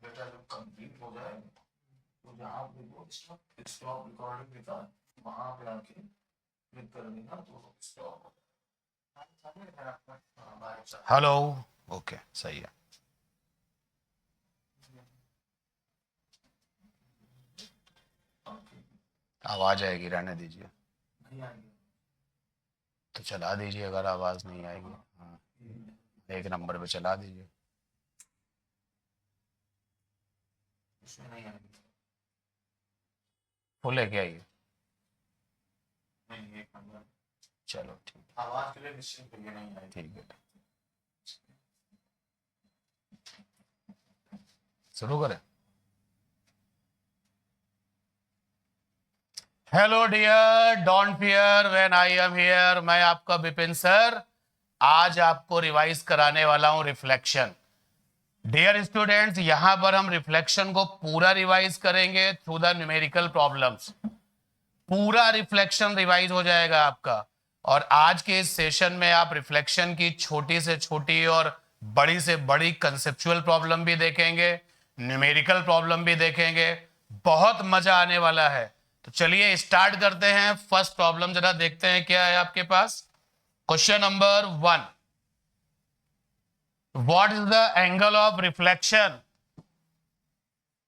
Data जब complete हो जाए तो जहाँ पे वो स्टॉप रिकॉर्डिंग लिखा वहां पे आके क्लिक कर देना तो स्टॉप हो जाएगा। हेलो, ओके सही है। आवाज आएगी, रहने दीजिए। नहीं आएगी तो चला दीजिए, अगर आवाज नहीं आएगी। हाँ, एक नंबर पे चला दीजिए। उसमें नहीं आएगी। फुल है क्या ये? नहीं, एक नंबर। चलो ठीक, आवाज के लिए निश्चिंत रहिए, नहीं आएगी। ठीक है, शुरू करें। Hello dear, don't fear when I am here. मैं आपका विपिन सर आज आपको रिवाइज कराने वाला हूं रिफ्लेक्शन। डियर स्टूडेंट्स, यहां पर हम रिफ्लेक्शन को पूरा रिवाइज करेंगे थ्रू द न्यूमेरिकल प्रॉब्लम्स। पूरा रिफ्लेक्शन रिवाइज हो जाएगा आपका। और आज के इस सेशन में आप रिफ्लेक्शन की छोटी से छोटी और बड़ी से बड़ी कंसेप्चुअल प्रॉब्लम भी देखेंगे, न्यूमेरिकल प्रॉब्लम भी देखेंगे। बहुत मजा आने वाला है। तो चलिए स्टार्ट करते हैं। फर्स्ट प्रॉब्लम जरा देखते हैं क्या है आपके पास। Question number 1, what is the angle of reflection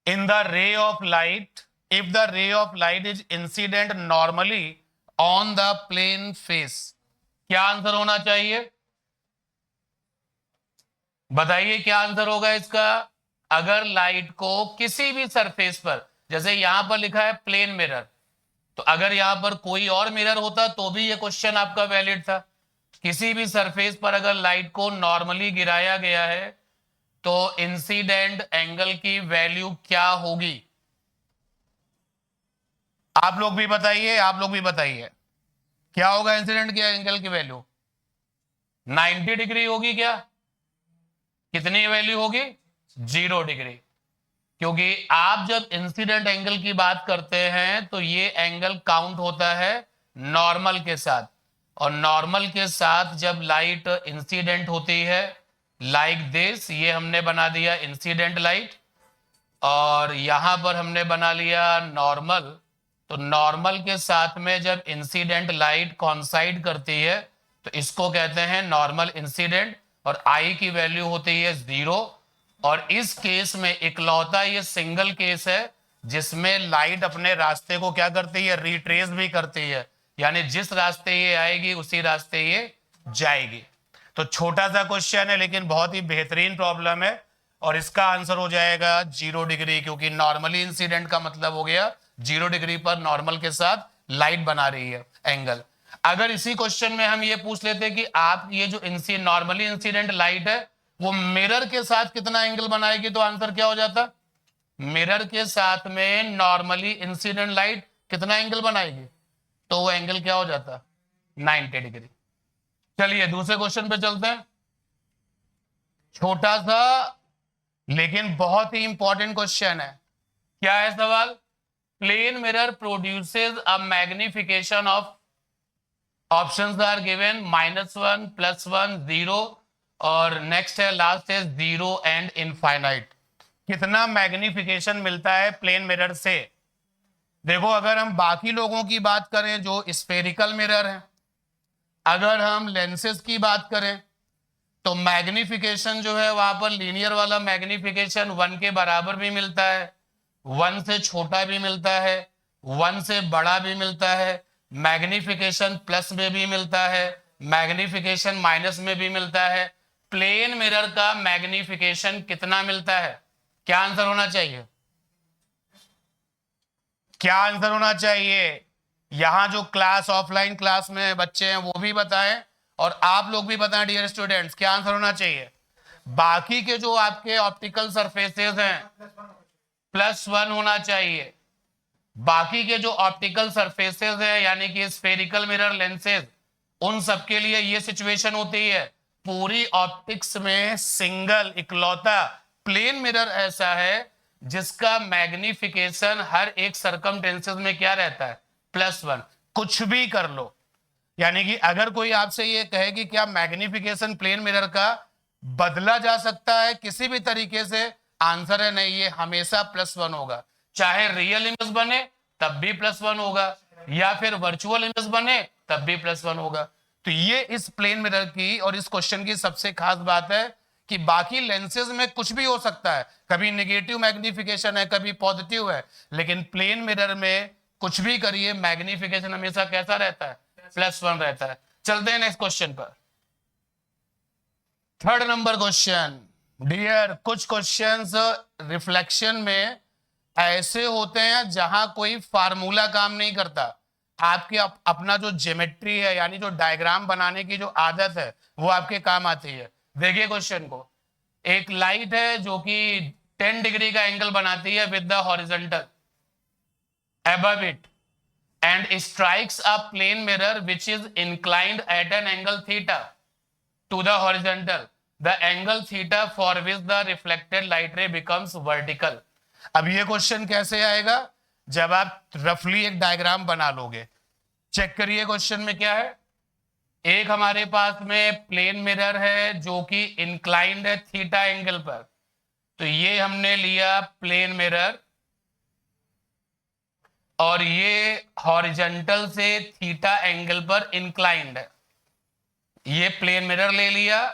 in the ray of light if the ray of light is incident normally on the plane face? क्या आंसर होना चाहिए? बताइए क्या आंसर होगा इसका। अगर लाइट को किसी भी सरफेस पर, जैसे यहां पर लिखा है प्लेन मिरर, तो अगर यहां पर कोई और मिरर होता तो भी ये क्वेश्चन आपका वैलिड था। किसी भी सरफेस पर अगर लाइट को नॉर्मली गिराया गया है तो इंसिडेंट एंगल की वैल्यू क्या होगी? आप लोग भी बताइए, आप लोग भी बताइए क्या होगा इंसिडेंट के एंगल की वैल्यू? 90 डिग्री होगी क्या? कितनी वैल्यू होगी? 0 डिग्री। क्योंकि आप जब इंसिडेंट एंगल की बात करते हैं तो ये एंगल काउंट होता है नॉर्मल के साथ। और नॉर्मल के साथ जब लाइट इंसिडेंट होती है लाइक दिस, ये हमने बना दिया इंसिडेंट लाइट, और यहां पर हमने बना लिया नॉर्मल। तो नॉर्मल के साथ में जब इंसिडेंट लाइट कॉन्साइड करती है तो इसको कहते हैं नॉर्मल इंसिडेंट, और आई की वैल्यू होती है 0। और इस केस में इकलौता ये सिंगल केस है जिसमें लाइट अपने रास्ते को क्या करती है? रिट्रेस भी करती है, यानी जिस रास्ते ये आएगी उसी रास्ते ये जाएगी। तो छोटा सा क्वेश्चन है लेकिन बहुत ही बेहतरीन प्रॉब्लम है, और इसका आंसर हो जाएगा 0 डिग्री, क्योंकि नॉर्मली इंसिडेंट का मतलब हो गया 0 डिग्री पर नॉर्मल के साथ लाइट बना रही है एंगल। अगर इसी क्वेश्चन में हम ये पूछ लेते कि आप ये जो नॉर्मली इंसिडेंट लाइट है वो मिरर के साथ कितना एंगल बनाएगी, तो आंसर क्या हो जाता? मिरर के साथ में नॉर्मली इंसिडेंट लाइट कितना एंगल बनाएगी, तो वो एंगल क्या हो जाता? 90 डिग्री। चलिए दूसरे क्वेश्चन पे चलते हैं। छोटा सा लेकिन बहुत ही इंपॉर्टेंट क्वेश्चन है। क्या है सवाल? Plane mirror produces a magnification of, options are given -1, +1, 0, और नेक्स्ट है लास्ट है 0 एंड इनफाइनाइट। कितना मैग्निफिकेशन मिलता है प्लेन मिरर से? देखो, अगर हम बाकी लोगों की बात करें जो स्फेरिकल मिरर हैं, अगर हम लेंसेज की बात करें तो मैग्निफिकेशन जो है वहां पर लीनियर वाला मैग्निफिकेशन 1 के बराबर भी मिलता है, 1 से छोटा भी मिलता है, 1 से बड़ा भी मिलता है, मैग्निफिकेशन प्लस में भी मिलता है, मैग्निफिकेशन माइनस में भी मिलता है। प्लेन मिरर का मैग्निफिकेशन कितना मिलता है? क्या आंसर होना चाहिए? क्या आंसर होना चाहिए? यहां जो क्लास ऑफलाइन क्लास में बच्चे हैं वो भी बताएं और आप लोग भी बताएं डियर स्टूडेंट्स, क्या आंसर होना चाहिए? बाकी के जो आपके ऑप्टिकल सरफेसेस हैं +1 होना चाहिए। बाकी के जो ऑप्टिकल सरफेसेस हैं यानी कि स्फेरिकल मिरर लेंसेज, उन सबके लिए ये सिचुएशन होती है। पूरी ऑप्टिक्स में सिंगल इकलौता प्लेन मिरर ऐसा है जिसका मैग्निफिकेशन हर एक सर्कमटेंसेस में क्या रहता है? +1। कुछ भी कर लो, यानी कि अगर कोई आपसे ये कहे कि क्या मैग्निफिकेशन प्लेन मिरर का बदला जा सकता है किसी भी तरीके से, आंसर है नहीं, ये हमेशा +1 होगा। चाहे रियल इमेज बने तब भी +1 होगा, या फिर वर्चुअल इमेज बने तब भी +1 होगा। तो ये इस प्लेन मिरर की और इस क्वेश्चन की सबसे खास बात है कि बाकी लेंसेज में कुछ भी हो सकता है, कभी नेगेटिव मैग्निफिकेशन है, कभी पॉजिटिव है, लेकिन प्लेन मिरर में कुछ भी करिए मैग्निफिकेशन हमेशा कैसा रहता है, +1 रहता है। चलते हैं नेक्स्ट क्वेश्चन पर। Third number question. डियर, कुछ क्वेश्चंस रिफ्लेक्शन में ऐसे होते हैं जहां कोई फार्मूला काम नहीं करता, आपके अपना जो ज्योमेट्री है यानी जो डायग्राम बनाने की जो आदत है वो आपके काम आती है। देखिए क्वेश्चन को, एक लाइट है जो कि 10 डिग्री का एंगल बनाती है with the horizontal above it and strikes a plane mirror which is inclined at an angle theta to the horizontal. The angle theta for which the reflected light ray becomes vertical. अब ये question कैसे आएगा, जब आप रफली एक diagram बना लोगे। चेक करिए क्वेश्चन में क्या है। एक हमारे पास में प्लेन मिरर है जो कि इंक्लाइंड है थीटा एंगल पर, तो ये हमने लिया प्लेन मिरर, और ये हॉरिजॉन्टल से थीटा एंगल पर इंक्लाइंड है। ये प्लेन मिरर ले लिया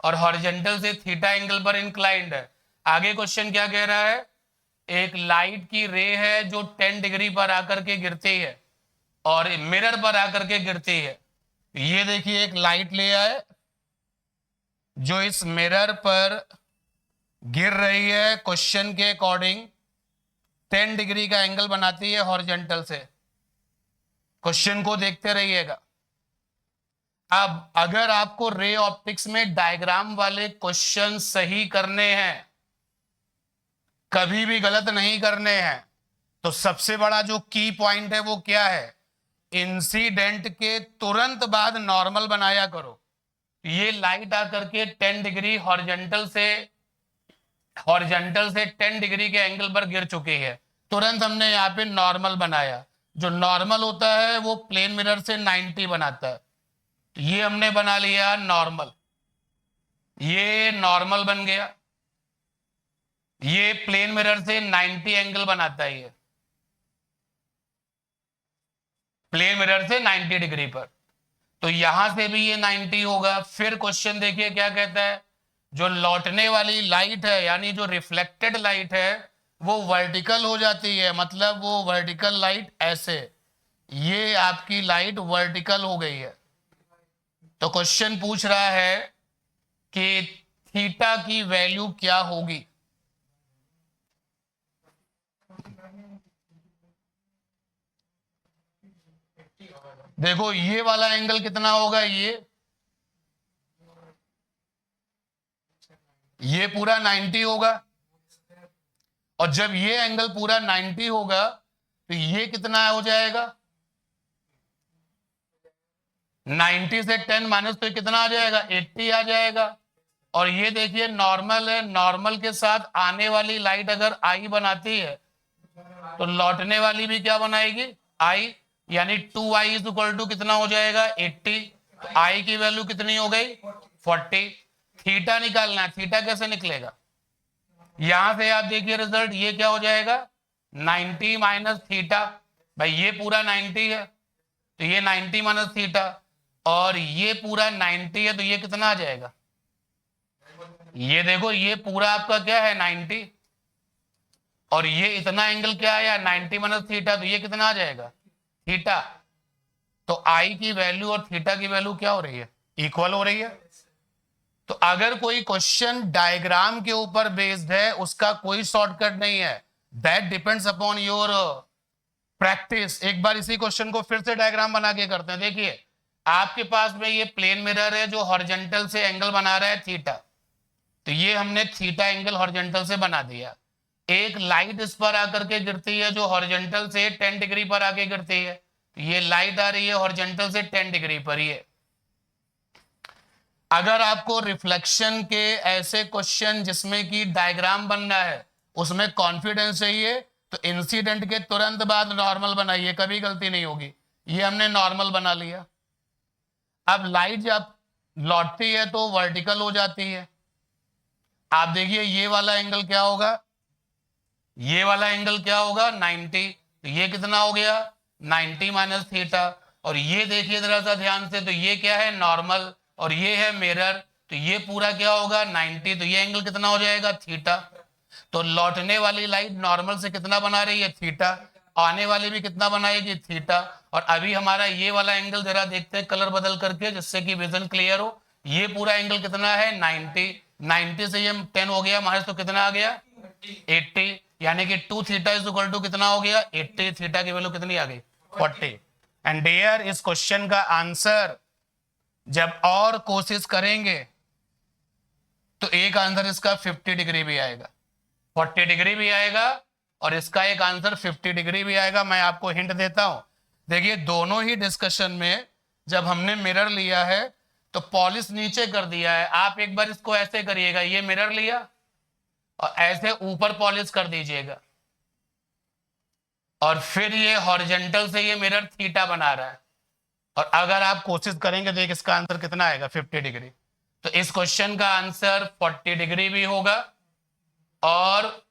और हॉरिजॉन्टल से थीटा एंगल पर इंक्लाइंड है। आगे क्वेश्चन क्या कह रहा है, एक लाइट की रे है जो 10 डिग्री पर आकर के गिरती है और मिरर पर आकर के गिरती है। ये देखिए एक लाइट ले आए जो इस मिरर पर गिर रही है, क्वेश्चन के अकॉर्डिंग 10 डिग्री का एंगल बनाती है हॉरिजॉन्टल से। क्वेश्चन को देखते रहिएगा। अब अगर आपको रे ऑप्टिक्स में डायग्राम वाले क्वेश्चन सही करने हैं, कभी भी गलत नहीं करने हैं, तो सबसे बड़ा जो की पॉइंट है वो क्या है, इंसिडेंट के तुरंत बाद नॉर्मल बनाया करो। ये लाइट आकर के 10 डिग्री हॉरिजॉन्टल से 10 डिग्री के एंगल पर गिर चुकी है, तुरंत हमने यहाँ पे नॉर्मल बनाया। जो नॉर्मल होता है वो प्लेन मिरर से 90 बनाता है, तो ये हमने बना लिया नॉर्मल, ये नॉर्मल बन गया। ये प्लेन मिरर से 90 एंगल बनाता है, ये प्लेन मिरर से 90 डिग्री पर, तो यहां से भी ये 90 होगा। फिर क्वेश्चन देखिए क्या कहता है, जो लौटने वाली लाइट है यानी जो रिफ्लेक्टेड लाइट है वो वर्टिकल हो जाती है, मतलब वो वर्टिकल लाइट ऐसे, ये आपकी लाइट वर्टिकल हो गई है। तो क्वेश्चन पूछ रहा है कि थीटा की वैल्यू क्या होगी। देखो ये वाला एंगल कितना होगा, ये पूरा 90 होगा, और जब ये एंगल पूरा 90 होगा तो ये कितना हो जाएगा, 90 से 10 माइनस तो कितना आ जाएगा, 80 आ जाएगा। और ये देखिए नॉर्मल है, नॉर्मल के साथ आने वाली लाइट अगर आई बनाती है तो लौटने वाली भी क्या बनाएगी, आई, यानी 2i इज इक्वल टू कितना हो जाएगा, 80। तो आई की वैल्यू कितनी हो गई, 40। थीटा निकालना है, थीटा कैसे निकलेगा, यहां से आप देखिए रिजल्ट, ये क्या हो जाएगा 90 माइनस थीटा, भाई ये पूरा 90 है तो ये 90 माइनस थीटा, और ये पूरा 90 है तो ये कितना आ जाएगा, ये देखो ये पूरा आपका क्या है 90, और ये इतना एंगल क्या आया 90 माइनस थीटा, तो ये कितना आ जाएगा थीटा। तो आई की वैल्यू और थीटा की वैल्यू क्या हो रही है, इक्वल हो रही है। तो अगर कोई क्वेश्चन डायग्राम के ऊपर बेस्ड है उसका कोई शॉर्टकट नहीं है, that depends upon your practice. एक बार इसी क्वेश्चन को फिर से डायग्राम बना के करते हैं। देखिए आपके पास में ये प्लेन मिरर है जो हॉरिजॉन्टल से एंगल बना रहा है थीटा, तो ये हमने थीटा एंगल हॉरिजॉन्टल से बना दिया। एक लाइट इस पर आकर के गिरती है जो हॉरिजॉन्टल से 10 डिग्री पर आके गिरती है, ये लाइट आ रही है हॉरिजॉन्टल से 10 डिग्री पर। ये अगर आपको रिफ्लेक्शन के ऐसे क्वेश्चन जिसमें कि डायग्राम बनना है उसमें कॉन्फिडेंस चाहिए तो इंसिडेंट के तुरंत बाद नॉर्मल बनाइए, कभी गलती नहीं होगी। ये हमने नॉर्मल बना लिया। अब लाइट जब लौटती है तो वर्टिकल हो जाती है। आप देखिए ये वाला एंगल क्या होगा, ये वाला एंगल क्या होगा 90, तो ये कितना हो गया 90 माइनस थीटा। और ये देखिए जरा सा ध्यान से, तो ये क्या है नॉर्मल और ये है मिरर, तो ये पूरा क्या होगा 90, तो ये एंगल कितना हो जाएगा थीटा। तो लौटने वाली लाइट नॉर्मल से कितना बना रही है थीटा, आने वाली भी कितना बनाएगी थीटा। और अभी हमारा ये वाला एंगल जरा देखते हैं कलर बदल करके जिससे कि विजन क्लियर हो। ये पूरा एंगल कितना है 90, 90 से ये 10 हो गया हमारे, तो कितना आ गया 80, यानी कि 2 थीटा इज इक्वल टू कितना हो गया 80, थीटा की वैल्यू कितनी आ गई 40। एंड देयर इस क्वेश्चन का आंसर जब और कोशिश करेंगे तो एक आंसर इसका 50 डिग्री भी आएगा, 40 डिग्री भी आएगा और इसका एक आंसर 50 डिग्री भी आएगा। मैं आपको हिंट देता हूं, देखिए दोनों ही डिस्कशन में जब हमने मिरर लिया है तो पॉलिश नीचे कर दिया है। आप एक बार इसको ऐसे करिएगा, ये मिरर लिया और ऐसे ऊपर पॉलिश कर दीजिएगा और फिर ये हॉरिजॉन्टल से ये मिरर थीटा बना रहा है। और अगर आप कोशिश करेंगे तो इसका आंसर कितना आएगा 50 डिग्री। तो इस क्वेश्चन का आंसर 40 डिग्री भी होगा, और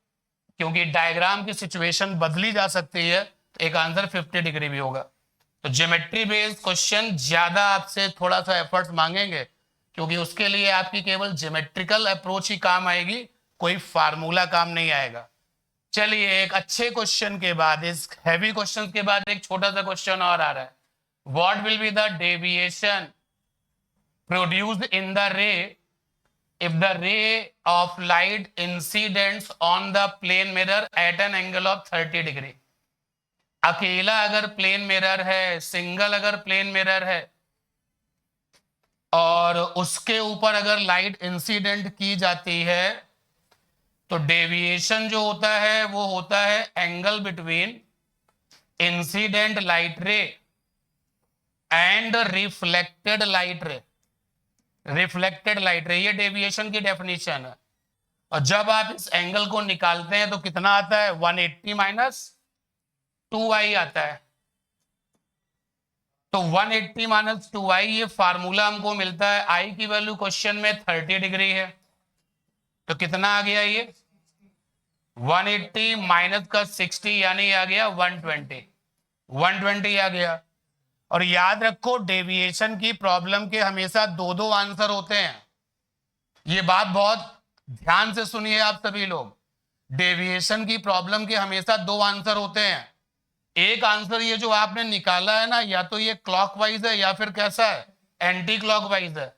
क्योंकि डायग्राम की सिचुएशन बदली जा सकती है तो एक आंसर 50 डिग्री भी होगा। तो ज्योमेट्री बेस्ड क्वेश्चन ज्यादा आपसे थोड़ा सा एफर्ट्स मांगेंगे, क्योंकि उसके लिए आपकी केवल ज्योमेट्रिकल अप्रोच ही काम आएगी, कोई फार्मूला काम नहीं आएगा। चलिए एक अच्छे क्वेश्चन के बाद, इस हैवी क्वेश्चन के बाद एक छोटा सा क्वेश्चन और आ रहा है। What will be the deviation produced in the रे if the ray of light incidents on the plane mirror at an angle of 30 degree। अकेला अगर प्लेन मिरर है, सिंगल अगर प्लेन मिरर है और उसके ऊपर अगर लाइट इंसिडेंट की जाती है तो डेविएशन जो होता है वो होता है एंगल बिटवीन इंसिडेंट लाइट रे एंड रिफ्लेक्टेड लाइट रे। रिफ्लेक्टेड लाइट रे, ये डेविएशन की डेफिनेशन है। और जब आप इस एंगल को निकालते हैं तो कितना आता है 180 माइनस 2i आता है। तो 180 माइनस 2i ये फार्मूला हमको मिलता है, i की वैल्यू क्वेश्चन में 30 डिग्री है, तो कितना आ गया ये 180 माइनस का 60 यानी आ गया 120 आ गया। और याद रखो डेविएशन की प्रॉब्लम के हमेशा दो आंसर होते हैं, ये बात बहुत ध्यान से सुनिए आप सभी लोग। डेविएशन की प्रॉब्लम के हमेशा 2 आंसर होते हैं। एक आंसर ये जो आपने निकाला है ना, या तो ये क्लॉकवाइज है या फिर कैसा है एंटी क्लॉकवाइज है।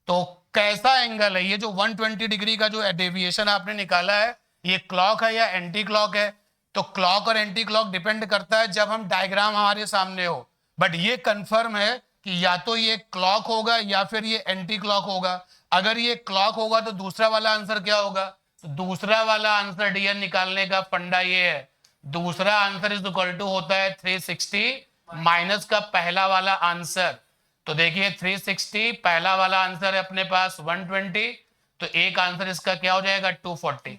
तो कैसा एंगल है ये जो 120 डिग्री का जो डेविएशन आपने निकाला है, ये क्लॉक है या एंटी क्लॉक है। तो क्लॉक और एंटी क्लॉक डिपेंड करता है जब हम डायग्राम हमारे सामने हो, बट ये कंफर्म है कि या तो ये क्लॉक होगा या फिर ये एंटी क्लॉक होगा। अगर ये क्लॉक होगा तो दूसरा वाला आंसर क्या होगा, तो दूसरा वाला आंसर डियर निकालने का फंडा ये है, दूसरा आंसर इज इक्वल टू होता है 360 माइनस का पहला वाला आंसर। तो देखिए 360 पहला वाला आंसर है अपने पास 120, तो एक आंसर इसका क्या हो जाएगा 240।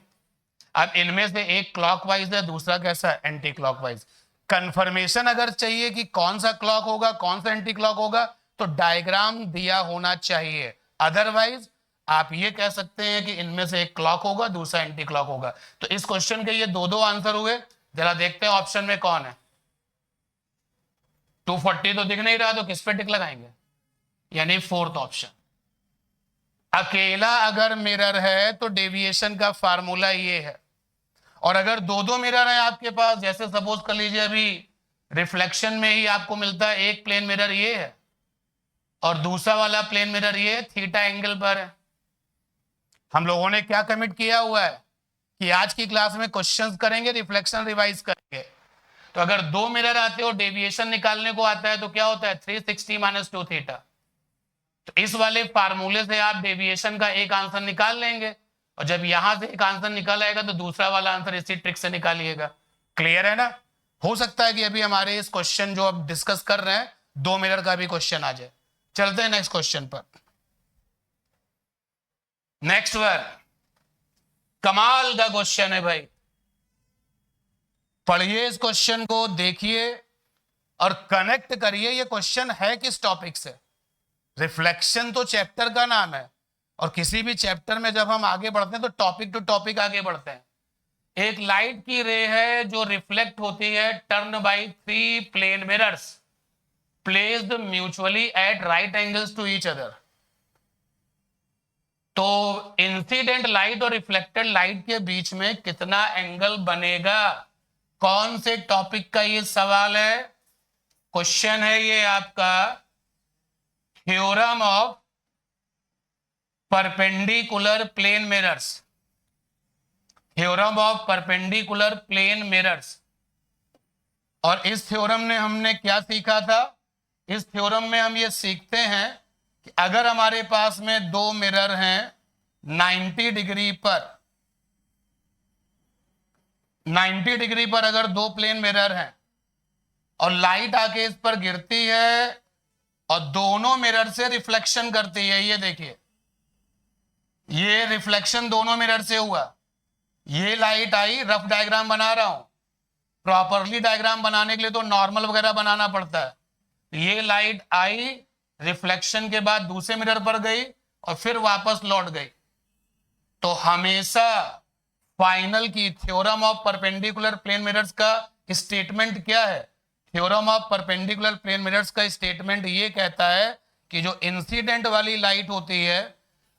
अब इनमें से एक क्लॉकवाइज है, दूसरा कैसा है एंटी क्लॉकवाइज। कंफर्मेशन अगर चाहिए कि कौन सा क्लॉक होगा कौन सा एंटी क्लॉक होगा तो डायग्राम दिया होना चाहिए, अदरवाइज आप ये कह सकते हैं कि इनमें से एक क्लॉक होगा दूसरा एंटी क्लॉक होगा। तो इस क्वेश्चन के ये दो आंसर हुए। जरा देखते हैं ऑप्शन में कौन है। 240 तो दिख नहीं रहा, तो किस पे टिक लगाएंगे, यानी 4th ऑप्शन। अकेला अगर मिरर है तो डेविएशन का फार्मूला ये है, और अगर दो मिरर है आपके पास, जैसे सपोज कर लीजिए अभी रिफ्लेक्शन में ही आपको मिलता है एक प्लेन मिरर ये है और दूसरा वाला प्लेन मिरर ये थीटा एंगल पर है। हम लोगों ने क्या कमिट किया हुआ है कि आज की क्लास में क्वेश्चंस करेंगे, रिफ्लेक्शन रिवाइज करेंगे। तो अगर 2 मिरर आते हो डेविएशन निकालने को आता है तो क्या होता है 360 माइनस 2 थीटा। तो इस वाले फार्मूले से आप डेविएशन का एक आंसर निकाल लेंगे, और जब यहां से एक आंसर निकाल आएगा तो दूसरा वाला आंसर इसी ट्रिक से निकालिएगा। क्लियर है ना। हो सकता है कि अभी हमारे इस क्वेश्चन जो अब डिस्कस कर रहे हैं 2 मिरर का भी क्वेश्चन आ जाए। चलते हैं नेक्स्ट क्वेश्चन पर। नेक्स्ट वन कमाल का क्वेश्चन है भाई, पढ़िए इस क्वेश्चन को, देखिए और कनेक्ट करिए ये क्वेश्चन है किस टॉपिक से। रिफ्लेक्शन तो चैप्टर का नाम है, और किसी भी चैप्टर में जब हम आगे बढ़ते हैं तो टॉपिक टू टॉपिक आगे बढ़ते हैं। एक लाइट की रे है जो रिफ्लेक्ट होती है turn by 3 plane mirrors placed mutually at right angles to each other. तो इंसिडेंट लाइट और रिफ्लेक्टेड लाइट के बीच में कितना एंगल बनेगा? कौन से टॉपिक का ये सवाल है? क्वेश्चन है ये आपका theorem of perpendicular plane mirrors. Theorem of perpendicular plane mirrors. और इस थ्योरम ने हमने क्या सीखा था? इस थ्योरम में हम ये सीखते हैं कि अगर हमारे पास में दो मिरर हैं 90 डिग्री पर, 90 डिग्री पर अगर दो प्लेन मिरर हैं और लाइट आके इस पर गिरती है और दोनों मिरर से रिफ्लेक्शन करती है, ये देखिए ये रिफ्लेक्शन दोनों मिरर से हुआ, ये लाइट आई, रफ डायग्राम बना रहा हूं, प्रॉपरली डायग्राम बनाने के लिए तो नॉर्मल वगैरह बनाना पड़ता है। ये लाइट आई, रिफ्लेक्शन के बाद दूसरे मिरर पर गई और फिर वापस लौट गई। तो हमेशा फाइनल की theorem of perpendicular plane mirrors का स्टेटमेंट क्या है? Theorem of perpendicular plane mirrors का स्टेटमेंट ये कहता है कि जो इंसिडेंट वाली लाइट होती है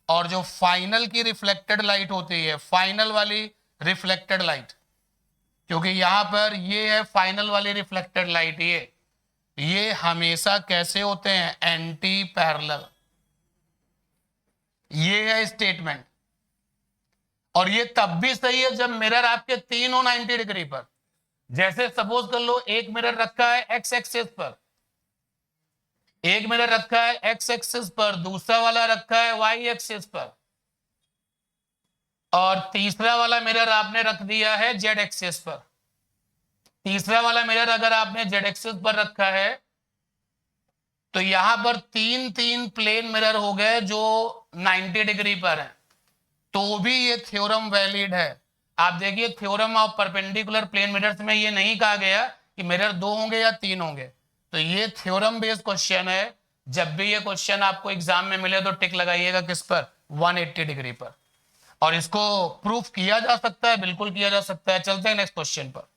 और जो फाइनल की रिफ्लेक्टेड लाइट होती है, फाइनल वाली रिफ्लेक्टेड लाइट, क्योंकि यहां पर ये है फाइनल वाली रिफ्लेक्टेड लाइट, ये हमेशा कैसे होते हैं? Anti parallel. ये है स्टेटमेंट। और ये तब भी सही है जब मिरर आपके तीन हो 90 डिग्री पर। जैसे सपोज कर लो एक मिरर रखा है एक्स एक्सिस पर, एक मिरर रखा है एक्स एक्सिस पर, दूसरा वाला रखा है वाई एक्सिस पर, और तीसरा वाला मिरर आपने रख दिया है जेड एक्सिस पर। तीसरा वाला मिरर अगर आपने जेड एक्सिस पर रखा है तो यहां पर तीन तीन प्लेन मिरर हो गए जो 90 डिग्री पर हैं, तो भी ये थ्योरम वैलिड है। आप देखिए theorem of perpendicular plane mirrors में ये नहीं कहा गया कि मिरर दो होंगे या तीन होंगे। तो ये थ्योरम बेस्ड क्वेश्चन है। जब भी ये क्वेश्चन आपको एग्जाम में मिले तो टिक लगाइएगा किस पर? 180 डिग्री पर। और इसको प्रूफ किया जा सकता है, बिल्कुल किया जा सकता है। चलते हैं नेक्स्ट क्वेश्चन पर।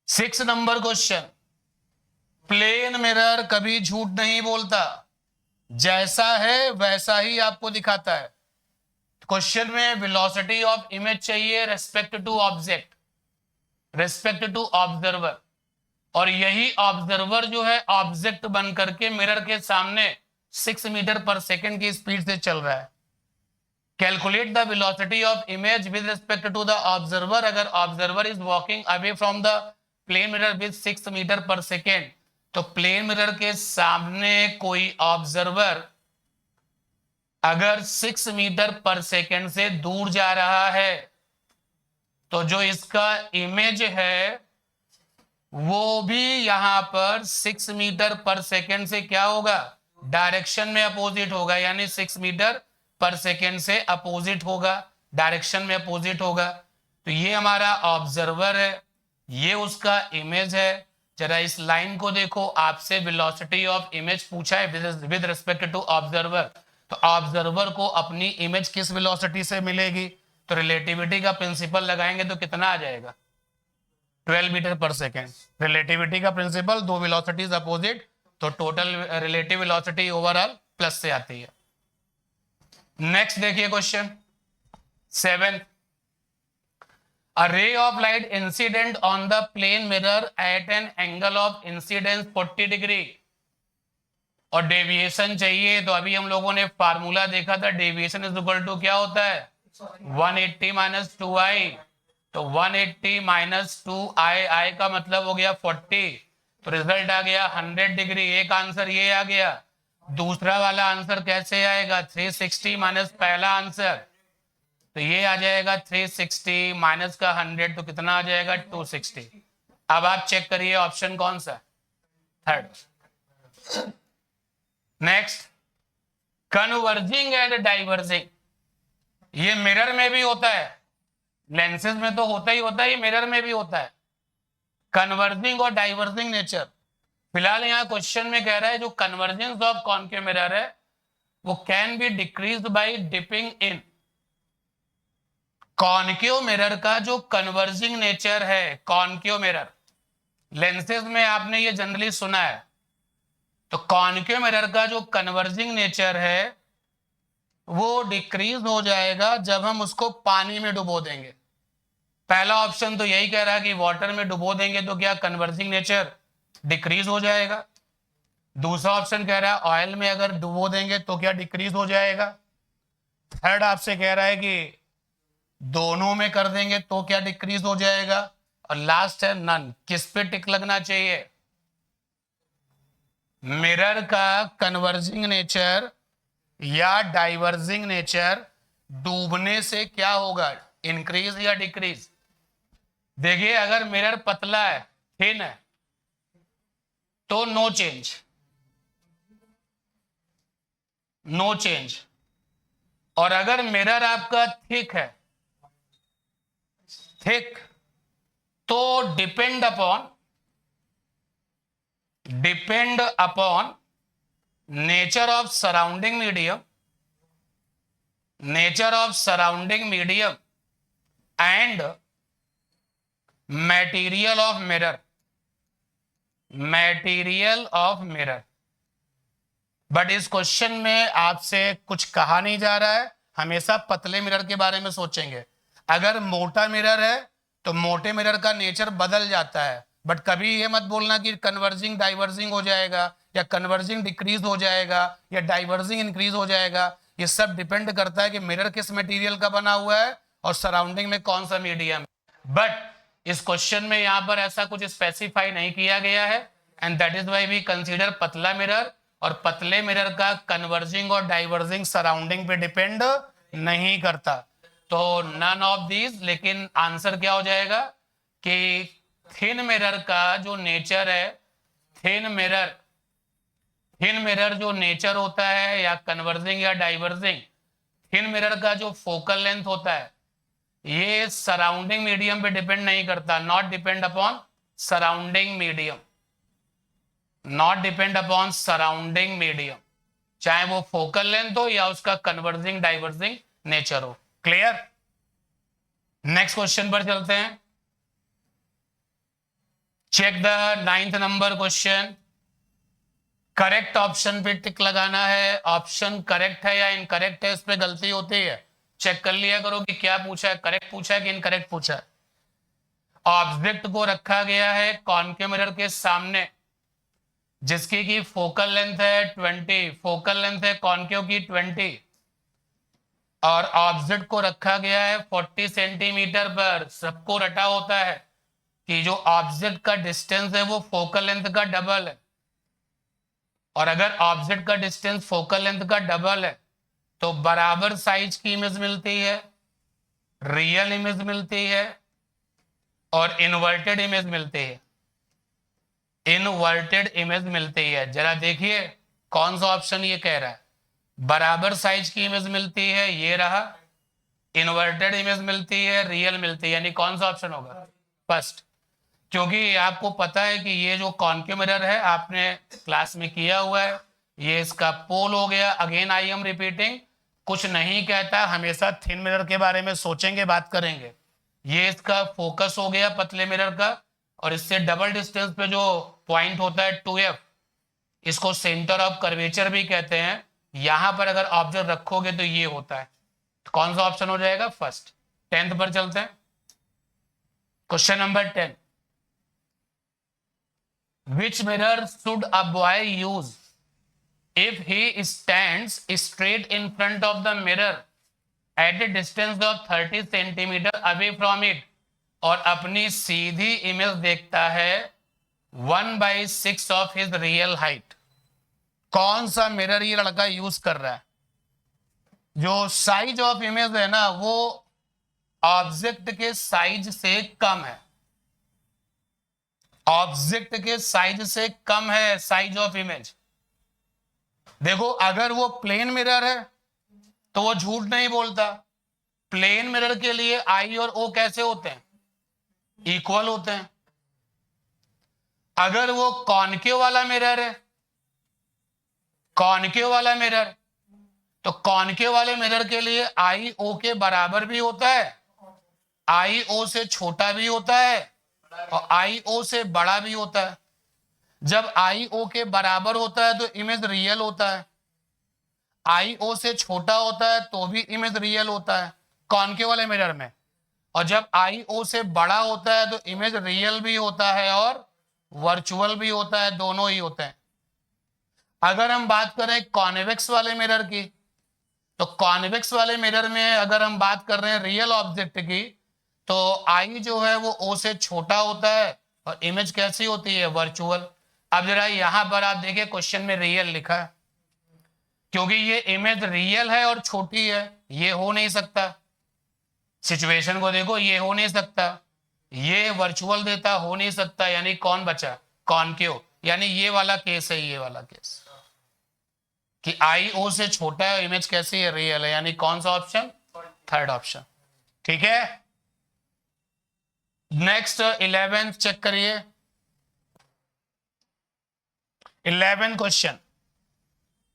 6 नंबर क्वेश्चन। प्लेन मिरर कभी झूठ नहीं बोलता, जैसा है वैसा ही आपको दिखाता है। क्वेश्चन में वेलोसिटी ऑफ इमेज चाहिए respect to object, respect to observer, और यही ऑब्जर्वर जो है ऑब्जेक्ट बन करके मिरर के सामने 6 मीटर पर सेकेंड की स्पीड से चल रहा है। Calculate the velocity of image with respect to the observer. अगर observer is walking away from the plane mirror with 6 meter per second, तो प्लेन मिरर के सामने कोई ऑब्जर्वर अगर 6 मीटर पर सेकेंड से दूर जा रहा है तो जो इसका इमेज है वो भी यहां पर 6 मीटर पर सेकेंड से क्या होगा? डायरेक्शन में अपोजिट होगा, यानी 6 मीटर पर सेकेंड से अपोजिट होगा, डायरेक्शन में अपोजिट होगा। तो ये हमारा ऑब्जर्वर है, ये उसका इमेज है। जरा इस लाइन को देखो, आपसे वेलोसिटी ऑफ इमेज पूछा है विद रिस्पेक्ट टू ऑब्जर्वर, तो ऑब्जर्वर को अपनी इमेज किस वेलोसिटी से मिलेगी? तो रिलेटिविटी का प्रिंसिपल लगाएंगे तो कितना आ जाएगा? 12 मीटर पर सेकेंड। रिलेटिविटी का प्रिंसिपल, दो वेलोसिटीज अपोजिट, तो total relative velocity overall plus से आती है। नेक्स्ट देखिए question 7। A ray of light incident on the plane mirror at an angle of incidence 40 degree, और डेविएशन चाहिए। तो अभी हम लोगों ने फार्मूला देखा था, डेविएशन इज इक्वल टू क्या होता है? 180 माइनस 2i। तो 180 माइनस 2i, आई का मतलब हो गया 40, तो रिजल्ट आ गया 100 डिग्री। एक आंसर ये आ गया। दूसरा वाला आंसर कैसे आएगा? 360 माइनस पहला आंसर, तो ये आ जाएगा 360 माइनस का 100, तो कितना आ जाएगा? 260। अब आप चेक करिए ऑप्शन कौन सा? Third. Next, converging and diverging. ये मिरर में भी होता है, लेंसेज में तो होता ही होता है, ये मिरर में भी होता है। कन्वर्जिंग और डाइवर्जिंग नेचर। फिलहाल यहाँ क्वेश्चन में कह रहा है जो कन्वर्जेंस ऑफ कॉनकेव मिरर है वो can be decrease by dipping in. Concave mirror का जो कन्वर्जिंग नेचर है, कॉनकेव मिरर लेंसेज में आपने ये जनरली सुना है, तो कॉनकेव मिरर का जो कन्वर्जिंग नेचर है वो डिक्रीज हो जाएगा जब हम उसको पानी में डुबो देंगे। पहला ऑप्शन तो यही कह रहा है कि वाटर में डुबो देंगे तो क्या कन्वर्जिंग नेचर डिक्रीज हो जाएगा। दूसरा ऑप्शन कह रहा है ऑयल में अगर डुबो देंगे तो क्या डिक्रीज हो जाएगा। थर्ड आपसे कह रहा है कि दोनों में कर देंगे तो क्या डिक्रीज हो जाएगा। और लास्ट है नन। किस पे टिक लगना चाहिए? मिरर का कन्वर्जिंग नेचर या डाइवर्जिंग नेचर डूबने से क्या होगा, इंक्रीज या डिक्रीज। देखिए अगर मिरर पतला है, थिन है, तो नो चेंज, नो चेंज। और अगर मिरर आपका थिक है, थिक, तो depend upon nature of surrounding medium, nature of surrounding medium and material of mirror, material of mirror. But इस क्वेश्चन में आपसे कुछ कहा नहीं जा रहा है, हमेशा पतले मिरर के बारे में सोचेंगे। अगर मोटा मिरर है तो मोटे मिरर का नेचर बदल जाता है, बट कभी ये मत बोलना कि कन्वर्जिंग डाइवर्जिंग हो जाएगा या कन्वर्जिंग डिक्रीज हो जाएगा या डाइवर्जिंग इंक्रीज हो जाएगा। ये सब डिपेंड करता है कि मिरर किस मटेरियल का बना हुआ है और सराउंडिंग में कौन सा मीडियम। बट इस क्वेश्चन में यहां पर ऐसा कुछ स्पेसिफाई नहीं किया गया है, and that is why we consider पतला मिरर। और पतले मिरर का कन्वर्जिंग और डाइवर्जिंग सराउंडिंग पे डिपेंड नहीं करता, तो नन ऑफ दीज। लेकिन आंसर क्या हो जाएगा कि थिन मिरर का जो नेचर है, थिन मिरर जो नेचर होता है या कन्वर्जिंग या डाइवर्जिंग, थिन मिरर का जो फोकल लेंथ होता है ये सराउंडिंग मीडियम पे डिपेंड नहीं करता, not depend upon surrounding medium, not depend upon surrounding medium, चाहे वो फोकल लेंथ हो या उसका कन्वर्जिंग डाइवर्जिंग नेचर हो। क्लियर? नेक्स्ट क्वेश्चन पर चलते हैं। Check the 9th number question. Correct option पे टिक लगाना है। ऑप्शन करेक्ट है या इनकरेक्ट है, इस पे गलती होती है, चेक कर लिया करो कि क्या पूछा है, करेक्ट पूछा है कि इनकरेक्ट पूछा है। ऑब्जेक्ट को रखा गया है कॉनकेव मिरर के सामने जिसकी की फोकल लेंथ है 20, फोकल लेंथ है कॉनकेव की 20, और ऑब्जेक्ट को रखा गया है 40 सेंटीमीटर पर। सबको रटा होता है कि जो ऑब्जेक्ट का डिस्टेंस है वो फोकल लेंथ का डबल है, और अगर ऑब्जेक्ट का डिस्टेंस फोकल लेंथ का डबल है तो बराबर साइज की इमेज मिलती है, रियल इमेज मिलती है और इन्वर्टेड इमेज मिलती है, इनवर्टेड इमेज मिलती है। जरा देखिए कौन सा ऑप्शन ये कह रहा है। बराबर साइज की इमेज मिलती है, ये रहा, इन्वर्टेड इमेज मिलती है, रियल मिलती है, यानी कौन सा ऑप्शन होगा? फर्स्ट। क्योंकि आपको पता है कि ये जो कॉनकेव मिरर है आपने क्लास में किया हुआ है, ये इसका पोल हो गया। अगेन आई एम रिपीटिंग, कुछ नहीं कहता, हमेशा थिन मिरर के बारे में सोचेंगे, बात करेंगे। ये इसका फोकस हो गया पतले मिरर का, और इससे डबल डिस्टेंस पे जो पॉइंट होता है 2F, इसको सेंटर ऑफ कर्वेचर भी कहते हैं। यहां पर अगर ऑब्जेक्ट रखोगे तो ये होता है, तो कौन सा ऑप्शन हो जाएगा? फर्स्ट। 10th पर चलते हैं। Question number 10, which mirror should a boy use if he stands straight in front of the mirror at a distance of 30 centimeter away from it, और अपनी सीधी इमेज देखता है 1/6 of his real height। कौन सा mirror ये लड़का use कर रहा है? जो साइज ऑफ इमेज है ना वो ऑब्जेक्ट के साइज से कम है, ऑब्जेक्ट के साइज से कम है साइज ऑफ इमेज। देखो अगर वो प्लेन मिरर है तो वो झूठ नहीं बोलता। प्लेन मिरर के लिए आई और ओ कैसे होते हैं? इक्वल होते हैं। अगर वो कॉनकेव वाला मिरर है, कॉनकेव वाला मिरर, तो कॉनकेव वाले मिरर के लिए आई ओ के बराबर भी होता है, आई ओ से छोटा भी होता है और आई ओ से बड़ा भी होता है। जब आई ओ के बराबर होता है तो इमेज रियल होता है, आई ओ से छोटा होता है तो भी इमेज रियल होता है कॉनकेव वाले मिरर में, और जब आई ओ से बड़ा होता है तो इमेज रियल भी होता है और वर्चुअल भी होता है, दोनों ही होते हैं। अगर हम बात करें कॉन्वेक्स वाले मिरर की, तो कॉन्वेक्स वाले मिरर में अगर हम बात कर रहे हैं रियल ऑब्जेक्ट की, तो आई जो है वो ओ से छोटा होता है और इमेज कैसी होती है, वर्चुअल। अब जरा यहां पर आप देखिए क्वेश्चन में रियल लिखा है, क्योंकि ये इमेज रियल है और छोटी है, ये हो नहीं सकता। सिचुएशन को देखो, ये हो नहीं सकता, ये वर्चुअल देता, हो नहीं सकता, यानी कौन बचा, कॉनकेव, यानी ये वाला केस है, ये वाला केस कि आई ओ से छोटा है, इमेज कैसी है, रियल है, यानी कौन सा ऑप्शन, थर्ड ऑप्शन। ठीक है, नेक्स्ट 11th चेक करिए। 11 क्वेश्चन,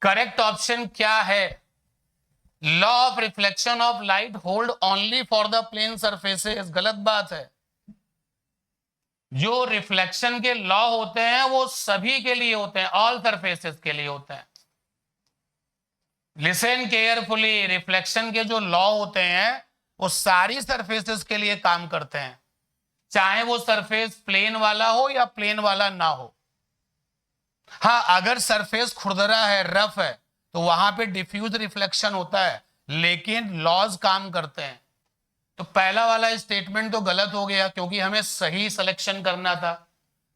करेक्ट ऑप्शन क्या है, law of reflection of light hold only for the plane surfaces. गलत बात है, जो रिफ्लेक्शन के लॉ होते हैं वो सभी के लिए होते हैं, ऑल सरफेसेस के लिए होते हैं। लिसन केयरफुली, रिफ्लेक्शन के जो लॉ होते हैं वो सारी सरफेसेस के लिए काम करते हैं, चाहे वो सरफेस प्लेन वाला हो या प्लेन वाला ना हो। हाँ, अगर सरफेस खुरदरा है, रफ है, तो वहां पे डिफ्यूज रिफ्लेक्शन होता है, लेकिन लॉज काम करते हैं। तो पहला वाला स्टेटमेंट तो गलत हो गया, क्योंकि हमें सही सिलेक्शन करना था।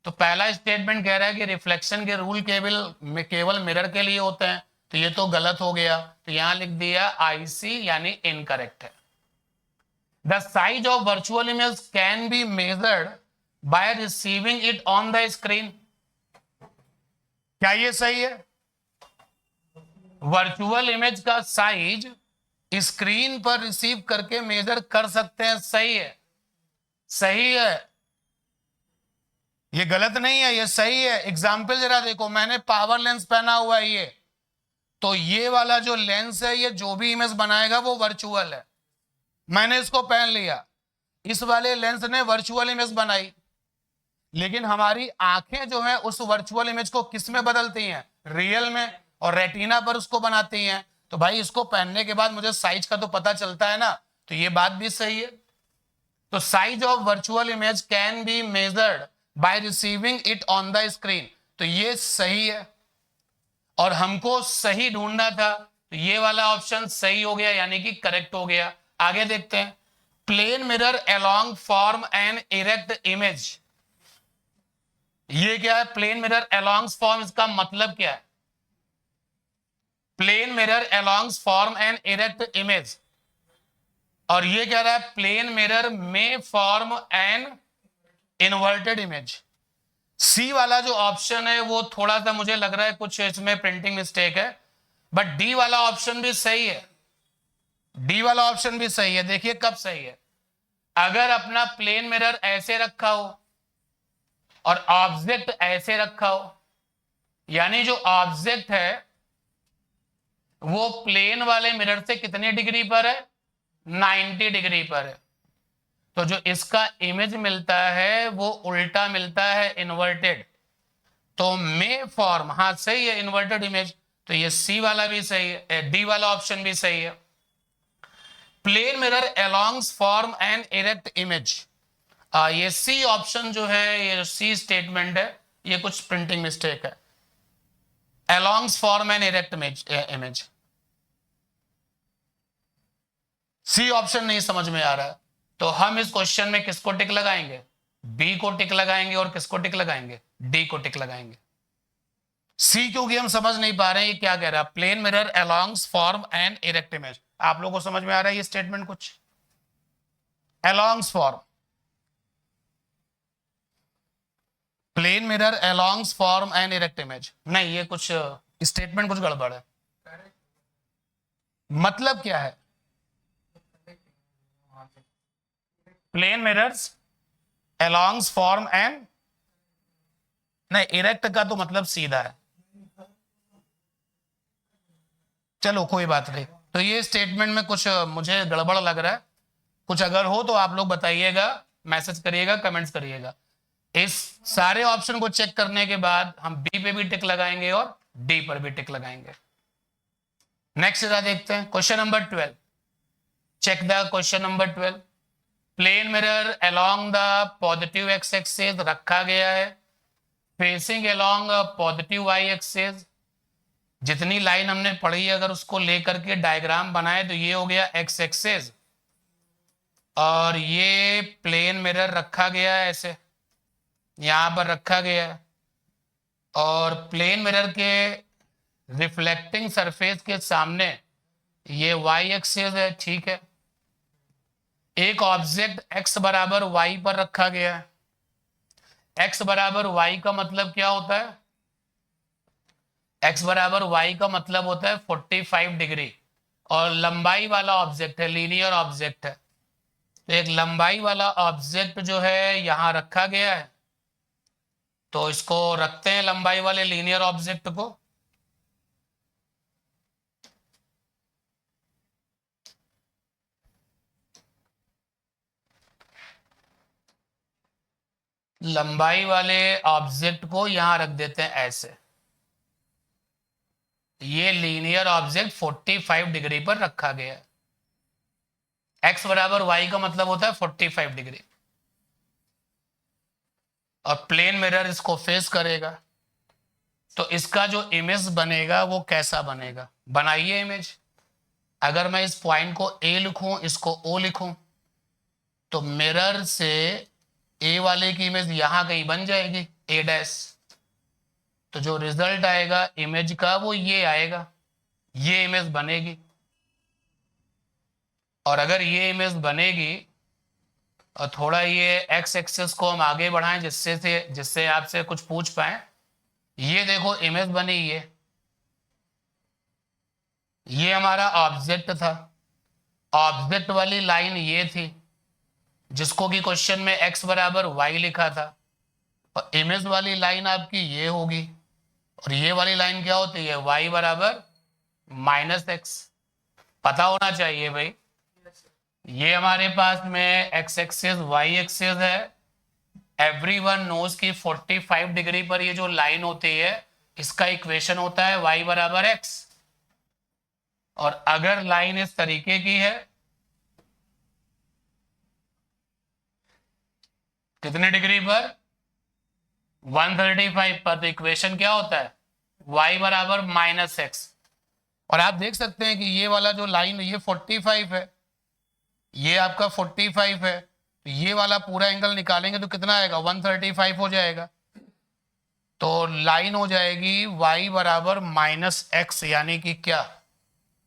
तो पहला स्टेटमेंट कह रहा है कि रिफ्लेक्शन के रूल केवल मिरर के लिए होते हैं, तो ये तो गलत हो गया, तो यहां लिख दिया आईसी, यानी इनकरेक्ट है। The size of virtual image can be measured by receiving it on the screen. क्या ये सही है, वर्चुअल इमेज का साइज स्क्रीन पर रिसीव करके मेजर कर सकते हैं, सही है, सही है, ये गलत नहीं है, ये सही है। एग्जाम्पल जरा देखो, मैंने पावर लेंस पहना हुआ है, ये तो ये वाला जो लेंस है, ये जो भी इमेज बनाएगा वो वर्चुअल है। मैंने इसको पहन लिया, इस वाले लेंस ने वर्चुअल इमेज बनाई, लेकिन हमारी आंखें जो है उस वर्चुअल इमेज को किस में बदलती हैं, रियल में, और रेटिना पर उसको बनाती हैं। तो भाई इसको पहनने के बाद मुझे साइज का तो पता चलता है ना, तो ये बात भी सही है। तो size of virtual image can be measured by receiving it on the screen, तो ये सही है, और हमको सही ढूंढना था, तो ये वाला ऑप्शन सही हो गया, यानी कि करेक्ट हो गया। आगे देखते हैं, plane mirror along form an erect image. ये क्या है, प्लेन मिरर अलोंग फॉर्म, इसका मतलब क्या है, plane mirror along form an erect image, और ये कह रहा है प्लेन मिरर में form an inverted image. C वाला जो ऑप्शन है वो थोड़ा सा मुझे लग रहा है कुछ इसमें प्रिंटिंग मिस्टेक है, बट डी वाला ऑप्शन भी सही है, डी वाला ऑप्शन भी सही है। देखिए कब सही है, अगर अपना प्लेन मिरर ऐसे रखा हो और ऑब्जेक्ट ऐसे रखा हो, यानी जो ऑब्जेक्ट है वो प्लेन वाले मिरर से कितने डिग्री पर है, 90 डिग्री पर है, तो जो इसका इमेज मिलता है वो उल्टा मिलता है, इन्वर्टेड। तो मे फॉर्म, हाँ सही है, इन्वर्टेड इमेज, तो ये सी वाला भी सही है, डी वाला ऑप्शन भी सही है। Plane mirror always form an erect image, ये सी ऑप्शन जो है, ये सी स्टेटमेंट है, ये कुछ प्रिंटिंग मिस्टेक है, always form an erect image. C option नहीं समझ में आ रहा है, तो हम इस क्वेश्चन में किसको टिक लगाएंगे, बी को टिक लगाएंगे, और किसको टिक लगाएंगे, डी को टिक लगाएंगे। सी क्योंकि हम समझ नहीं पा रहे हैं ये क्या कह रहा है, plane mirror always form an erect image. आप लोगों को समझ में आ रहा है ये स्टेटमेंट, कुछ always form, plane mirror always form an erect image, नहीं ये कुछ स्टेटमेंट कुछ गड़बड़ है। मतलब क्या है, प्लेन मिरर्स अलोंग्स फॉर्म एन, नहीं इरेक्ट का तो मतलब सीधा है, चलो कोई बात नहीं। तो ये स्टेटमेंट में कुछ मुझे गड़बड़ लग रहा है, कुछ अगर हो तो आप लोग बताइएगा, मैसेज करिएगा, कमेंट्स करिएगा। इस सारे ऑप्शन को चेक करने के बाद हम बी पे भी टिक लगाएंगे और डी पर भी टिक लगाएंगे। नेक्स्ट जरा देखते हैं question number 12। Check the question number 12। Plane mirror along the positive x axis रखा गया है, facing along positive y axis. जितनी लाइन हमने पढ़ी अगर उसको लेकर के डायग्राम बनाए तो ये हो गया एक्स एक्सिस, और ये प्लेन मिरर रखा गया है ऐसे, यहां पर रखा गया है, और प्लेन मिरर के रिफ्लेक्टिंग सरफेस के सामने ये वाई एक्सिस है, ठीक है। एक ऑब्जेक्ट x बराबर y पर रखा गया है। x बराबर y का मतलब क्या होता है? x बराबर y का मतलब होता है 45 डिग्री, और लंबाई वाला ऑब्जेक्ट है, लीनियर ऑब्जेक्ट है। तो एक लंबाई वाला ऑब्जेक्ट जो है यहां रखा गया है, तो इसको रखते हैं लंबाई वाले लीनियर ऑब्जेक्ट को। लंबाई वाले ऑब्जेक्ट को यहां रख देते हैं ऐसे। ये लीनियर ऑब्जेक्ट 45 डिग्री पर रखा गया है। x बराबर y का मतलब होता है 45 डिग्री, और प्लेन मिरर इसको फेस करेगा। तो इसका जो इमेज बनेगा वो कैसा बनेगा? बनाइए इमेज। अगर मैं इस पॉइंट को a लिखूं, इसको o लिखूं, तो मिरर से a वाले की इमेज यहां कहीं बन जाएगी a डैश। तो जो रिजल्ट आएगा इमेज का वो ये आएगा, ये इमेज बनेगी। और अगर ये इमेज बनेगी और थोड़ा ये एक्स एक्सिस को हम आगे बढ़ाएं जिससे आपसे कुछ पूछ पाए, ये देखो इमेज बनी, ये हमारा ऑब्जेक्ट था। ऑब्जेक्ट वाली लाइन ये थी जिसको कि क्वेश्चन में x बराबर y लिखा था, और इमेज वाली लाइन आपकी ये होगी, और ये वाली लाइन क्या होती है? y बराबर -x। पता होना चाहिए भाई। ये हमारे पास में x एक्सिस y एक्सिस है। एवरीवन नोज की 45 डिग्री पर ये जो लाइन होती है इसका इक्वेशन होता है y बराबर x। और अगर लाइन इस तरीके की है, कितने डिग्री पर? 135 पर, तो इक्वेशन क्या होता है? y बराबर -x। और आप देख सकते हैं कि ये वाला जो लाइन ये 45 है, ये आपका 45 है, तो ये वाला पूरा एंगल निकालेंगे तो कितना आएगा? 135 हो जाएगा। तो लाइन हो जाएगी y बराबर -x, यानी कि क्या?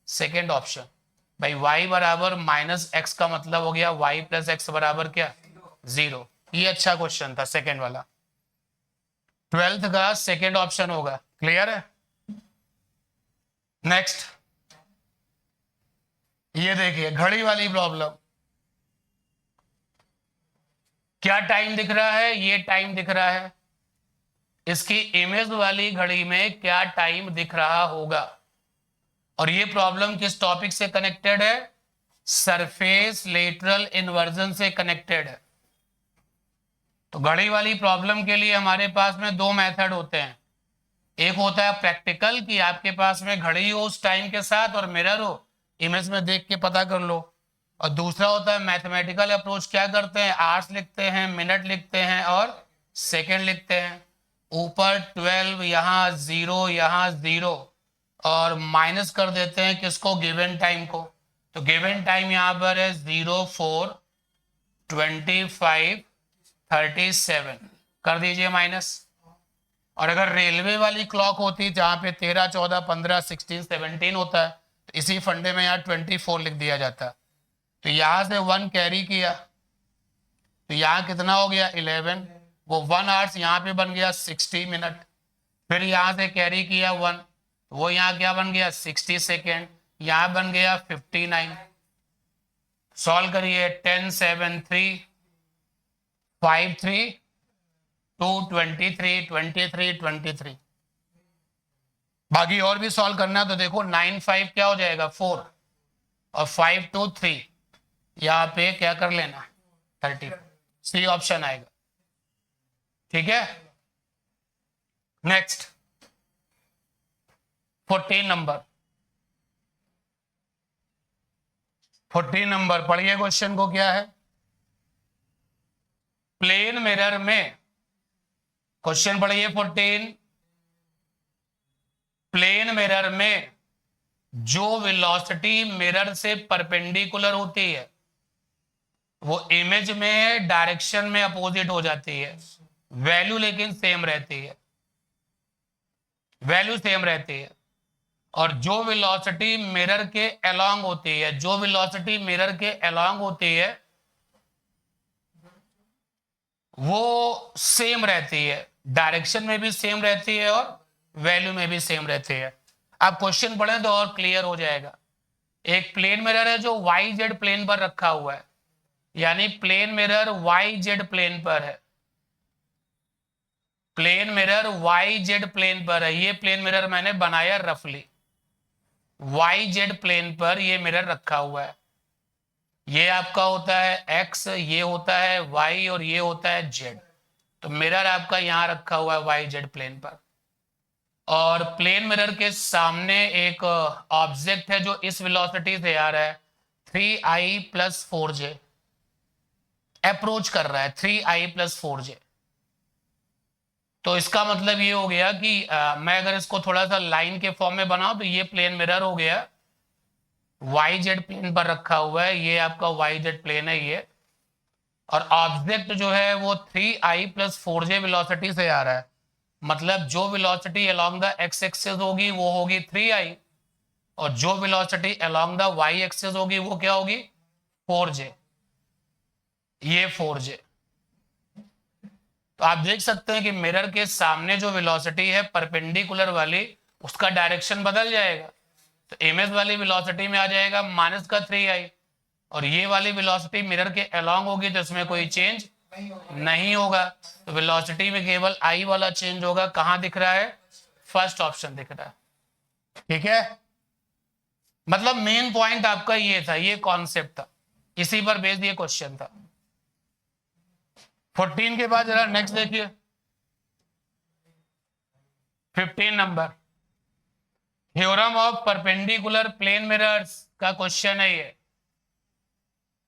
सेकेंड ऑप्शन भाई, y बराबर -x का मतलब हो गया y प्लस x बराबर क्या? 0। ये अच्छा क्वेश्चन था सेकेंड वाला, 12th का सेकेंड ऑप्शन होगा। क्लियर है? नेक्स्ट ये देखिए घड़ी वाली प्रॉब्लम। क्या टाइम दिख रहा है? ये टाइम दिख रहा है। इसकी इमेज वाली घड़ी में क्या टाइम दिख रहा होगा? और ये प्रॉब्लम किस टॉपिक से कनेक्टेड है? सरफेस लेटरल इन्वर्जन से कनेक्टेड है। तो घड़ी वाली प्रॉब्लम के लिए हमारे पास में दो मेथड होते हैं। एक होता है प्रैक्टिकल, कि आपके पास में घड़ी हो उस टाइम के साथ और मिरर हो, इमेज में देख के पता कर लो। और दूसरा होता है मैथमेटिकल अप्रोच। क्या करते हैं? आवर्स लिखते हैं, मिनट लिखते हैं और सेकंड लिखते हैं। ऊपर 12, यहाँ 0, यहाँ 0, और माइनस कर देते हैं किसको? गिवन टाइम को। तो गिवन टाइम यहाँ पर है 0, 4, 25, 37, कर दीजिए माइनस। और अगर रेलवे वाली क्लॉक होती जहां पे 13, 14, 15, 16, 17 होता है, तो इसी फंडे में यहाँ 24 लिख दिया जाता। तो यहां से 1 कैरी किया, तो यहाँ कितना हो गया? 11। वो 1 आवर्स यहाँ पे बन गया 60 मिनट। फिर यहाँ से कैरी किया 1, वो यहाँ क्या बन गया? 60 सेकेंड। यहाँ बन गया 59। सॉल्व करिए। 10, 7, 3, 5, 3, 2, 23, 23, 23। बाकी और भी सॉल्व करना है तो देखो 9 5 क्या हो जाएगा 4 और 5 2 3, यहाँ पे क्या कर लेना 30, सी ऑप्शन आएगा। ठीक है, नेक्स्ट 14 नंबर। 14 नंबर पढ़िए क्वेश्चन को, क्या है। प्लेन मिरर में, क्वेश्चन पढ़िए 14, प्लेन मिरर में जो वेलोसिटी मिरर से परपेंडिकुलर होती है वो इमेज में डायरेक्शन में अपोजिट हो जाती है, वैल्यू लेकिन सेम रहती है, वैल्यू सेम रहती है। और जो वेलोसिटी मिरर के अलोंग होती है, जो वेलोसिटी मिरर के अलोंग होती है वो सेम रहती है, डायरेक्शन में भी सेम रहती है और वैल्यू में भी सेम रहती है। आप क्वेश्चन पढ़ें तो और क्लियर हो जाएगा। एक प्लेन मिरर है जो वाई जेड प्लेन पर रखा हुआ है, यानी plane mirror y z plane पर है, plane mirror y z plane पर है। ये प्लेन मिरर मैंने बनाया रफली, वाई जेड प्लेन पर ये मिरर रखा हुआ है। ये आपका होता है एक्स, ये होता है वाई और ये होता है जेड। तो मिरर आपका यहां रखा हुआ है वाई जेड प्लेन पर, और प्लेन मिरर के सामने एक ऑब्जेक्ट है जो इस वेलोसिटी से आ रहा है 3i + 4j, अप्रोच कर रहा है 3i + 4j। तो इसका मतलब ये हो गया कि मैं अगर इसको थोड़ा सा लाइन के फॉर्म में बनाऊं तो ये प्लेन मिरर हो गया, वाई जेड प्लेन पर रखा हुआ है, ये आपका वाई जेड प्लेन है ये, और ऑब्जेक्ट जो है वो 3i + 4j वेलोसिटी से आ रहा है। मतलब जो velocity along the x axis होगी वो होगी 3i, और जो velocity along the y axis होगी वो क्या होगी 4j, ये 4j। तो आप देख सकते हैं कि मिरर के सामने जो वेलोसिटी है परपेंडिकुलर वाली, उसका डायरेक्शन बदल जाएगा। तो इमेज वाली वेलोसिटी में आ जाएगा -3i, और ये वाली वेलोसिटी मिरर के अलोंग होगी तो इसमें कोई चेंज नहीं होगा। तो वेलोसिटी में केवल आई वाला चेंज होगा। कहां दिख रहा है, फर्स्ट ऑप्शन दिख रहा है। ठीक है, मतलब मेन पॉइंट आपका ये था, ये कॉन्सेप्ट था, इसी पर बेस्ड ये क्वेश्चन था। 14 के बाद जरा नेक्स्ट देखिए 15 नंबर। Theorem of perpendicular plane mirrors का क्वेश्चन है ये,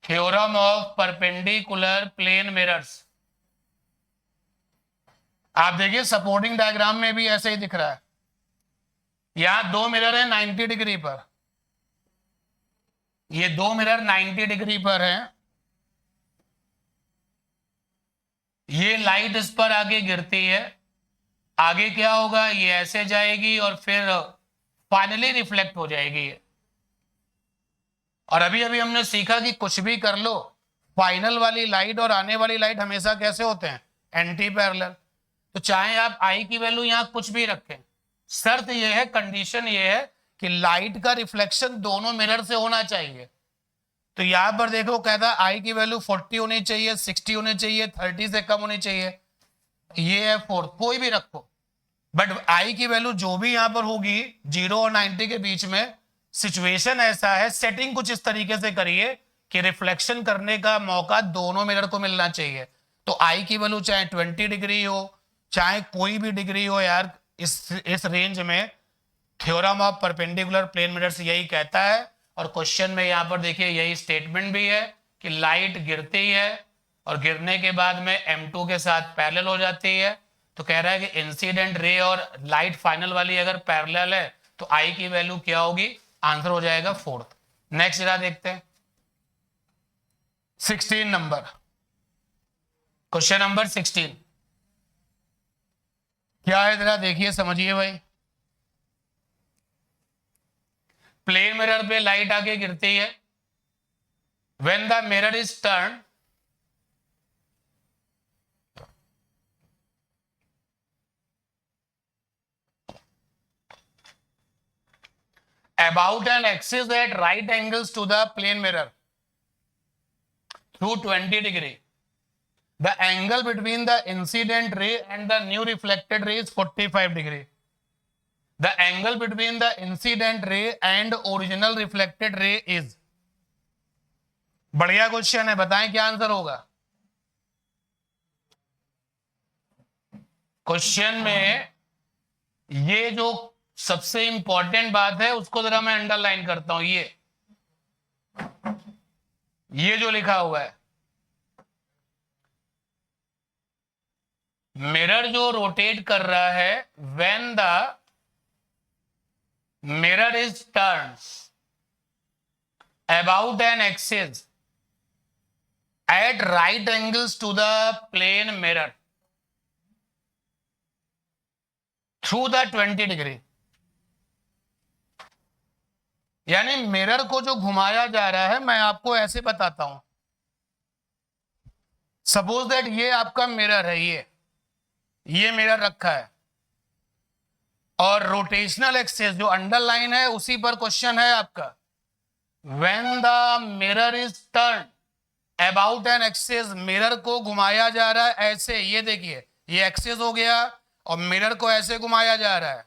theorem of perpendicular plane mirrors. आप देखिए सपोर्टिंग डायग्राम में भी ऐसे ही दिख रहा है। यहां दो मिरर है 90 डिग्री पर, ये दो मिरर 90 डिग्री पर हैं। ये लाइट इस पर आगे गिरती है, आगे क्या होगा, ये ऐसे जाएगी और फिर फाइनली रिफ्लेक्ट हो जाएगी ये। और अभी अभी हमने सीखा कि कुछ भी कर लो, फाइनल वाली लाइट और आने वाली लाइट हमेशा कैसे होते हैं, एंटी पैरेलल। तो चाहे आप आई की वैल्यू यहां कुछ भी रखें, शर्त यह है, कंडीशन यह है कि लाइट का रिफ्लेक्शन दोनों मिरर से होना चाहिए। तो यहां पर देखो कहता है आई की वैल्यू 40 होनी चाहिए, 60 होनी चाहिए, 30 से कम होनी चाहिए, ये है 4, कोई भी रखो। बट आई की वैल्यू जो भी यहां पर होगी 0 और 90 के बीच में, सिचुएशन ऐसा है, सेटिंग कुछ इस तरीके से करिए कि रिफ्लेक्शन करने का मौका दोनों मिरर को मिलना चाहिए। तो आई की वैल्यू चाहे 20 डिग्री हो, चाहे कोई भी डिग्री हो यार, इस रेंज में theorem of perpendicular plane mirrors यही कहता है। और क्वेश्चन में यहां पर देखिए यही स्टेटमेंट भी है कि लाइट गिरती है और गिरने के बाद में M2 के साथ पैरेलल हो जाती है। तो कह रहा है कि इंसिडेंट रे और लाइट फाइनल वाली अगर पैरेलल है तो आई की वैल्यू क्या होगी, आंसर हो जाएगा 4। नेक्स्ट जरा देखते हैं 16 नंबर, क्वेश्चन नंबर 16 क्या है जरा देखिए समझिए भाई। प्लेन मिरर पे लाइट आके गिरती है, when the mirror is turn about an axis at right angles to the plane mirror through 20 degree. The angle between the incident ray and the new reflected ray is 45 degree. The angle between the incident ray and original reflected ray is. बढ़िया question है, बताएं क्या answer होगा। Question में ये जो सबसे important बात है उसको जरा मैं अंडरलाइन करता हूं। ये जो लिखा हुआ है, मिरर जो रोटेट कर रहा है, when the mirror is turn about an axis at right angles to the plane mirror through the 20 degree। यानी मिरर को जो घुमाया जा रहा है, मैं आपको ऐसे बताता हूं। सपोज दैट ये आपका मिरर है, ये मिरर रखा है और रोटेशनल एक्सिस जो अंडरलाइन है उसी पर क्वेश्चन है आपका। When the mirror is turn about an axis, mirror को घुमाया जा रहा है ऐसे, ये देखिए ये एक्सिस हो गया और मिरर को ऐसे घुमाया जा रहा है।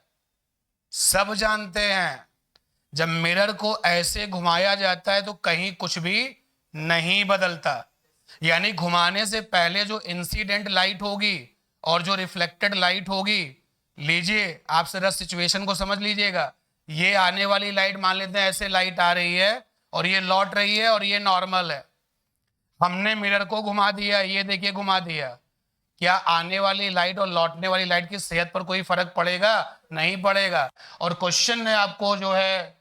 सब जानते हैं जब मिरर को ऐसे घुमाया जाता है तो कहीं कुछ भी नहीं बदलता, यानी घुमाने से पहले जो इंसिडेंट लाइट होगी और जो रिफ्लेक्टेड लाइट होगी, लीजिए आप जरा सिचुएशन को समझ लीजिएगा। ये आने वाली लाइट मान लेते हैं ऐसे लाइट आ रही है और ये लौट रही है और ये नॉर्मल है। हमने मिरर को घुमा दिया, ये देखिए घुमा दिया, क्या आने वाली लाइट और लौटने वाली लाइट की सेहत पर कोई फर्क पड़ेगा? नहीं पड़ेगा। और क्वेश्चन ने आपको जो है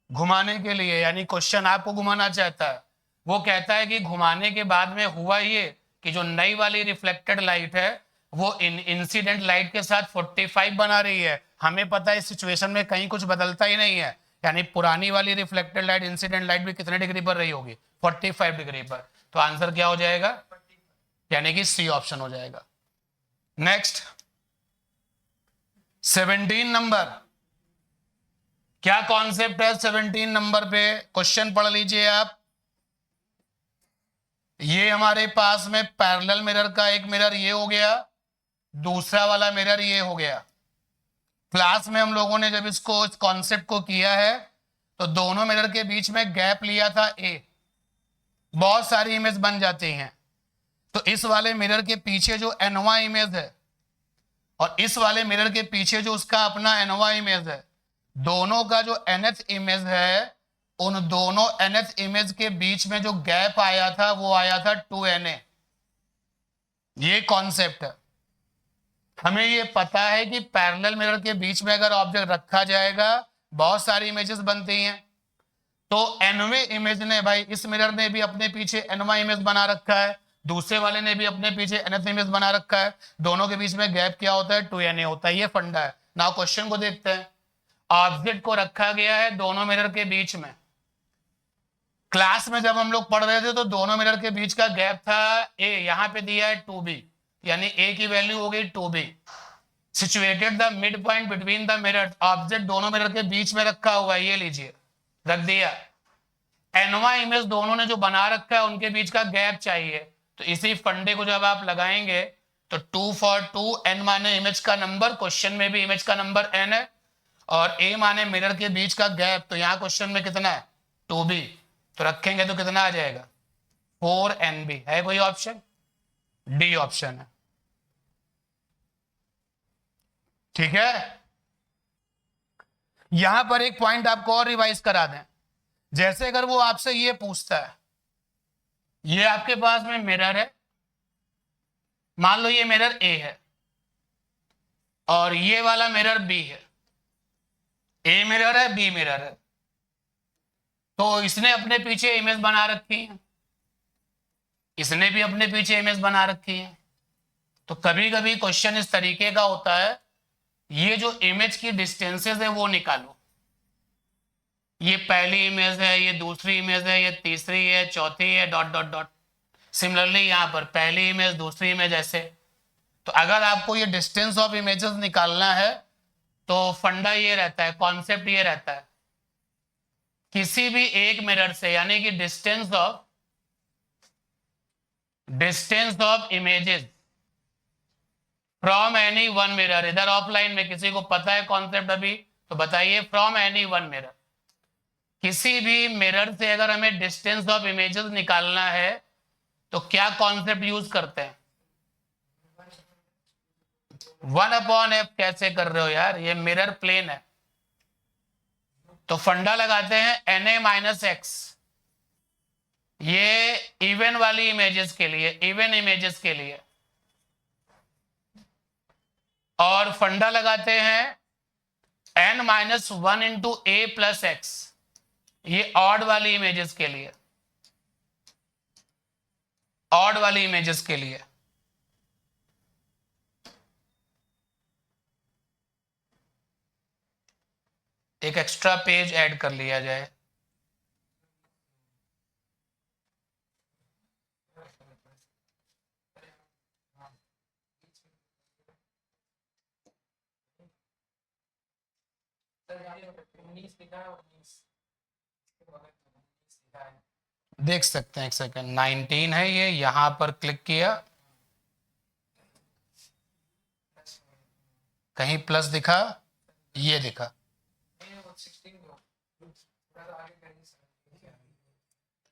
घुमाने के लिए, यानी क्वेश्चन आपको घुमाना चाहता है, वो कहता है कि घुमाने के बाद में हुआ ये कि जो नई वाली रिफ्लेक्टेड लाइट है वो इंसिडेंट लाइट के साथ 45 बना रही है। हमें पता है इस सिचुएशन में कहीं कुछ बदलता ही नहीं है, यानी पुरानी वाली रिफ्लेक्टेड लाइट इंसिडेंट लाइट भी कितने डिग्री पर रही होगी? 45 डिग्री पर। तो आंसर क्या हो जाएगा? यानी कि सी ऑप्शन हो जाएगा। नेक्स्ट 17 नंबर, क्या कॉन्सेप्ट है 17 नंबर पे? क्वेश्चन पढ़ लीजिए आप। ये हमारे पास में पैरेलल मिरर का एक मिरर ये हो गया, दूसरा वाला मिरर ये हो गया। क्लास में हम लोगों ने जब इस कॉन्सेप्ट को किया है तो दोनों मिरर के बीच में गैप लिया था ए, बहुत सारी इमेज बन जाती हैं। तो इस वाले मिरर के पीछे जो एनवा इमेज है और इस वाले मिरर के पीछे जो उसका अपना एनवा इमेज है, दोनों का जो nth इमेज है, उन दोनों nth इमेज के बीच में जो गैप आया था वो आया था 2na। ये कॉन्सेप्ट है। हमें ये पता है कि पैरेलल मिरर के बीच में अगर ऑब्जेक्ट रखा जाएगा बहुत सारी इमेजेस बनती हैं। तो nवे इमेज ने, भाई इस मिरर ने भी अपने पीछे nवा इमेज बना रखा है, दूसरे वाले ने भी अपने पीछे nth इमेज बना रखा है, दोनों के बीच में गैप क्या होता है? 2na होता है। ये फंडा है। नाउ क्वेश्चन को देखते हैं। ऑब्जेक्ट को रखा गया है दोनों मिरर के बीच में। क्लास में जब हम लोग पढ़ रहे थे तो दोनों मिरर के बीच का गैप था a, यहां पे दिया है 2b, यानी a की वैल्यू हो गई 2b। Situated the mid point between the mirror, object दोनों मिरर के बीच में रखा हुआ है, ये लीजिए रख दिया। एनवा इमेज दोनों ने जो बना रखा है उनके बीच का गैप चाहिए। तो इसी फंडे को जब आप लगाएंगे तो 2 for 2, n माने इमेज का नंबर, क्वेश्चन में भी इमेज का नंबर n है, और a माने मिरर के बीच का गैप। तो यहाँ क्वेश्चन में कितना है? 2b। तो रखेंगे तो कितना आ जाएगा? 4nb। है कोई ऑप्शन? डी ऑप्शन है। ठीक है। यहां पर एक पॉइंट आपको और रिवाइज करा दें। जैसे अगर वो आपसे ये पूछता है, ये आपके पास में मिरर है, मान लो ये मिरर A है और ये वाला मिरर B है। A मिरर है, B मिरर है, तो इसने अपने पीछे इमेज बना रखी है, इसने भी अपने पीछे इमेज बना रखी है। तो कभी कभी क्वेश्चन इस तरीके का होता है, ये जो इमेज की डिस्टेंसेस है वो निकालो। ये पहली इमेज है, ये दूसरी इमेज है, ये तीसरी है, चौथी है, डॉट डॉट डॉट। सिमिलरली यहाँ पर पहली इमेज, दूसरी इमेज, ऐसे। तो अगर आपको ये डिस्टेंस ऑफ इमेजेस निकालना है तो फंडा ये रहता है, कॉन्सेप्ट ये रहता है, किसी भी एक मिरर से, यानी कि distance of images from any one mirror. इधर ऑफलाइन में किसी को पता है कॉन्सेप्ट अभी तो बताइए फ्रॉम एनी वन मिरर, किसी भी मिरर से अगर हमें डिस्टेंस ऑफ इमेजेस निकालना है तो क्या कॉन्सेप्ट यूज करते हैं? 1/f कैसे कर रहे हो यार, ये मिरर प्लेन है। तो फंडा लगाते हैं Na-x, ये इवन वाली इमेजेस के लिए, इवन इमेजेस के लिए, और फंडा लगाते हैं n-1 into a plus x, ये ऑड वाली इमेजेस के लिए, ऑड वाली इमेजेस के लिए। एक एक्स्ट्रा पेज ऐड कर लिया जाए। देख सकते हैं, एक सेकंड, 19 है ये, यहां पर क्लिक किया, कहीं प्लस दिखा, ये दिखा।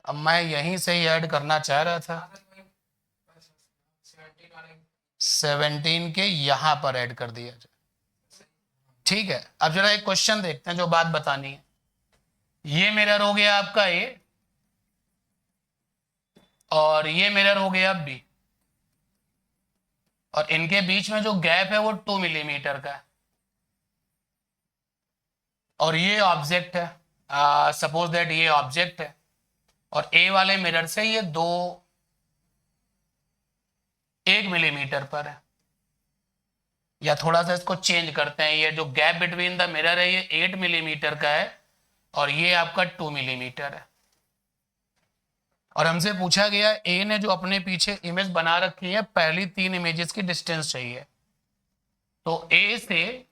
अब मैं यहीं से ही ऐड करना चाह रहा था, 17 के यहां पर ऐड कर दिया जाए। ठीक है, अब जरा एक क्वेश्चन देखते हैं जो बात बतानी है। ये मिरर हो गया आपका ए, और ये मिरर हो गया बी, और इनके बीच में जो गैप है वो 2 मिलीमीटर का है, और ये ऑब्जेक्ट है, सपोज दैट ये ऑब्जेक्ट है, और ए वाले मिरर से ये 1 मिलीमीटर पर है। या थोड़ा सा इसको चेंज करते हैं, ये जो गैप बिटवीन द मिरर है ये 8 मिलीमीटर का है, और ये आपका 2 मिलीमीटर है। और हमसे पूछा गया ए ने जो अपने पीछे इमेज बना रखी है, पहली 3 इमेजेस की डिस्टेंस चाहिए। तो ए से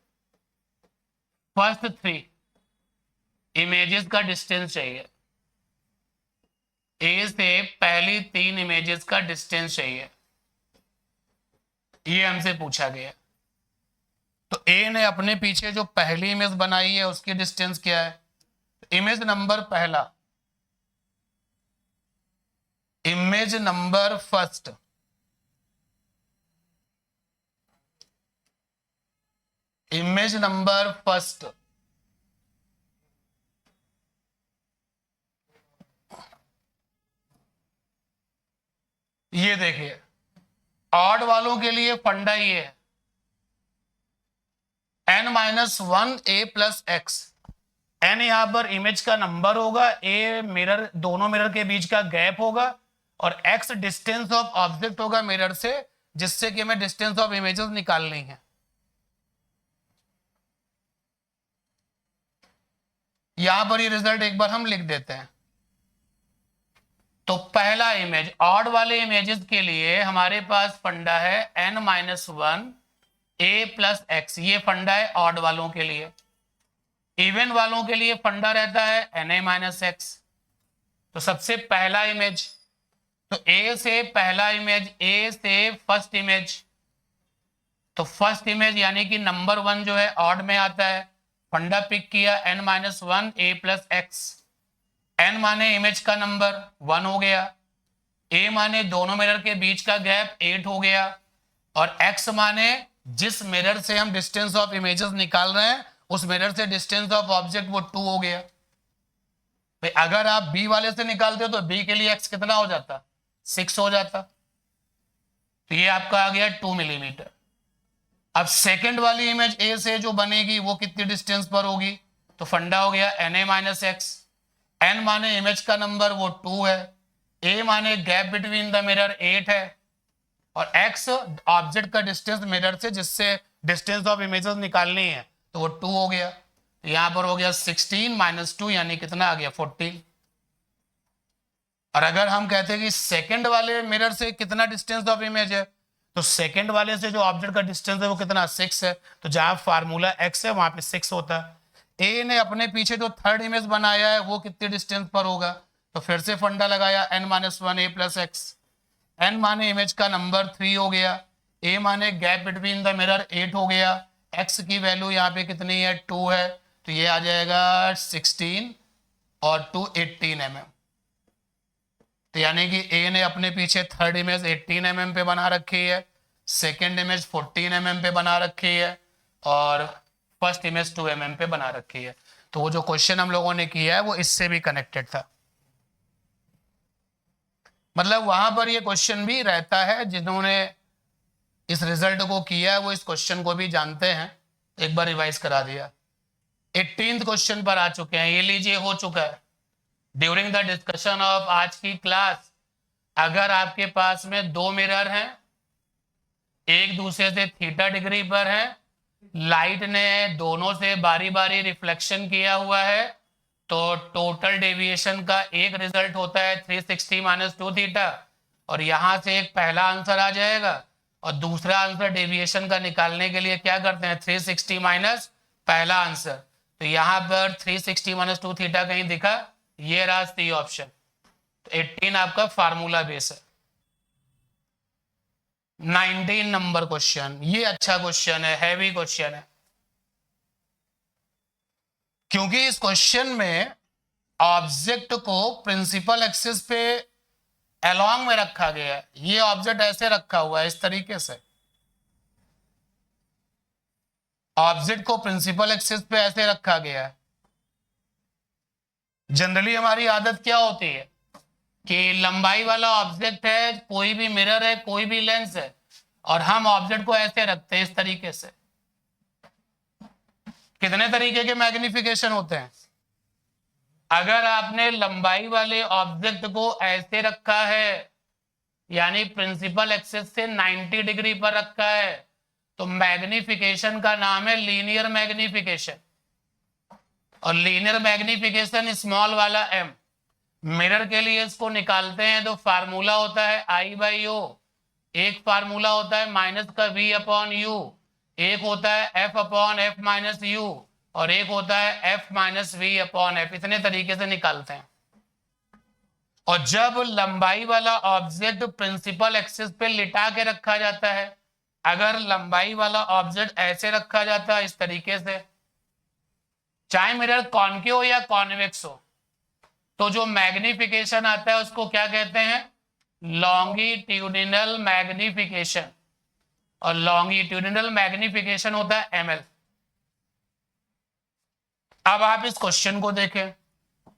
फर्स्ट 3 इमेजेस का डिस्टेंस चाहिए, ए से पहली 3 इमेजेस का डिस्टेंस चाहिए, ये हमसे पूछा गया। तो ए ने अपने पीछे जो पहली इमेज बनाई है उसकी डिस्टेंस क्या है? इमेज नंबर पहला, image number first, image number first ये देखिए, ऑड वालों के लिए फंडा ये है n-1 a plus x. n यहां पर इमेज का नंबर होगा, a मिरर, दोनों मिरर के बीच का गैप होगा, और x डिस्टेंस ऑफ ऑब्जेक्ट होगा मिरर से, जिससे कि हमें डिस्टेंस ऑफ इमेजेस निकालनी है। यहां पर ये रिजल्ट एक बार हम लिख देते हैं। तो पहला इमेज, ऑड वाले इमेजेस के लिए हमारे पास फंडा है n-1 a प्लस एक्स, ये फंडा है ऑड वालों के लिए। इवन वालों के लिए फंडा रहता है Na-x। तो सबसे पहला इमेज, तो ए से पहला इमेज, ए से फर्स्ट इमेज, तो फर्स्ट इमेज यानी कि नंबर 1 जो है ऑड में आता है, फंडा पिक किया n-1 a plus x. n माने इमेज का नंबर 1 हो गया, a माने दोनों मिरर के बीच का गैप 8 हो गया, और x माने जिस मिरर से हम डिस्टेंस ऑफ इमेजेस निकाल रहे हैं उस मिरर से डिस्टेंस ऑफ ऑब्जेक्ट वो 2 हो गया। भाई अगर आप b वाले से निकालते हो तो b के लिए x कितना हो जाता? 6 हो जाता। तो ये आपका आ गया 2 मिलीमीटर। अब सेकंड वाली इमेज a से जो बनेगी वो कितनी डिस्टेंस पर होगी? तो फंडा हो गया Na-x। n माने इमेज का नंबर वो 2 है, a माने गैप बिटवीन द मिरर 8 है, और x ऑब्जेक्ट का डिस्टेंस मिरर से जिससे डिस्टेंस ऑफ इमेजेस निकालनी है, तो वो 2 हो गया। तो यहां पर हो गया 16 - 2 यानी कितना आ गया? 14। और अगर हम कहते हैं कि सेकंड वाले मिरर से कितना डिस्टेंस ऑफ इमेज है, तो सेकंड वाले से जो ऑब्जेक्ट का डिस्टेंस है वो कितना? 6 है। तो जहां फार्मूला x है वहां पे 6 होता है। ए ने अपने पीछे जो थर्ड इमेज बनाया है वो कितने डिस्टेंस पर होगा? तो फिर से फंडा लगाया n-1 a plus x. n माने इमेज का नंबर 3 हो गया, a माने गैप बिटवीन द मिरर 8 हो गया, x की वैल्यू यहाँ पे कितनी है? 2 है। तो ये आ जाएगा 16 और 2 18 mm। तो यानी कि ए ने अपने पीछे थर्ड इमेज 18 mm पे बना रखी है, सेकेंड इमेज 14 mm पे बना रखी है और फर्स्ट इमेज 2 mm पे बना रखी है। तो वो जो क्वेश्चन हम लोगों ने किया है वो इससे भी कनेक्टेड था। मतलब वहां पर ये क्वेश्चन भी रहता है, जिन्होंने इस रिजल्ट को किया है वो इस क्वेश्चन को भी जानते हैं। एक बार रिवाइज करा दिया। 18th क्वेश्चन पर आ चुके हैं, ये लीजिए हो चुका है। ड्यूरिंग द डिस्कशन ऑफ आज की क्लास, अगर आपके पास में दो मिरर हैं, एक दूसरे से थीटा डिग्री पर है, लाइट ने दोनों से बारी बारी रिफ्लेक्शन किया हुआ है, तो टोटल डेविएशन का एक रिजल्ट होता है 360 माइनस 2 थीटा, और यहां से एक पहला आंसर आ जाएगा और दूसरा आंसर डेविएशन का निकालने के लिए क्या करते हैं 360 माइनस पहला आंसर। तो यहां पर 360 माइनस 2 थीटा कहीं दिखा, ये रहा सी ऑप्शन। तो 18 आपका फार्मूला बेस है। 19 नंबर क्वेश्चन, ये अच्छा क्वेश्चन है, हैवी क्वेश्चन है, क्योंकि इस क्वेश्चन में ऑब्जेक्ट को प्रिंसिपल एक्सिस पे अलोंग में रखा गया है। ये ऑब्जेक्ट ऐसे रखा हुआ है इस तरीके से, ऑब्जेक्ट को प्रिंसिपल एक्सिस पे ऐसे रखा गया है। जनरली हमारी आदत क्या होती है कि लंबाई वाला ऑब्जेक्ट है, कोई भी मिरर है, कोई भी लेंस है, और हम ऑब्जेक्ट को ऐसे रखते हैं इस तरीके से। कितने तरीके के मैग्निफिकेशन होते हैं। अगर आपने लंबाई वाले ऑब्जेक्ट को ऐसे रखा है, यानी प्रिंसिपल एक्सिस से 90 डिग्री पर रखा है, तो मैग्निफिकेशन का नाम है लीनियर मैग्निफिकेशन। और लीनियर मैग्निफिकेशन स्मॉल वाला m, मिरर के लिए इसको निकालते हैं तो फार्मूला होता है I/O, एक फार्मूला होता है माइनस का V/U, एक होता है F/F माइनस U, और एक होता है F माइनस V/F। इतने तरीके से निकालते हैं। और जब लंबाई वाला ऑब्जेक्ट प्रिंसिपल एक्सिस पे लिटा के रखा जाता है, अगर लंबाई वाला ऑब्जेक्ट ऐसे रखा जाता है इस तरीके से, चाहे मिरर कॉनकेव हो या कॉन्वेक्स हो, तो जो मैग्निफिकेशन आता है उसको क्या कहते हैं, लॉन्गिट्यूडिनल मैग्निफिकेशन। और लॉन्गिट्यूडिनल मैग्निफिकेशन होता है ml। अब आप इस क्वेश्चन को देखें,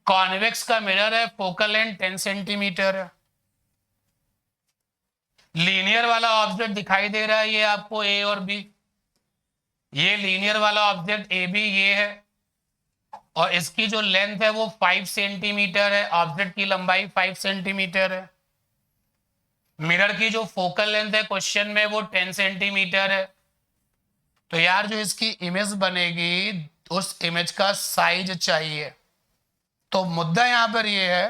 कॉन्वेक्स का मिरर है, फोकल लेंथ 10 सेंटीमीटर है, लीनियर वाला ऑब्जेक्ट दिखाई दे रहा है ये आपको ए और बी, ये लीनियर वाला ऑब्जेक्ट ए बी ये है, और इसकी जो लेंथ है वो 5 सेंटीमीटर है, ऑब्जेक्ट की लंबाई 5 सेंटीमीटर है। मिरर की जो फोकल लेंथ है क्वेश्चन में वो 10 सेंटीमीटर है। तो यार जो इसकी इमेज बनेगी उस इमेज का साइज चाहिए। तो मुद्दा यहां पर ये है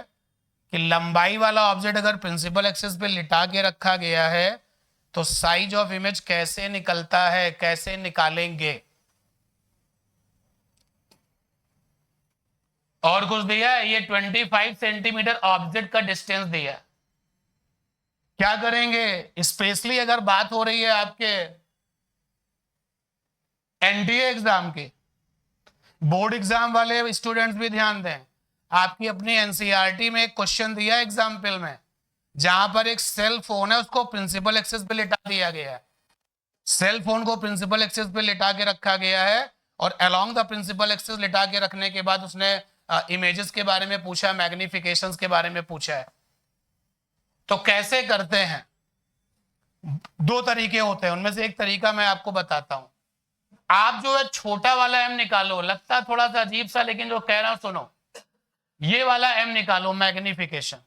कि लंबाई वाला ऑब्जेक्ट अगर प्रिंसिपल एक्सिस पे लिटा के रखा गया है तो साइज ऑफ इमेज कैसे निकलता है, कैसे निकालेंगे। और कुछ दिया है, ये 25 सेंटीमीटर ऑब्जेक्ट का डिस्टेंस दिया। क्या करेंगे, स्पेशली अगर बात हो रही है आपके एनडीए एग्जाम की, बोर्ड एग्जाम वाले स्टूडेंट्स भी ध्यान दें। आपकी अपनी एनसीईआरटी में एक क्वेश्चन दिया है एग्जाम्पल में, जहां पर एक सेल फोन है उसको प्रिंसिपल एक्सिस पे लिटा दिया गया है। सेल फोन को प्रिंसिपल एक्सिस पे लिटा के रखा गया है और अलोंग द प्रिंसिपल एक्सिस लिटा के रखने के बाद उसने इमेजेस के बारे में पूछा, मैग्निफिकेशंस के बारे में पूछा है। तो कैसे करते हैं, दो तरीके होते हैं, उनमें से एक तरीका मैं आपको बताता हूं। आप जो है छोटा वाला एम निकालो, लगता है थोड़ा सा अजीब सा, लेकिन जो कह रहा हूं सुनो, ये वाला एम निकालो मैग्निफिकेशन।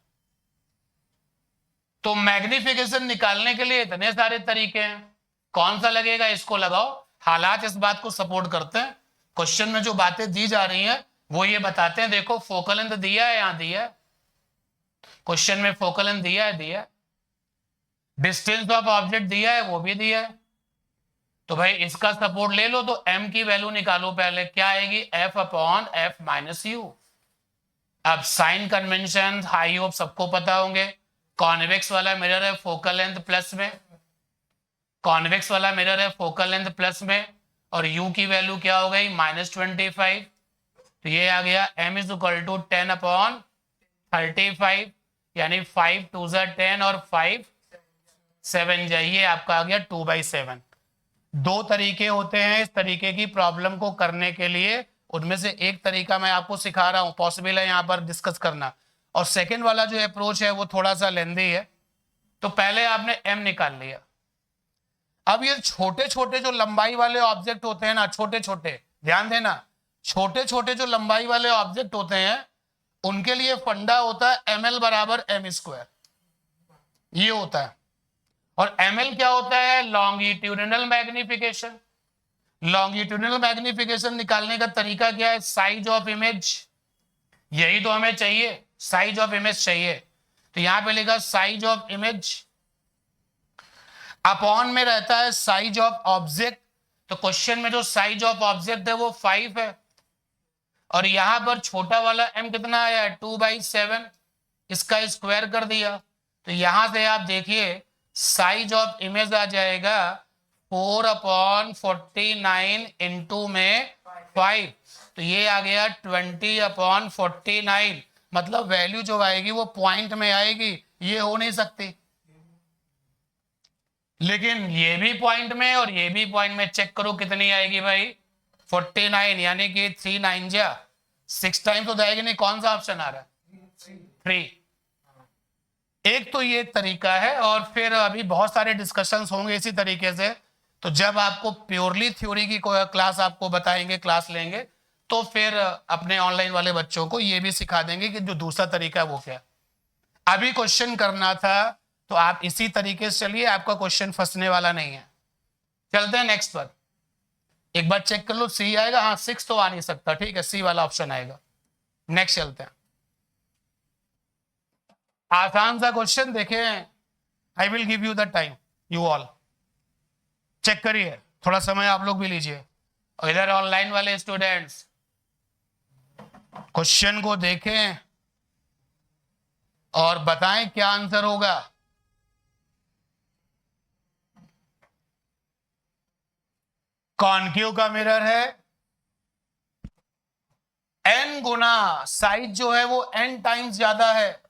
तो मैग्निफिकेशन निकालने के लिए इतने सारे तरीके हैं, कौन सा लगेगा इसको लगाओ। हालात इस बात को सपोर्ट करते हैं, क्वेश्चन में जो बातें दी जा रही हैं वो ये बताते हैं। देखो फोकल लेंथ दिया है, यहां दिया है, क्वेश्चन में फोकल लेंथ दिया है, डिस्टेंस ऑफ ऑब्जेक्ट दिया है, वो भी दिया है। तो भाई इसका सपोर्ट ले लो, तो m की वैल्यू निकालो पहले, क्या आएगी F/F माइनस U। अब साइन कन्वेंशन हाई होप सबको पता होंगे, कॉन्वेक्स वाला मिरर है फोकल लेंथ प्लस में, कॉन्वेक्स वाला मिरर है फोकल लेंथ प्लस में, और U की वैल्यू क्या हो गई -25। तो ये आ गया m इज इक्वल टू 10/35, यानी 5 2 10 और 5 7 जाइए, आपका आ गया 2/7। दो तरीके होते हैं इस तरीके की प्रॉब्लम को करने के लिए, उनमें से एक तरीका मैं आपको सिखा रहा हूं, पॉसिबल है यहाँ पर डिस्कस करना, और सेकंड वाला जो अप्रोच है वो थोड़ा सा लेंदी है। तो पहले आपने m निकाल लिया। अब ये छोटे छोटे जो लंबाई वाले ऑब्जेक्ट होते हैं ना, छोटे छोटे, ध्यान देना, छोटे छोटे जो लंबाई वाले ऑब्जेक्ट होते हैं उनके लिए फंडा होता है ml बराबर m², ये होता है। और ml क्या होता है? Longitudinal magnification. लॉन्गिट्यूडिनल मैग्निफिकेशन निकालने का तरीका क्या है? साइज ऑफ इमेज, यही तो हमें चाहिए, साइज ऑफ इमेज चाहिए। तो यहां पे लिखा साइज ऑफ इमेज अपॉन में रहता है साइज ऑफ ऑब्जेक्ट। तो क्वेश्चन में जो साइज ऑफ ऑब्जेक्ट है वो 5 है, और यहां पर छोटा वाला m कितना आया है? 2/7, इसका स्क्वायर कर दिया। तो यहां से आप देखिए साइज ऑफ इमेज आ जाएगा 4/49 इंटू में 5, तो ये आ गया 20/49, मतलब वैल्यू जो आएगी वो पॉइंट में आएगी, ये हो नहीं सकती। लेकिन ये भी पॉइंट में और ये भी पॉइंट में, चेक करो कितनी आएगी भाई? 49, यानी कि 3 9 जा 6 टाइम तो जाएगी नहीं। कौन सा ऑप्शन आ रहा है? 3। एक तो ये तरीका है, और फिर अभी बहुत सारे डिस्कशंस होंगे इसी तरीके से। तो जब आपको प्योरली थ्योरी की क्लास आपको बताएंगे, क्लास लेंगे, तो फिर अपने ऑनलाइन वाले बच्चों को ये भी सिखा देंगे कि जो दूसरा तरीका है वो क्या। अभी क्वेश्चन करना था तो आप इसी तरीके से चलिए, आपका क्वेश्चन फंसने वाला नहीं है। चलते हैं नेक्स्ट पर, एक बार चेक कर लो सी आएगा। हाँ 6 तो आ नहीं सकता, ठीक है, सी वाला ऑप्शन आएगा। नेक्स्ट चलते हैं, आसान सा क्वेश्चन देखें। I will give you the time, you all check करिए, थोड़ा समय आप लोग भी लीजिए। और इधर ऑनलाइन वाले स्टूडेंट्स क्वेश्चन को देखें और बताएं क्या आंसर होगा। कॉनकेव का मिरर है, n गुना साइज जो है वो n टाइम्स ज्यादा है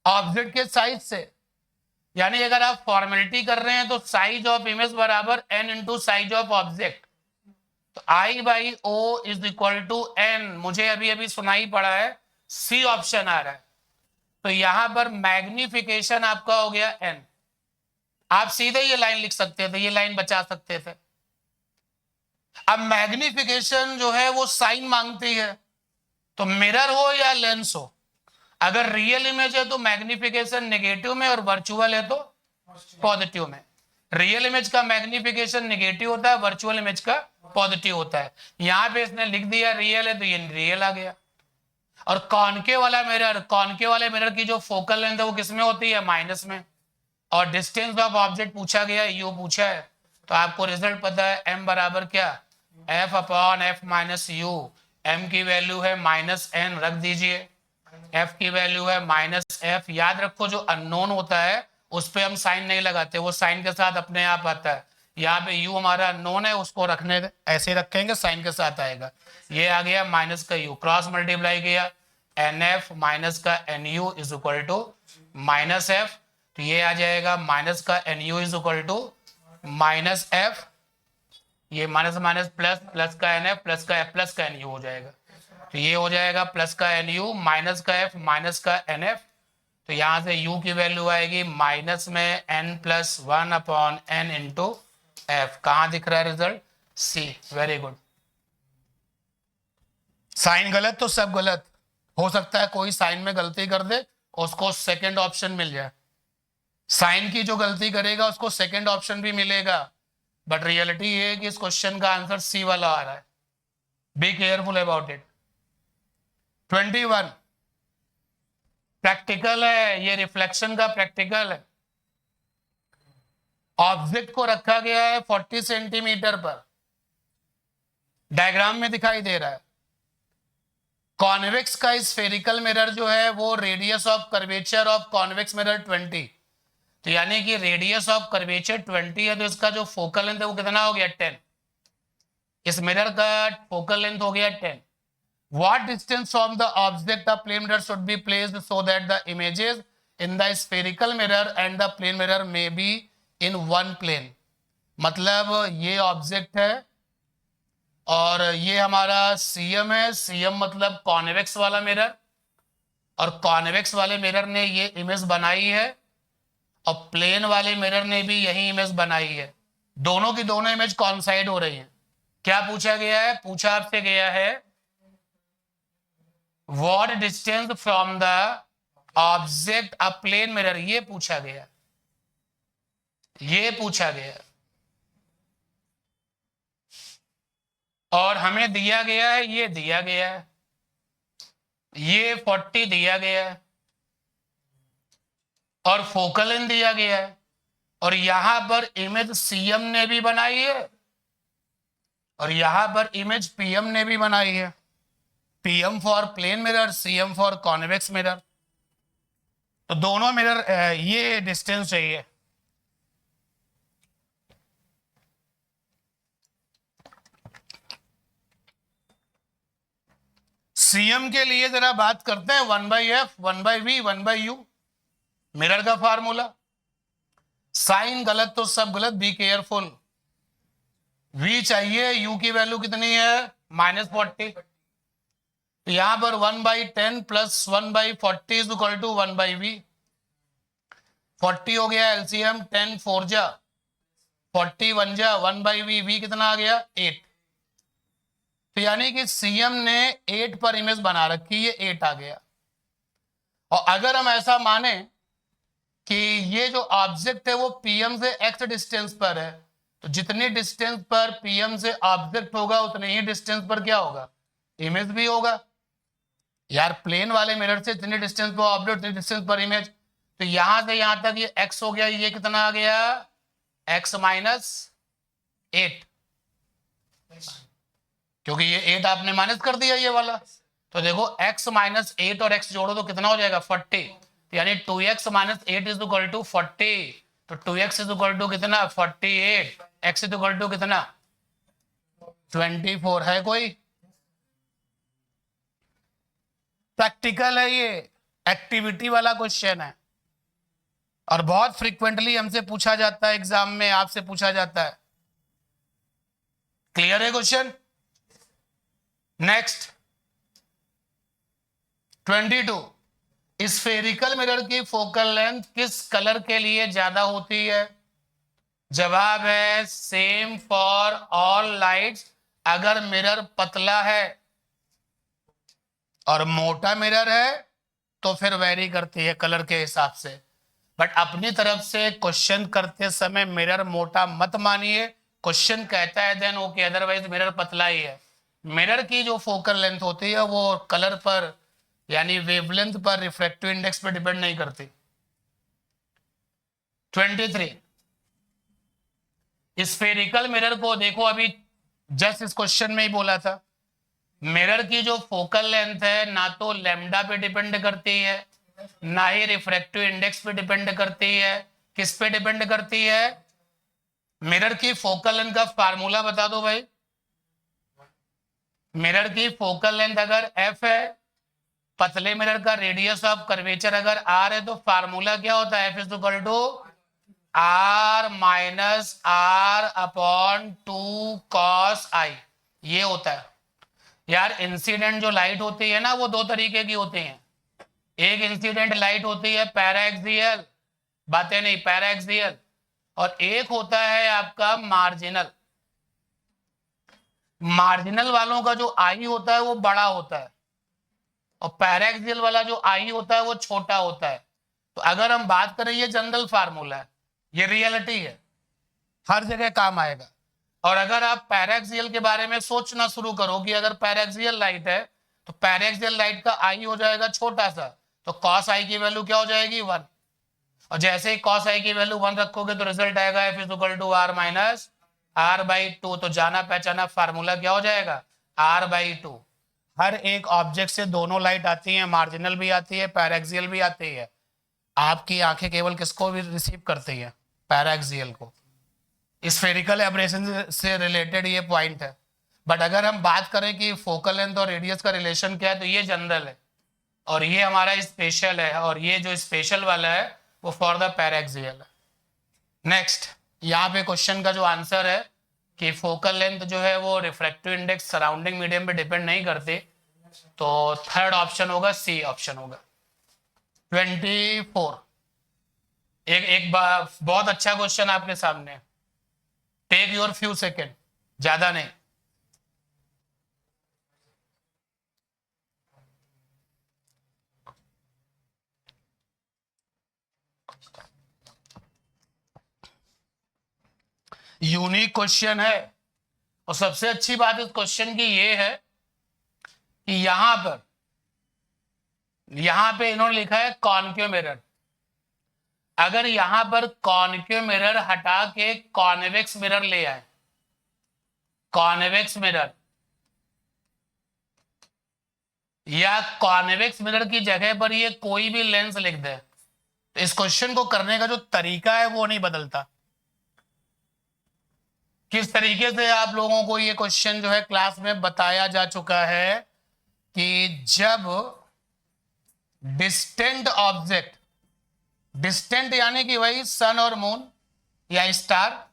ऑब्जेक्ट के साइज से। यानी अगर आप फॉर्मेलिटी कर रहे हैं तो साइज ऑफ इमेज बराबर n into size of object. तो I/O is equal to n, मुझे अभी अभी सुनाई पड़ा है, सी ऑप्शन आ रहा है। तो यहां पर मैग्निफिकेशन आपका हो गया n। आप सीधे ये लाइन लिख सकते थे, ये लाइन बचा सकते थे। अब मैग्निफिकेशन जो है वो साइन मांगती है, तो मिरर हो या लेंस हो, अगर रियल इमेज है तो मैग्निफिकेशन नेगेटिव में और वर्चुअल है तो पॉजिटिव में। रियल इमेज का मैग्निफिकेशन नेगेटिव होता है, वर्चुअल इमेज का पॉजिटिव होता है। यहां पे इसने लिख दिया रियल है तो ये रियल आ गया। और कॉनकेव वाला मिरर, कॉनकेव वाले मिरर की जो फोकल लेंथ है वो किसमें होती है? माइनस में। और डिस्टेंस ऑफ ऑब्जेक्ट पूछा गया, यू पूछा है, तो आपको रिजल्ट पता है m बराबर क्या? f/f minus you. m की वैल्यू है -n, रख दीजिए। f की वैल्यू है -f। याद रखो जो अननोन होता है उस पे हम साइन नहीं लगाते, वो साइन के साथ अपने आप आता है। यहाँ पे u हमारा अननोन है, उसको रखने ऐसे रखेंगे, साइन के साथ आएगा। ये आ गया माइनस का u, क्रॉस मल्टीप्लाई किया, nf माइनस का nu is equal to -f। तो ये आ जाएगा माइनस का nu is equal to -f, ये माइनस माइनस प्लस, प्लस का nf प्लस का f प्लस का nu हो जाएगा। तो ये हो जाएगा प्लस का nu माइनस का f माइनस का nf। तो यहां से u की वैल्यू आएगी माइनस में n+1/n इंटू f। कहां दिख रहा है result? C. Very good. Sign गलत तो सब गलत हो सकता है, कोई साइन में गलती कर दे उसको सेकंड ऑप्शन मिल जाए। साइन की जो गलती करेगा उसको सेकंड ऑप्शन भी मिलेगा, बट रियलिटी ये है कि इस क्वेश्चन का आंसर सी वाला आ रहा है। Be careful about it. 21 practical है, ये रिफ्लेक्शन का प्रैक्टिकल है। ऑब्जेक्ट को रखा गया है 40 सेंटीमीटर पर, डायग्राम में दिखाई दे रहा है। कॉन्वेक्स का स्फेरिकल मिरर जो है वो radius of curvature of convex mirror 20, तो यानी कि रेडियस ऑफ कर्वेचर 20 है, तो इसका जो फोकल लेंथ है वो कितना हो गया? 10। इस मिरर का फोकल लेंथ हो गया 10। What distance from the object a plane mirror should be placed so that the images in the spherical mirror and the plane mirror may be in one plane? मतलब ये object है और ये हमारा CM है. CM मतलब convex वाला mirror, और कॉन्वेक्स वाले मिरर ने ये इमेज बनाई है और प्लेन वाले मिरर ने भी यही इमेज बनाई है. दोनों की दोनों इमेज कॉन्साइड हो रही हैं. क्या पूछा गया है? पूछा आपसे गया है what distance from the object a plane mirror. ये पूछा गया, ये पूछा गया. और हमें दिया गया है, ये दिया गया है, ये 40 दिया गया है और फोकल लेंथ दिया गया है, और यहां पर इमेज सीएम ने भी बनाई है और यहां पर इमेज पीएम ने भी बनाई है. PM for plane mirror, CM for convex mirror. तो दोनों मिरर ये डिस्टेंस चाहिए. सीएम के लिए जरा बात करते हैं. 1/f, 1/v, 1/u मिरर का फार्मूला. साइन गलत तो सब गलत, बी केयरफुल. v चाहिए, u की वैल्यू कितनी है? -40. तो यहां पर 1/10 plus 1/40 is equal to 1/v. 40 हो गया एलसीएम, 10 4 जा 40 1 जा 1/v. v कितना आ गया? 8. तो यानी कि सीएम ने 8 पर इमेज बना रखी, ये 8 आ गया. और अगर हम ऐसा माने कि ये जो ऑब्जेक्ट है वो पीएम से x डिस्टेंस पर है, तो जितनी डिस्टेंस पर पीएम से ऑब्जेक्ट होगा उतने ही डिस्टेंस पर क्या होगा? इमेज भी होगा. यार प्लेन वाले मिरर से जितनी डिस्टेंस पर ऑब्जेक्ट उतनी डिस्टेंस पर इमेज. तो यहां से यहां तक ये x हो गया, ये कितना आ गया? x - 8, क्योंकि ये 8 आपने माइनस कर दिया ये वाला. तो देखो x - 8 और x जोड़ो तो कितना हो जाएगा? 40. यानी 2x - 8 इज इक्वल टू 40. तो 2x इज इक्वल टू कितना? 48. x इज इक्वल टू कितना? 24. है कोई? प्रैक्टिकल है ये, एक्टिविटी वाला क्वेश्चन है और बहुत फ्रीक्वेंटली हमसे पूछा जाता है एग्जाम में, आपसे पूछा जाता है. क्लियर है क्वेश्चन? नेक्स्ट 22. स्फेरिकल मिरर की फोकल लेंथ किस कलर के लिए ज्यादा होती है? जवाब है सेम फॉर ऑल लाइट्स. अगर मिरर पतला है और मोटा मिरर है तो फिर वेरी करती है कलर के हिसाब से. बट अपनी तरफ से क्वेश्चन करते समय मिरर मोटा मत मानिए. क्वेश्चन कहता है देन ओके, अदरवाइज मिरर पतला ही है. मिरर की जो फोकल लेंथ होती है वो कलर पर यानी वेवलेंथ पर, रिफ्रैक्टिव इंडेक्स पर डिपेंड नहीं करती. 23. स्फेरिकल मिरर को देखो, अभी जस्ट इस क्वेश्चन में ही बोला था, मिरर की जो फोकल लेंथ है ना तो लैम्डा पे डिपेंड करती है ना ही रिफ्रैक्टिव इंडेक्स पे डिपेंड करती है. किस पे डिपेंड करती है? मिरर की फोकल लेंथ का फार्मूला बता दो भाई. मिरर की फोकल लेंथ अगर f है, पतले मिरर का रेडियस ऑफ कर्वेचर अगर r है, तो फार्मूला क्या होता है? f is equal to r - r/2 cos i. ये होता है. यार इंसिडेंट जो लाइट होती है ना वो दो तरीके की होती हैं. एक इंसिडेंट लाइट होती है पैराएक्सियल, बातें नहीं, पैराएक्सियल, और एक होता है आपका मार्जिनल. मार्जिनल वालों का जो आई होता है वो बड़ा होता है और पैराएक्सियल वाला जो आई होता है वो छोटा होता है. तो अगर हम बात करें, ये जनरल फार्मूला है, ये रियलिटी है, हर जगह काम आएगा. और अगर आप पैराएक्सियल के बारे में सोचना शुरू करो कि अगर पैराएक्सियल लाइट है तो पैराएक्सियल लाइट का आई हो जाएगा छोटा सा, तो कॉस आई की वैल्यू क्या हो जाएगी? 1. और जैसे ही कॉस आई की वैल्यू 1 रखोगे तो रिजल्ट आएगा f is equal to r - r/2. तो जाना पहचाना फार्मूला क्या हो जाएगा? r/2. हर एक ऑब्जेक्ट से दोनों लाइट आती है, मार्जिनल भी आती है, पैराएक्सियल भी आती है. आपकी आंखें केवल किसको भी रिसीव करती है? पैराएक्सियल को. स्फेरिकल एब्रेशन से रिलेटेड ये पॉइंट है. बट अगर हम बात करें कि फोकल लेंथ और रेडियस का रिलेशन क्या है, तो ये जनरल है और ये हमारा स्पेशल है, और ये जो स्पेशल वाला है वो फॉर द पैराक्सियल है। नेक्स्ट, यहाँ पे क्वेश्चन का जो आंसर है कि फोकल लेंथ जो है वो रिफ्रैक्टिव इंडेक्स सराउंडिंग मीडियम पे डिपेंड नहीं करती, तो थर्ड ऑप्शन होगा, सी ऑप्शन होगा। 24, एक बहुत अच्छा क्वेश्चन आपके सामने, टेक योर फ्यू सेकेंड, ज्यादा नहीं। यूनिक क्वेश्चन है, और सबसे अच्छी बात इस क्वेश्चन की ये है कि यहां पे इन्होंने लिखा है कॉन्केव मिरर। अगर यहां पर कॉन्केव मिरर हटा के कॉन्वेक्स मिरर ले आए, कॉन्वेक्स मिरर, या कॉन्वेक्स मिरर की जगह पर ये कोई भी लेंस लिख दे, तो इस क्वेश्चन को करने का जो तरीका है वो नहीं बदलता। किस तरीके से आप लोगों को ये क्वेश्चन जो है क्लास में बताया जा चुका है कि जब डिस्टेंट ऑब्जेक्ट, डिस्टेंट यानी कि वही सन और मून या स्टार,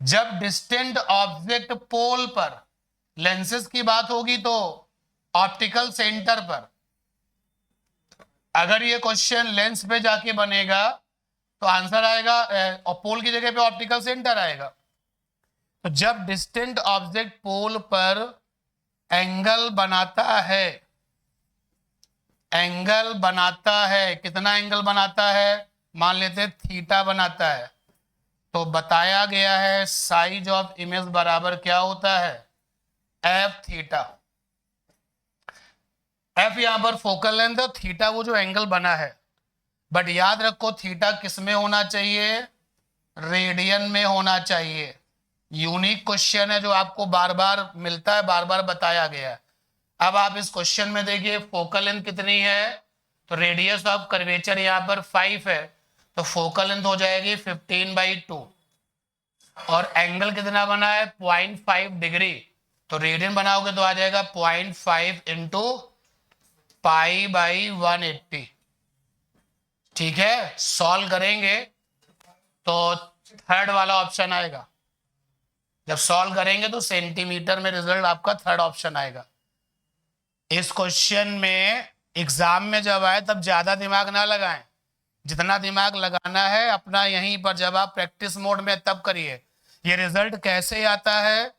जब डिस्टेंट ऑब्जेक्ट पोल पर, लेंसेज की बात होगी तो ऑप्टिकल सेंटर पर, अगर ये क्वेश्चन लेंस पे जाके बनेगा तो आंसर आएगा, और पोल की जगह पे ऑप्टिकल सेंटर आएगा। तो जब डिस्टेंट ऑब्जेक्ट पोल पर एंगल बनाता है, एंगल बनाता है, कितना एंगल बनाता है, मान लेते हैं थीटा बनाता है, तो बताया गया है साइज ऑफ इमेज बराबर क्या होता है, एफ थीटा। एफ यहां पर फोकल लेंथ है, थीटा वो जो एंगल बना है, बट याद रखो थीटा किस में होना चाहिए, रेडियन में होना चाहिए। यूनिक क्वेश्चन है जो आपको बार बार मिलता है, बार बार बताया गया है। अब आप इस क्वेश्चन में देखिए फोकल लेंथ कितनी है, तो रेडियस ऑफ कर्वेचर यहाँ पर 5 है, तो फोकल लेंथ हो जाएगी 15/2, और एंगल कितना बना है 0.5 डिग्री, तो रेडियन बनाओगे तो आ जाएगा 0.5 इंटू π/180। ठीक है, सॉल्व करेंगे तो थर्ड वाला ऑप्शन आएगा, जब सॉल्व करेंगे तो सेंटीमीटर में रिजल्ट आपका थर्ड ऑप्शन आएगा। इस क्वेश्चन में एग्जाम में जब आए तब ज्यादा दिमाग ना लगाएं, जितना दिमाग लगाना है अपना यहीं पर जब आप प्रैक्टिस मोड में तब करिए। ये रिजल्ट कैसे आता है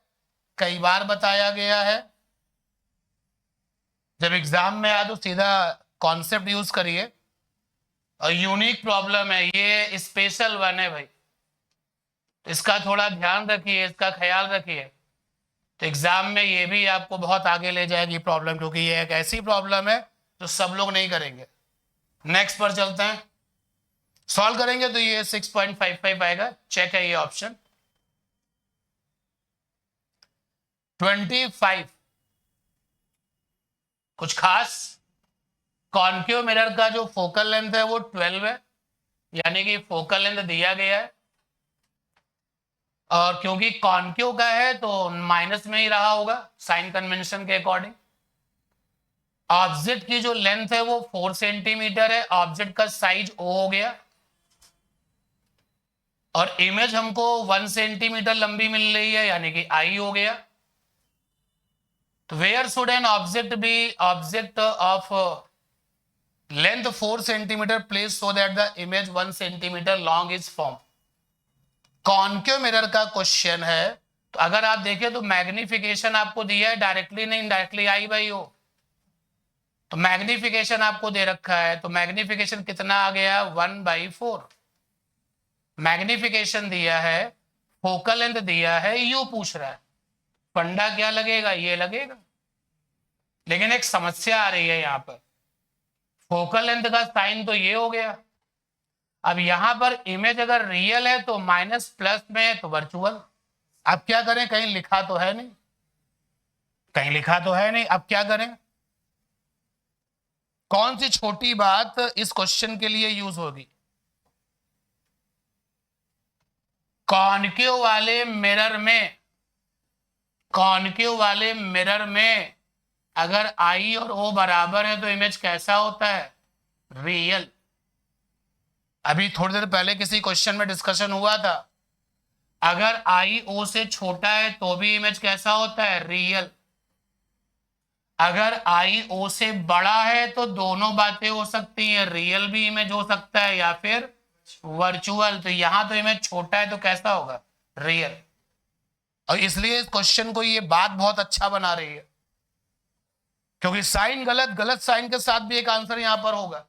कई बार बताया गया है, जब एग्जाम में आए तो सीधा कॉन्सेप्ट यूज करिए। और यूनिक प्रॉब्लम है, ये स्पेशल वन है भाई, इसका थोड़ा ध्यान रखिए, इसका ख्याल रखिए, तो एग्जाम में ये भी आपको बहुत आगे ले जाएगी प्रॉब्लम, क्योंकि ये एक ऐसी प्रॉब्लम है जो सब लोग नहीं करेंगे। नेक्स्ट पर चलते हैं, सॉल्व करेंगे तो ये 6.55 आएगा, चेक है ये ऑप्शन। 25, कुछ खास, कॉन्केव मिरर का जो फोकल लेंथ है वो 12 है, यानी कि फोकल लेंथ दिया गया है, और क्योंकि कॉन्केव का है तो माइनस में ही रहा होगा साइन कन्वेंशन के अकॉर्डिंग। ऑब्जेक्ट की जो लेंथ है वो 4 सेंटीमीटर है, ऑब्जेक्ट का साइज ओ हो गया, और इमेज हमको 1 सेंटीमीटर लंबी मिल रही है, यानी कि आई हो गया। तो where should an object be, object of length 4 centimetre place so that the image 1 centimetre long is form. Concave mirror का क्वेश्चन है, तो अगर आप देखें तो मैग्निफिकेशन आपको दिया है, डायरेक्टली नहीं इनडायरेक्टली I/O, तो मैग्निफिकेशन आपको दे रखा है, तो मैग्निफिकेशन कितना आ गया 1/4, मैग्निफिकेशन दिया है, फोकल लेंथ दिया है, यू पूछ रहा है, फंडा क्या लगेगा, ये लगेगा। लेकिन एक समस्या आ रही है यहाँ पर, फोकल लेंथ का साइन तो ये हो गया, अब यहां पर इमेज अगर रियल है तो माइनस प्लस में है तो वर्चुअल, अब क्या करें, कहीं लिखा तो है नहीं, कहीं लिखा तो है नहीं, अब क्या करें, कौन सी छोटी बात इस क्वेश्चन के लिए यूज होगी। कॉन्केव वाले मिरर में, कॉन्केव वाले मिरर में अगर आई और ओ बराबर है तो इमेज कैसा होता है? रियल। अभी थोड़ी देर पहले किसी क्वेश्चन में डिस्कशन हुआ था, अगर आई ओ से छोटा है तो भी इमेज कैसा होता है? रियल। अगर आई ओ से बड़ा है तो दोनों बातें हो सकती हैं, रियल भी इमेज हो सकता है या फिर वर्चुअल। तो यहां तो इमेज छोटा है तो कैसा होगा? रियल। और इसलिए इस क्वेश्चन को ये बात बहुत अच्छा बना रही है, क्योंकि साइन गलत, गलत साइन के साथ भी एक आंसर यहां पर होगा।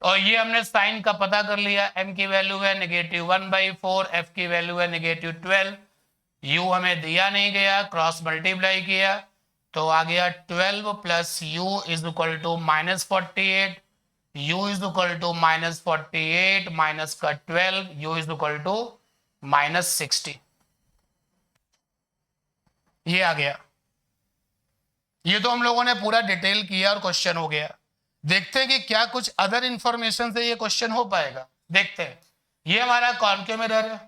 और ये हमने साइन का पता कर लिया, m की वैल्यू है -1/4, f की वैल्यू है -12, u हमें दिया नहीं गया, क्रॉस मल्टीप्लाई किया तो आ गया 12 plus u is equal to -48, u is equal to -48 minus का 12, u इज इक्वल टू -60। ये आ गया। ये तो हम लोगों ने पूरा डिटेल किया और क्वेश्चन हो गया। देखते हैं कि क्या कुछ अदर इंफॉर्मेशन से ये क्वेश्चन हो पाएगा। देखते हैं। ये हमारा कॉन्केव मिरर है,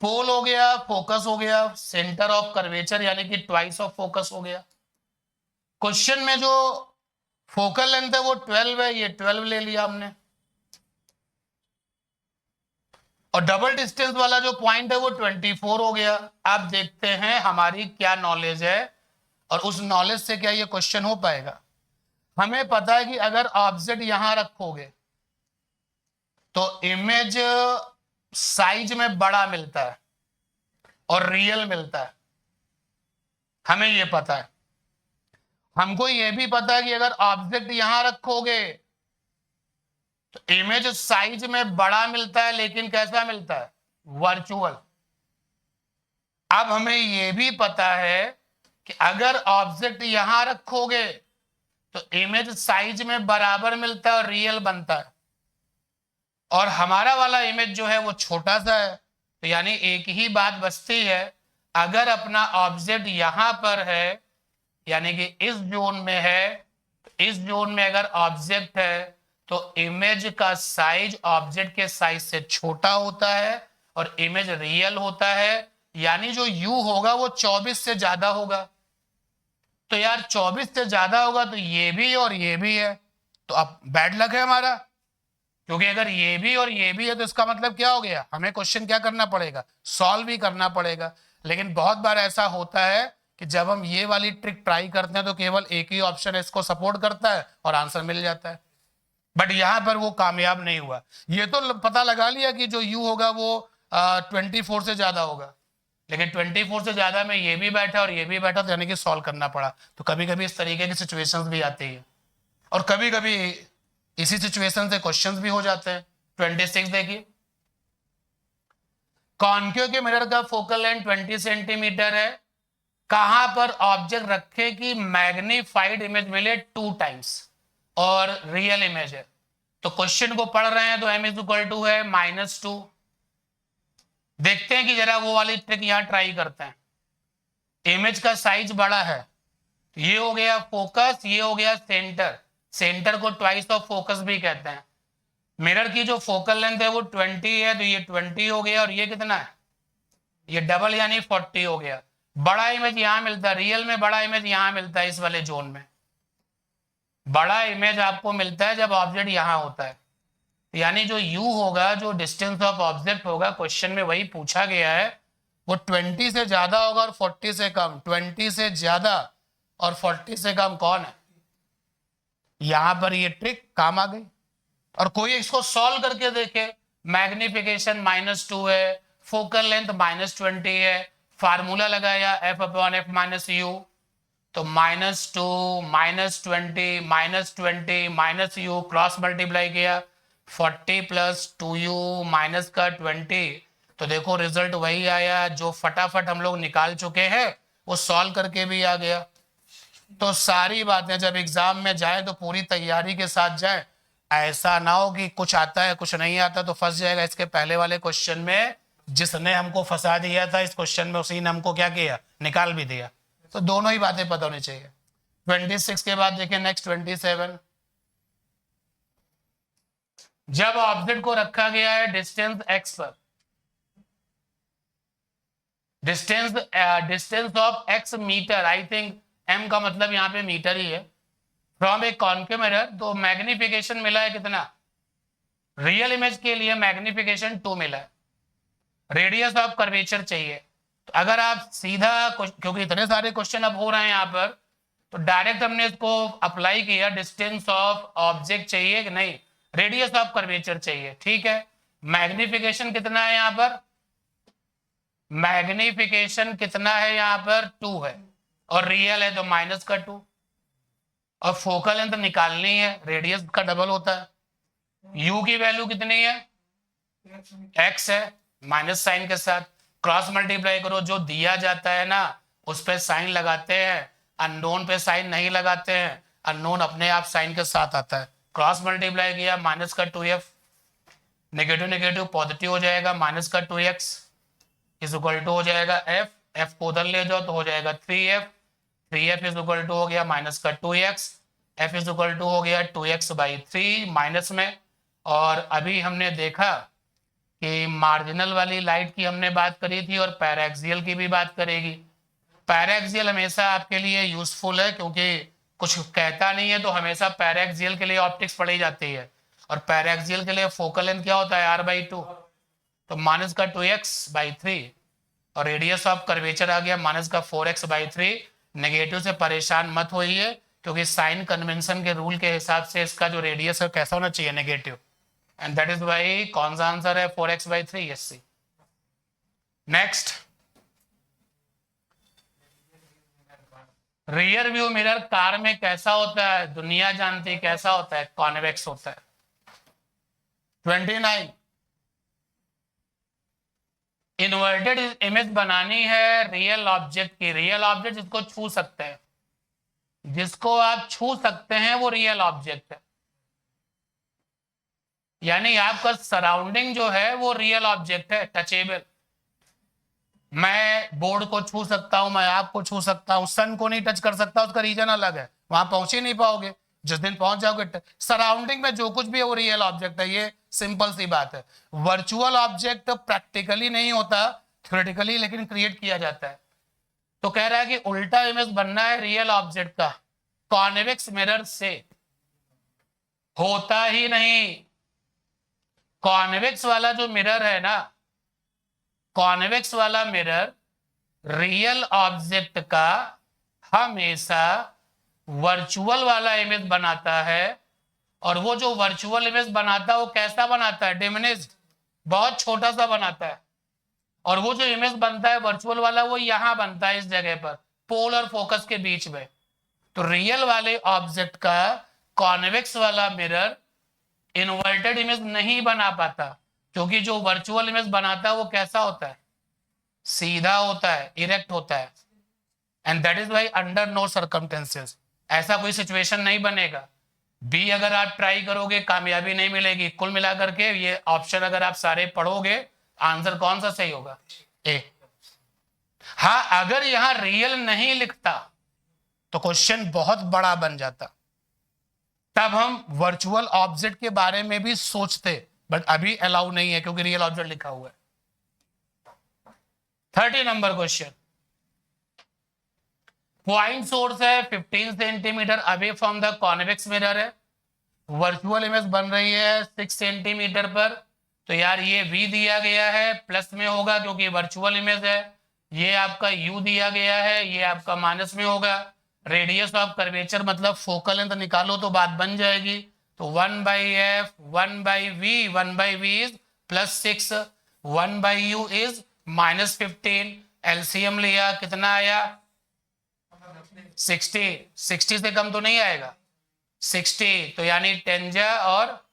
पोल हो गया, फोकस हो गया, सेंटर ऑफ कर्वेचर यानी कि ट्वाइस ऑफ फोकस हो गया। क्वेश्चन में जो फोकल लेंथ है वो 12 है, ये 12 ले लिया हमने, और डबल डिस्टेंस वाला जो पॉइंट है वो 24 हो गया। अब देखते हैं हमारी क्या नॉलेज है और उस नॉलेज से क्या ये क्वेश्चन हो पाएगा। हमें पता है कि अगर ऑब्जेक्ट यहां रखोगे तो इमेज साइज में बड़ा मिलता है और रियल मिलता है, हमें ये पता है। हमको ये भी पता है कि अगर ऑब्जेक्ट यहां रखोगे तो इमेज साइज में बड़ा मिलता है, लेकिन कैसा मिलता है? वर्चुअल। अब हमें ये भी पता है कि अगर ऑब्जेक्ट यहां रखोगे तो इमेज साइज में बराबर मिलता है और रियल बनता है, और हमारा वाला इमेज जो है वो छोटा सा है, तो यानी एक ही बात बचती है, अगर अपना ऑब्जेक्ट यहां पर है यानी कि इस जोन में है, तो इस जोन में अगर ऑब्जेक्ट है तो इमेज का साइज ऑब्जेक्ट के साइज से छोटा होता है और इमेज रियल होता है, यानी जो u होगा वो 24 से ज्यादा होगा। तो यार 24 से ज्यादा होगा तो ये भी और ये भी है, तो अब बैड लक है हमारा, क्योंकि अगर ये भी और ये भी है तो इसका मतलब क्या हो गया? हमें क्वेश्चन क्या करना पड़ेगा? सॉल्व भी करना पड़ेगा। लेकिन बहुत बार ऐसा होता है कि जब हम ये वाली ट्रिक ट्राई करते हैं तो केवल एक ही ऑप्शन इसको सपोर्ट करता है और आंसर मिल जाता है, बट यहां पर वो कामयाब नहीं हुआ। ये तो पता लगा लिया कि जो u होगा वो 24 से ज्यादा होगा, लेकिन 24 से ज्यादा में ये भी बैठा और ये भी बैठा, तो यानी कि सॉल्व करना पड़ा। तो कभी कभी इस तरीके की सिचुएशंस भी आती है, और कभी कभी इसी सिचुएशन से क्वेश्चंस भी हो जाते हैं। 26 देखिए, कॉन्केव के मिरर का फोकल लेंथ 20 सेंटीमीटर है, कहां पर ऑब्जेक्ट रखे कि मैग्नीफाइड इमेज मिले 2 टाइम्स और रियल इमेज है। तो क्वेश्चन को पढ़ रहे हैं तो m इज इक्वल टू है -2। देखते हैं कि जरा वो वाली ट्रिक यहां ट्राई करते हैं। इमेज का साइज बड़ा है, ये हो गया फोकस, ये हो गया सेंटर। सेंटर को ट्वाइस ऑफ फोकस भी कहते हैं। मिरर की जो फोकल लेंथ है वो 20 है, तो ये 20 हो गया, और ये कितना है? ये डबल यानी 40 हो गया। बड़ा इमेज यहां मिलता है, रियल में बड़ा इमेज यहां मिलता है, इस वाले जोन में बड़ा इमेज आपको मिलता है जब ऑब्जेक्ट यहां होता है। यानी जो u होगा, जो डिस्टेंस ऑफ ऑब्जेक्ट होगा, क्वेश्चन में वही पूछा गया है, वो 20 से ज्यादा होगा और 40 से कम। 20 से ज्यादा और 40 से कम कौन है? यहां पर ये ट्रिक काम आ गई। और कोई इसको सॉल्व करके देखे, मैग्निफिकेशन -2 है, फोकल लेंथ -20 है, फार्मूला लगाया f/f - u, तो -2 -20 -u क्रॉस मल्टीप्लाई किया, 40 + 2u माइनस का 20, तो देखो रिजल्ट वही आया जो फटाफट हम लोग निकाल चुके हैं, वो सॉल्व करके भी आ गया। तो सारी बातें जब एग्जाम में जाए तो पूरी तैयारी के साथ जाए, ऐसा ना हो कि कुछ आता है कुछ नहीं आता तो फंस जाएगा। इसके पहले वाले क्वेश्चन में जिसने हमको फंसा दिया था, इस क्वेश्चन में उसी ने हमको क्या किया? निकाल भी दिया। तो दोनों ही बातें पता होनी चाहिए। 26 के बाद देखिए नेक्स्ट 27। जब ऑब्जेक्ट को रखा गया है डिस्टेंस x पर, distance of x metre, I think m का मतलब यहाँ पे मीटर ही है, फ्रॉम ए कॉन्केव मिरर। तो मैग्निफिकेशन मिला है कितना, रियल इमेज के लिए मैग्निफिकेशन 2 मिला है। रेडियस ऑफ कर्वेचर चाहिए। तो अगर आप सीधा, क्योंकि इतने सारे क्वेश्चन अब हो रहे हैं यहाँ पर, तो डायरेक्ट हमने इसको अप्लाई किया, डिस्टेंस ऑफ ऑब्जेक्ट चाहिए कि नहीं, रेडियस ऑफ कर्वेचर चाहिए, ठीक है। मैग्निफिकेशन कितना है यहाँ पर, मैग्निफिकेशन कितना है यहाँ पर 2 है, और रियल है तो माइनस का 2, और फोकल लेंथ निकालनी है, रेडियस का डबल होता है। यू की वैल्यू कितनी है, एक्स है, माइनस साइन के साथ क्रॉस मल्टीप्लाई करो, जो दिया जाता है ना उस पे साइन लगाते हैं, अननोन पे साइन नहीं लगाते हैं, अननोन अपने आप साइन के साथ आता है। क्रॉस मल्टीप्लाई किया, माइनस का 2f, नेगेटिव नेगेटिव पॉजिटिव हो जाएगा, माइनस का 2x इज इक्वल टू हो जाएगा f को उधर ले जाओ तो हो जाएगा 3f इज इक्वल टू हो गया माइनस का 2x, f is equal to हो गया 2x/3 माइनस में। और अभी हमने देखा कि मार्जिनल वाली लाइट की हमने बात करी थी, और पैराक्सियल की भी बात करेगी। पैराक्सियल हमेशा आपके लिए यूजफुल है, क्योंकि कुछ कहता नहीं है तो हमेशा पैराक्सियल के लिए ऑप्टिक्स पढ़ी जाती है, और पैराक्सियल के लिए फोकल लेंथ क्या होता है r/2, तो माइनस का 2x/3, और रेडियस ऑफ कर्वेचर आ गया माइनस का 4x/3। नेगेटिव से परेशान मत होइए, क्योंकि साइन कन्वेंशन के रूल के हिसाब से इसका जो रेडियस है कैसा होना चाहिए, negative, and that is why कौन सा आंसर है 4x/3, yes C. Next, rear view mirror car में कैसा होता है, दुनिया जानती है कैसा होता है, कॉन्वेक्स होता है। 29, इन्वर्टेड इमेज बनानी है रियल ऑब्जेक्ट की। रियल ऑब्जेक्ट जिसको छू सकते हैं, जिसको आप छू सकते हैं वो रियल ऑब्जेक्ट है, यानी आपका सराउंडिंग जो है वो रियल ऑब्जेक्ट है, टचेबल। मैं बोर्ड को छू सकता हूं, मैं आपको छू सकता हूं, सन को नहीं टच कर सकता, उसका रीजन अलग है, वहां पहुंच ही नहीं पाओगे, जिस दिन पहुंच जाओगे। सराउंडिंग में जो कुछ भी है वो रियल ऑब्जेक्ट है, ये सिंपल सी बात है। वर्चुअल ऑब्जेक्ट प्रैक्टिकली नहीं होता, थ्योरेटिकली लेकिन क्रिएट किया जाता है। तो कह रहा है कि उल्टा इमेज बनना है रियल ऑब्जेक्ट का कॉन्वेक्स मिरर से, होता ही नहीं। कॉन्वेक्स वाला जो मिरर है ना, कॉन्वेक्स वाला मिरर रियल ऑब्जेक्ट का हमेशा वर्चुअल वाला इमेज बनाता है, और वो जो वर्चुअल इमेज बनाता है वो कैसा बनाता है, डिमिनिश्ड, बहुत छोटा सा बनाता है। और वो जो इमेज बनता है वर्चुअल वाला वो यहां बनता है, इस जगह पर, पोल और फोकस के बीच में। तो रियल वाले ऑब्जेक्ट का कॉन्वेक्स वाला मिरर इन्वर्टेड इमेज नहीं बना पाता, क्योंकि जो वर्चुअल इमेज बनाता है वो कैसा होता है, सीधा होता है, इरेक्ट होता है। And that is why under no circumstances ऐसा कोई सिचुएशन नहीं बनेगा। बी अगर आप ट्राई करोगे कामयाबी नहीं मिलेगी। कुल मिलाकर के ये ऑप्शन अगर आप सारे पढ़ोगे, आंसर कौन सा सही होगा, ए। हाँ, अगर यहां रियल नहीं लिखता तो क्वेश्चन बहुत बड़ा बन जाता, तब हम वर्चुअल ऑब्जेक्ट के बारे में भी सोचते, बट अभी अलाउ नहीं है क्योंकि रियल ऑब्जेक्ट लिखा हुआ है। 30 नंबर क्वेश्चन, पॉइंट सोर्स है 15 centimetre away from the convex mirror है, वर्चुअल इमेज बन रही है 6 सेंटीमीटर पर। तो यार ये v दिया गया है, प्लस में होगा क्योंकि वर्चुअल इमेज है। ये आपका u दिया गया है, ये आपका माइनस में होगा। रेडियस ऑफ कर्वेचर मतलब फोकल लेंथ निकालो तो बात बन जाएगी। तो 1/f 1/v 1/v is +6, 1/u is -15। LCM लिया, कितना आया 60। 60 से कम तो नहीं आएगा, 60 तो यानी 10 जा और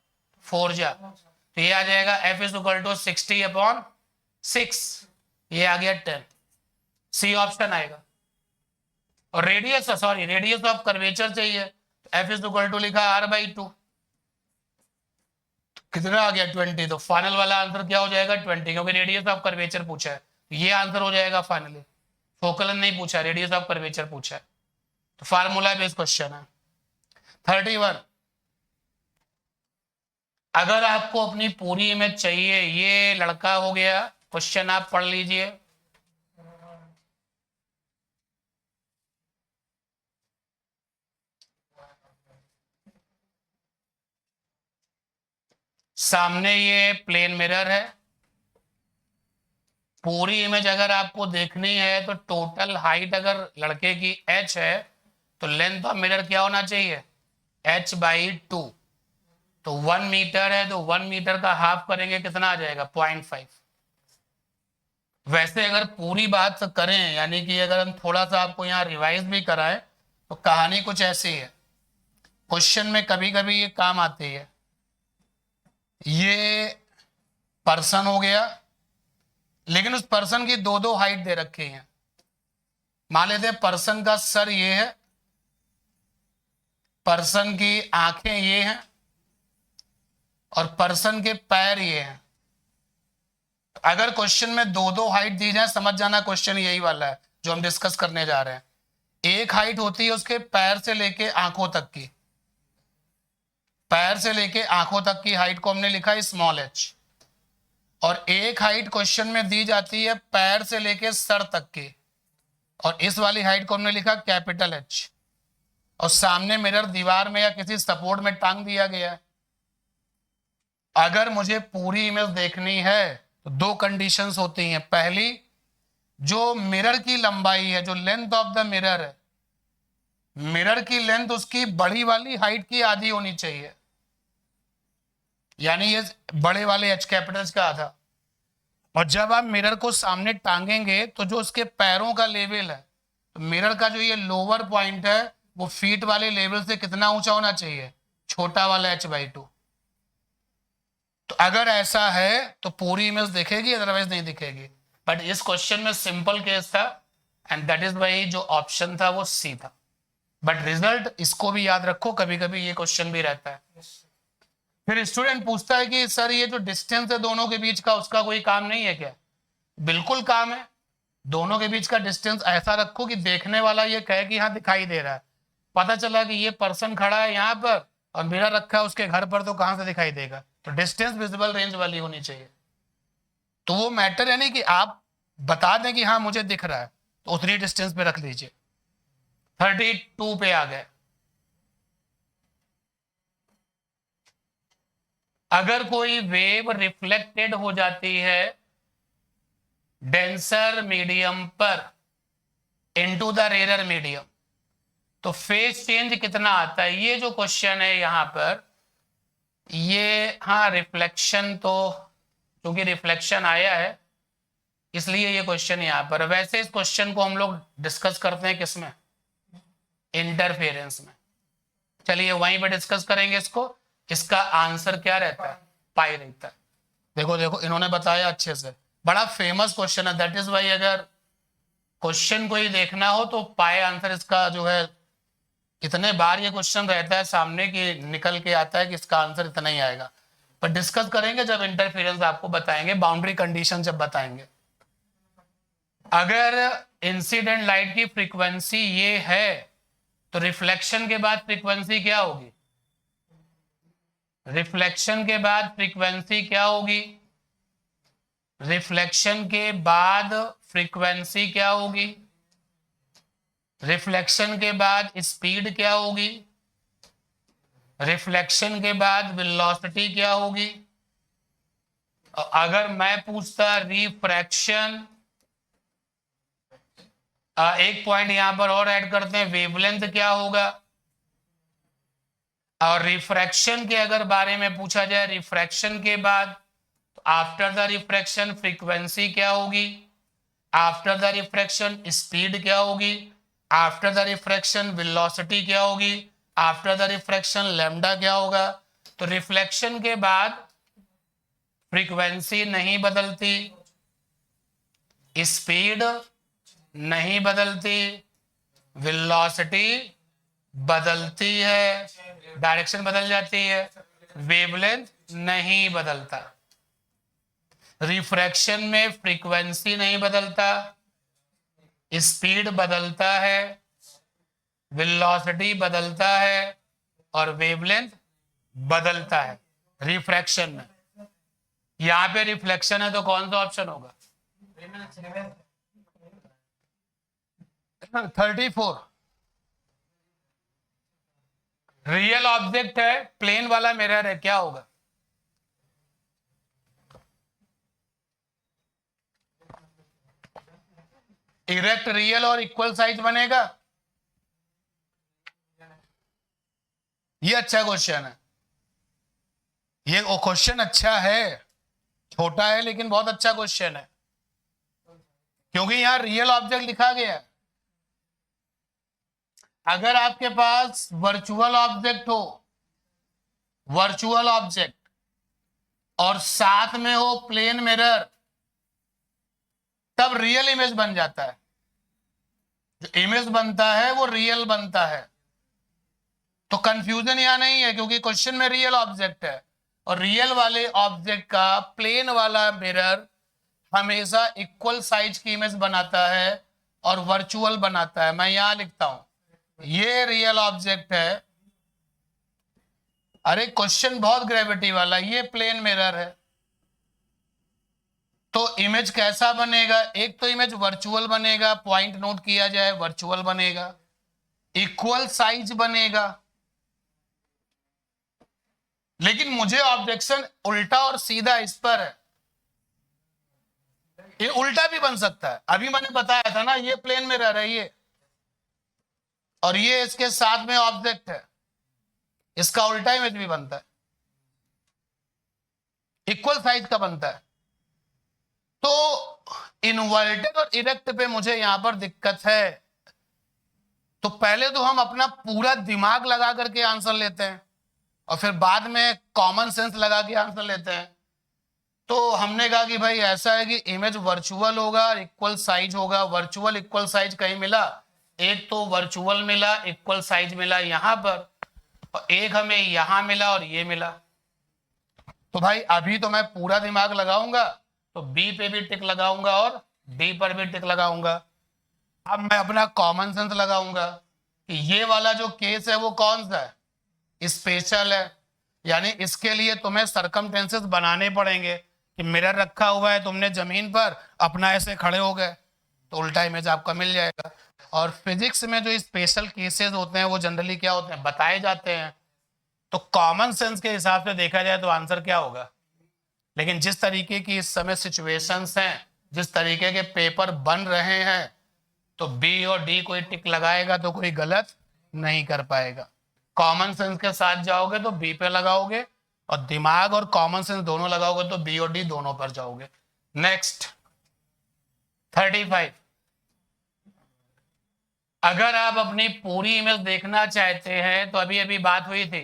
4 जा, तो ये आ जाएगा f इज इक्वल टू 60/6, ये आ गया 10, सी ऑप्शन आएगा। और रेडियस ऑफ कर्वेचर चाहिए, तो f इज इक्वल टू लिखा r/2, कितना आ गया 20। तो फाइनल वाला आंसर क्या हो जाएगा 20, क्योंकि रेडियस ऑफ कर्वेचर पूछा है, ये आंसर हो जाएगा फाइनली। फोकल नहीं पूछा, रेडियस ऑफ कर्वेचर पूछा है, तो फार्मूला बेस्ड क्वेश्चन है। 31, अगर आपको अपनी पूरी इमेज चाहिए, ये लड़का हो गया, क्वेश्चन आप पढ़ लीजिए। सामने ये प्लेन मिरर है, पूरी इमेज अगर आपको देखनी है तो टोटल हाइट अगर लड़के की h है तो लेंथ ऑफ मिरर क्या होना चाहिए, h/2। तो 1 मीटर है तो 1 मीटर का हाफ करेंगे कितना आ जाएगा, 0.5। वैसे अगर पूरी बात करें, यानी कि अगर हम थोड़ा सा आपको यहाँ रिवाइज भी कराएं तो कहानी कुछ ऐसी है। क्वेश्चन में कभी कभी ये काम आती है। ये पर्सन हो गया, लेकिन उस पर्सन की दो दो हाइट दे रखी हैं। मान लेते हैं पर्सन का सर ये है, पर्सन की आंखें ये हैं और पर्सन के पैर ये हैं। अगर क्वेश्चन में दो दो हाइट दी जाए, समझ जाना क्वेश्चन यही वाला है जो हम डिस्कस करने जा रहे हैं। एक हाइट होती है उसके पैर से लेके आंखों तक की, पैर से लेके आंखों तक की हाइट को हमने लिखा है स्मॉल h, और एक हाइट क्वेश्चन में दी जाती है पैर से लेके सर तक की, और इस वाली हाइट को हमने लिखा कैपिटल H, और सामने मिरर दीवार में या किसी सपोर्ट में टांग दिया गया है। अगर मुझे पूरी इमेज देखनी है तो दो कंडीशंस होती हैं। पहली, जो मिरर की लंबाई है, जो लेंथ ऑफ द मिरर है, मिरर की लेंथ उसकी बड़ी वाली हाइट की आधी होनी चाहिए, यानी ये बड़े वाले H कैपिटल्स का आधा। और जब आप मिरर को सामने टांगेंगे तो जो उसके पैरों का लेवल है, तो मिरर का जो ये लोअर पॉइंट है वो फीट वाले लेवल से कितना ऊंचा होना चाहिए, छोटा वाला h/2। तो अगर ऐसा है तो पूरी इमेज दिखेगी, अदरवाइज नहीं दिखेगी। बट इस क्वेश्चन में सिंपल केस था एंड दैट इज वाई जो ऑप्शन था वो सी था। बट रिजल्ट इसको भी याद रखो, कभी कभी ये क्वेश्चन भी रहता है। फिर स्टूडेंट पूछता है कि सर ये जो डिस्टेंस है दोनों के बीच का, उसका कोई काम नहीं है क्या? बिल्कुल काम है। दोनों के बीच का डिस्टेंस ऐसा रखो कि देखने वाला ये कहे कि हाँ दिखाई दे रहा है। पता चला कि ये पर्सन खड़ा है यहाँ पर और मिरर रखा है उसके घर पर, तो कहां से दिखाई देगा? तो डिस्टेंस विजिबल रेंज वाली होनी चाहिए। तो वो मैटर है नहीं कि आप बता दें कि हाँ मुझे दिख रहा है, तो उतनी डिस्टेंस पे रख लीजिए। 32 पे आ गए। अगर कोई वेव रिफ्लेक्टेड हो जाती है डेंसर मीडियम पर इनटू द रेयर मीडियम, तो फेज चेंज कितना आता है? ये जो क्वेश्चन है यहां पर, ये हाँ रिफ्लेक्शन, तो क्योंकि रिफ्लेक्शन आया है इसलिए ये क्वेश्चन यहां पर। वैसे इस क्वेश्चन को हम लोग डिस्कस करते हैं किसमें, इंटरफेरेंस में। चलिए वहीं पर डिस्कस करेंगे इसको। इसका आंसर क्या रहता है, पाई रहता है। देखो देखो इन्होंने बताया अच्छे से, बड़ा फेमस क्वेश्चन है। दैट इज वाई अगर क्वेश्चन को ही देखना हो तो पाई आंसर इसका जो है, इतने बार ये क्वेश्चन रहता है सामने कि निकल के आता है कि इसका आंसर इतना ही आएगा। पर डिस्कस करेंगे जब इंटरफेरेंस आपको बताएंगे, बाउंड्री कंडीशन जब बताएंगे। अगर इंसिडेंट लाइट की फ्रीक्वेंसी ये है तो रिफ्लेक्शन के बाद फ्रीक्वेंसी क्या होगी? रिफ्लेक्शन के बाद फ्रीक्वेंसी क्या होगी? रिफ्लेक्शन के बाद फ्रीक्वेंसी क्या होगी? रिफ्लेक्शन के बाद स्पीड क्या होगी? रिफ्लेक्शन के बाद वेलोसिटी क्या होगी? अगर मैं पूछता रिफ्रैक्शन, एक पॉइंट यहां पर और ऐड करते हैं, वेवलेंथ क्या होगा? और रिफ्रैक्शन के अगर बारे में पूछा जाए, रिफ्रैक्शन के बाद आफ्टर द रिफ्रैक्शन फ्रीक्वेंसी क्या होगी? आफ्टर द रिफ्रैक्शन स्पीड क्या होगी? आफ्टर द रिफ्रैक्शन वेलोसिटी क्या होगी? आफ्टर द रिफ्रैक्शन लैम्डा क्या होगा? तो रिफ्लेक्शन के बाद फ्रीक्वेंसी नहीं बदलती, स्पीड नहीं बदलती, वेलोसिटी बदलती है, डायरेक्शन बदल जाती है, वेवलेंथ नहीं बदलता। रिफ्रैक्शन में फ्रीक्वेंसी नहीं बदलता, स्पीड बदलता है, वेलोसिटी बदलता है और वेवलेंथ बदलता है रिफ्रैक्शन में। यहां पे रिफ्लेक्शन है तो कौन सा ऑप्शन होगा? 34। रियल ऑब्जेक्ट है, प्लेन वाला मिरर है, क्या होगा? इरेक्ट रियल और इक्वल साइज बनेगा? ये अच्छा क्वेश्चन है, ये क्वेश्चन अच्छा है, छोटा है लेकिन बहुत अच्छा क्वेश्चन है, क्योंकि यहां रियल ऑब्जेक्ट लिखा गया है। अगर आपके पास वर्चुअल ऑब्जेक्ट हो, वर्चुअल ऑब्जेक्ट, और साथ में हो प्लेन मिरर, तब रियल इमेज बन जाता है। जो इमेज बनता है वो रियल बनता है। तो कंफ्यूजन यहां नहीं है, क्योंकि क्वेश्चन में रियल ऑब्जेक्ट है, और रियल वाले ऑब्जेक्ट का प्लेन वाला मिरर हमेशा इक्वल साइज की इमेज बनाता है और वर्चुअल बनाता है। मैं यहां लिखता हूं ये रियल ऑब्जेक्ट है। अरे क्वेश्चन बहुत ग्रेविटी वाला, ये प्लेन मिरर है, तो इमेज कैसा बनेगा? एक तो इमेज वर्चुअल बनेगा, पॉइंट नोट किया जाए, वर्चुअल बनेगा, इक्वल साइज बनेगा। लेकिन मुझे ऑब्जेक्शन उल्टा और सीधा इस पर है। ये उल्टा भी बन सकता है, अभी मैंने बताया था ना, ये प्लेन मिरर है ये, और ये इसके साथ में ऑब्जेक्ट है, इसका उल्टा इमेज भी बनता है, इक्वल साइज का बनता है। तो इन्वर्टेड और इरेक्ट पे मुझे यहां पर दिक्कत है। तो पहले तो हम अपना पूरा दिमाग लगा करके आंसर लेते हैं, और फिर बाद में कॉमन सेंस लगा के आंसर लेते हैं। तो हमने कहा कि भाई ऐसा है कि इमेज वर्चुअल होगा, इक्वल साइज होगा। वर्चुअल इक्वल साइज कहीं मिला? एक तो वर्चुअल मिला, इक्वल साइज मिला यहां पर, और एक हमें यहां मिला और ये मिला। तो भाई अभी तो मैं पूरा दिमाग लगाऊंगा, तो बी पे भी टिक लगाऊंगा और डी पर भी टिक लगाऊंगा। अब मैं अपना कॉमन सेंस लगाऊंगा कि ये वाला जो केस है वो कौन सा है? स्पेशल है, यानी इसके लिए तुम्हें सरकमटेंसेस बनाने पड़ेंगे कि मिरर रखा हुआ है, तुमने जमीन पर अपना ऐसे खड़े हो गए, तो उल्टा इमेज आपका मिल जाएगा। और फिजिक्स में जो स्पेशल केसेस होते हैं वो जनरली क्या होते हैं, बताए जाते हैं। तो कॉमन सेंस के हिसाब से देखा जाए तो आंसर क्या होगा? लेकिन जिस तरीके की इस समय सिचुएशंस हैं, जिस तरीके के पेपर बन रहे हैं, तो बी और डी कोई टिक लगाएगा तो कोई गलत नहीं कर पाएगा। कॉमन सेंस के साथ जाओगे तो बी पे लगाओगे, और दिमाग और कॉमन सेंस दोनों लगाओगे तो बी और डी दोनों पर जाओगे। नेक्स्ट 35। अगर आप अपनी पूरी इमेज देखना चाहते हैं तो अभी अभी बात हुई थी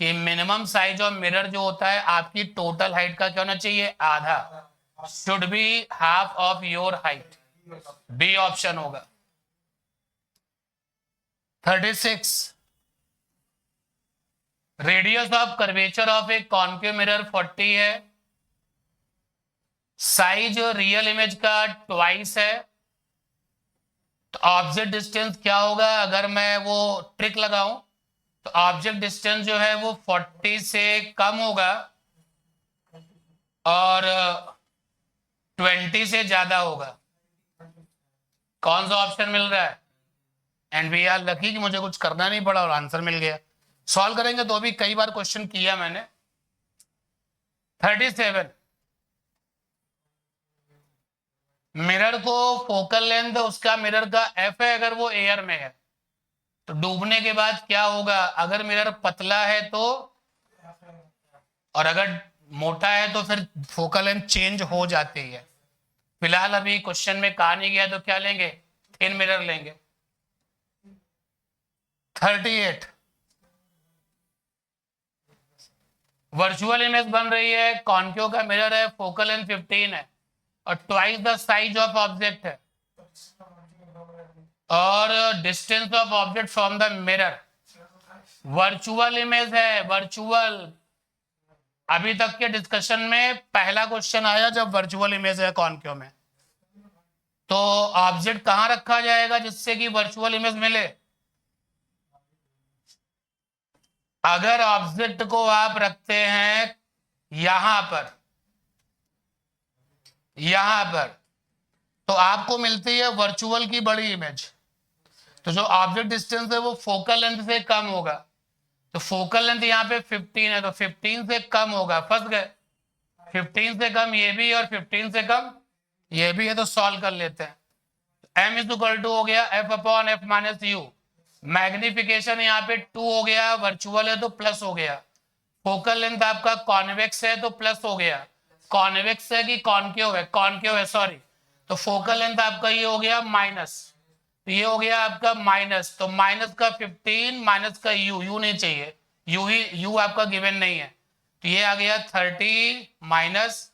कि मिनिमम साइज ऑफ मिरर जो होता है आपकी टोटल हाइट का क्या होना चाहिए? आधा, should be half of your height. B option होगा। 36, radius of curvature of a concave mirror 40 है, साइज रियल इमेज का ट्वाइस है, तो ऑब्जेक्ट डिस्टेंस क्या होगा? अगर मैं वो ट्रिक लगाऊं तो ऑब्जेक्ट डिस्टेंस जो है वो 40 से कम होगा और 20 से ज्यादा होगा। कौन सा ऑप्शन मिल रहा है? एंड वी आर लकी कि मुझे कुछ करना नहीं पड़ा और आंसर मिल गया। सॉल्व करेंगे तो अभी कई बार क्वेश्चन किया मैंने। 37, मिरर को फोकल लेंथ उसका मिरर का एफ है, अगर वो एयर में है तो डूबने के बाद क्या होगा? अगर मिरर पतला है तो, और अगर मोटा है तो फिर फोकल लेंथ चेंज हो जाती है। फिलहाल अभी क्वेश्चन में कहा नहीं गया तो क्या लेंगे? थिन मिरर लेंगे। 38, वर्चुअल इमेज बन रही है, कॉन्केव का मिरर है, फोकल लेंथ 15 है और twice the size of object है, और distance of object from the mirror. Virtual image है, वर्चुअल। अभी तक के डिस्कशन में पहला क्वेश्चन आया जब वर्चुअल इमेज है कॉन्केव में, तो ऑब्जेक्ट कहां रखा जाएगा जिससे कि वर्चुअल इमेज मिले? अगर ऑब्जेक्ट को आप रखते हैं यहां पर, यहां पर, तो आपको मिलती है वर्चुअल की बड़ी इमेज। तो जो ऑब्जेक्ट डिस्टेंस है वो फोकल लेंथ से कम होगा, तो फोकल लेंथ यहाँ पे 15 है, तो 15 से कम होगा। फंस गए। 15 से कम ये भी और 15 से कम ये भी है, तो सॉल्व कर लेते हैं। m इज इक्वल टू हो गया f upon f minus you, magnification यहाँ पे 2 हो गया, वर्चुअल है तो प्लस हो गया, फोकल लेंथ आपका कॉन्वेक्स है तो प्लस हो गया, कॉन्वेक्स है कि कॉनकेव है, कॉनकेव है सॉरी, तो फोकल लेंथ आपका ये हो गया माइनस, तो ये हो गया आपका माइनस, तो माइनस का 15 माइनस का यू नहीं चाहिए, यू आपका गिवन नहीं है, तो ये आ गया 30 माइनस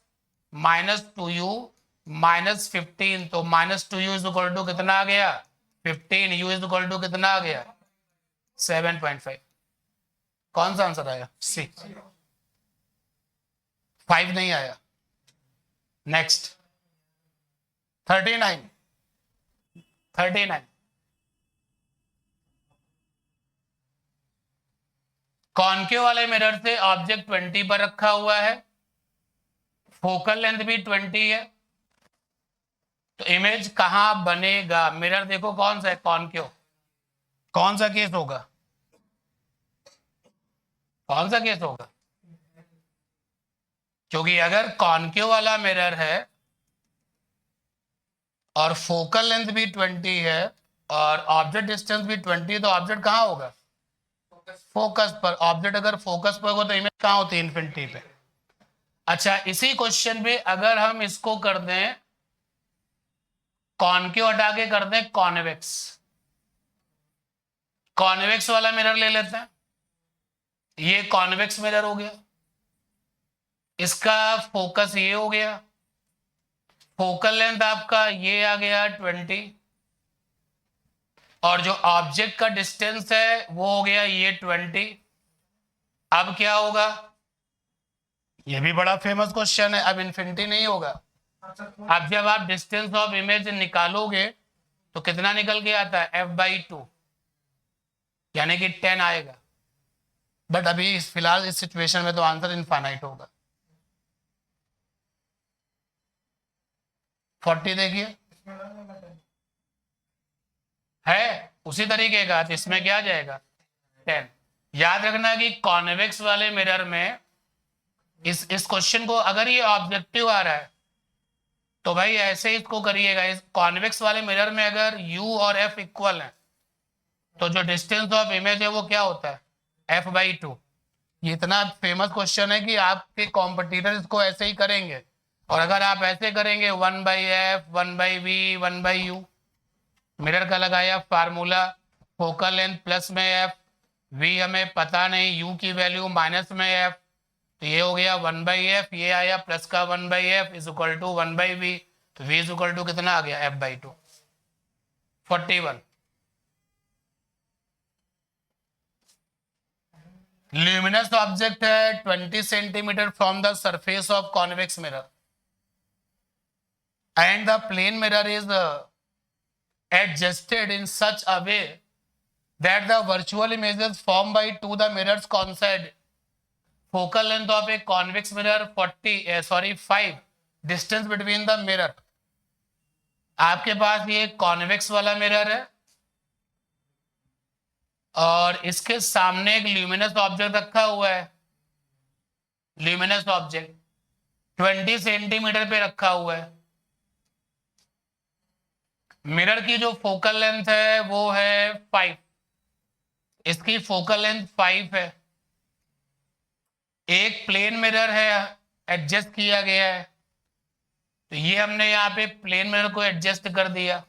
2u माइनस 15, तो minus 2u is equal to कितना आ गया 15, u इज इक्वल टू कितना आ गया 7.5। कौन सा आंसर आया? सी। 5 नहीं आया। नेक्स्ट 39 कॉनकेव वाले मिरर से ऑब्जेक्ट 20 पर रखा हुआ है, फोकल लेंथ भी 20 है, तो इमेज कहां बनेगा? मिरर देखो कौन सा है, कॉनकेव। कौन सा केस होगा? कौन सा केस होगा? क्योंकि अगर कॉनकेव वाला मिरर है और फोकल लेंथ भी 20 है और ऑब्जेक्ट डिस्टेंस भी 20, तो ऑब्जेक्ट कहां होगा? फोकस पर। ऑब्जेक्ट अगर फोकस पर होगा तो इमेज कहां होती है? इन्फिनिटी पे। अच्छा, इसी क्वेश्चन में अगर हम इसको कर दें कॉनकेव हटा के कर दें कॉन्वेक्स, कॉन्वेक्स वाला मिरर ले लेते हैं, ये कॉन्वेक्स मिरर हो गया, इसका फोकस ये हो गया, फोकल लेंथ आपका ये आ गया 20 और जो ऑब्जेक्ट का डिस्टेंस है वो हो गया ये 20। अब क्या होगा? ये भी बड़ा फेमस क्वेश्चन है। अब इन्फिनिटी नहीं होगा। अब जब आप डिस्टेंस ऑफ इमेज निकालोगे तो कितना निकल के आता है? f/2 यानी कि 10 आएगा। बट अभी फिलहाल इस सिचुएशन में तो आंसर इनफाइनाइट होगा। 40 देखिए है उसी तरीके का, तो इसमें क्या आ जाएगा 10। याद रखना कि कॉन्वेक्स वाले मिरर में इस क्वेश्चन को अगर ये ऑब्जेक्टिव आ रहा है तो भाई ऐसे ही इसको करिएगा। इस कॉन्वेक्स वाले मिरर में अगर u और f इक्वल है तो जो डिस्टेंस ऑफ इमेज है वो क्या होता है? f/2। ये इतना फेमस क्वेश्चन है कि आपके कॉम्पिटिटर इसको ऐसे ही करेंगे, और अगर आप ऐसे करेंगे 1/f 1/v 1/u, मिरर का लगाया फार्मूला, फोकल लेंथ प्लस में f, v हमें पता नहीं, u की वैल्यू माइनस में f, तो ये हो गया 1/f, ये आया प्लस का 1/f is equal to 1/v, तो v इज इक्वल टू कितना आ गया f/2। 41 ल्यूमिनस ऑब्जेक्ट है 20 centimetre from the surface of convex mirror and the plane mirror is adjusted in such a way that the virtual images formed by the mirrors coincide. Focal length of a convex mirror 5 distance between the mirror। आपके पास ये convex वाला mirror है और इसके सामने एक luminous object रखा हुआ है, ल्यूमिनस ऑब्जेक्ट 20 सेंटीमीटर पे रखा हुआ है। मिरर की जो फोकल लेंथ है वो है 5, इसकी फोकल लेंथ 5 है। एक प्लेन मिरर है, एडजस्ट किया गया है, तो ये हमने यहाँ पे प्लेन मिरर को एडजस्ट कर दिया।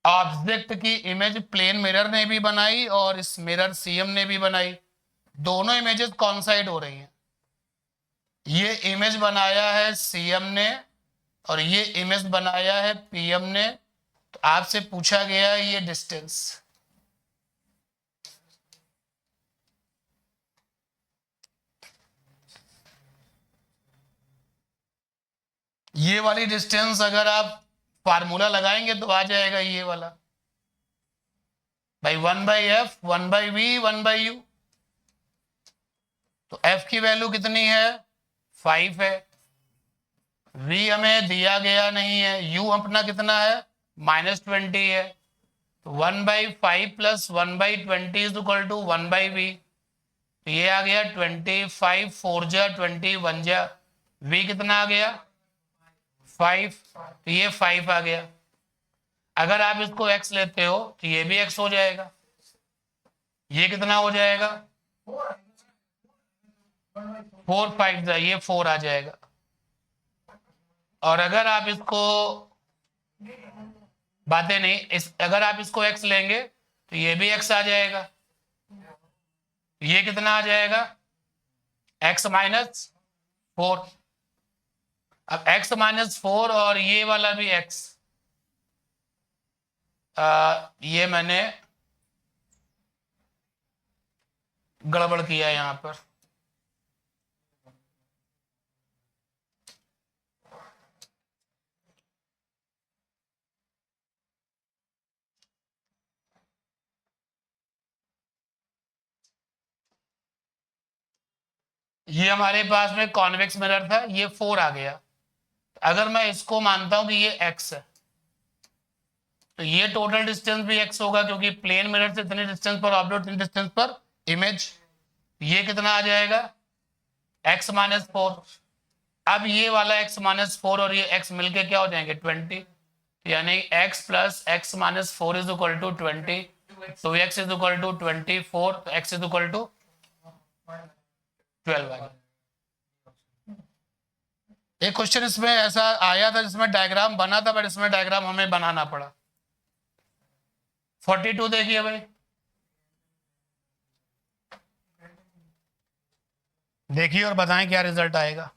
ऑब्जेक्ट की इमेज प्लेन मिरर ने भी बनाई और इस मिरर सीएम ने भी बनाई, दोनों इमेजेस कॉन्साइड हो रही हैं। ये इमेज बनाया है सीएम ने और ये इमेज बनाया है पीएम ने, तो आपसे पूछा गया है ये डिस्टेंस। ये वाली डिस्टेंस अगर आप फार्मूला लगाएंगे तो आ जाएगा ये वाला भाई 1/f 1/v 1/u, तो f की वैल्यू कितनी है? 5 है। v हमें दिया गया नहीं है, u अपना कितना है? -20 है, तो 1/5 plus 1/20 is equal to 1/v, तो ये आ गया 25 4 जा 20 1 जा, v कितना आ गया 5, तो ये 5 आ गया। अगर आप इसको x लेते हो तो ये भी x हो जाएगा, ये कितना हो जाएगा 4 5 ये 4 आ जाएगा। और अगर आप इसको बातें नहीं अगर आप इसको x लेंगे तो ये भी x आ जाएगा, ये कितना आ जाएगा x माइनस 4। अब x माइनस 4 और ये वाला भी x, ये मैंने गड़बड़ किया यहां पर। ये हमारे पास में कॉन्वेक्स मिरर था, ये 4 आ गया। अगर मैं इसको मानता हूं कि ये x है तो ये टोटल डिस्टेंस भी x होगा, क्योंकि प्लेन मिरर से इतने डिस्टेंस पर ऑब्जेक्ट, इतने डिस्टेंस पर इमेज। ये कितना आ जाएगा x माइनस 4। अब ये वाला x माइनस 4 और ये x मिलके क्या हो जाएंगे 20, यानी x plus x minus 4 is equal to 20। तो x इज इक्वल टू 24, तो x इज इक्वल टू 12 आ गया। एक क्वेश्चन इसमें ऐसा आया था जिसमें डायग्राम बना था, बट इसमें डायग्राम हमें बनाना पड़ा। 42 देखिए भाई, देखिए और बताएं क्या रिजल्ट आएगा।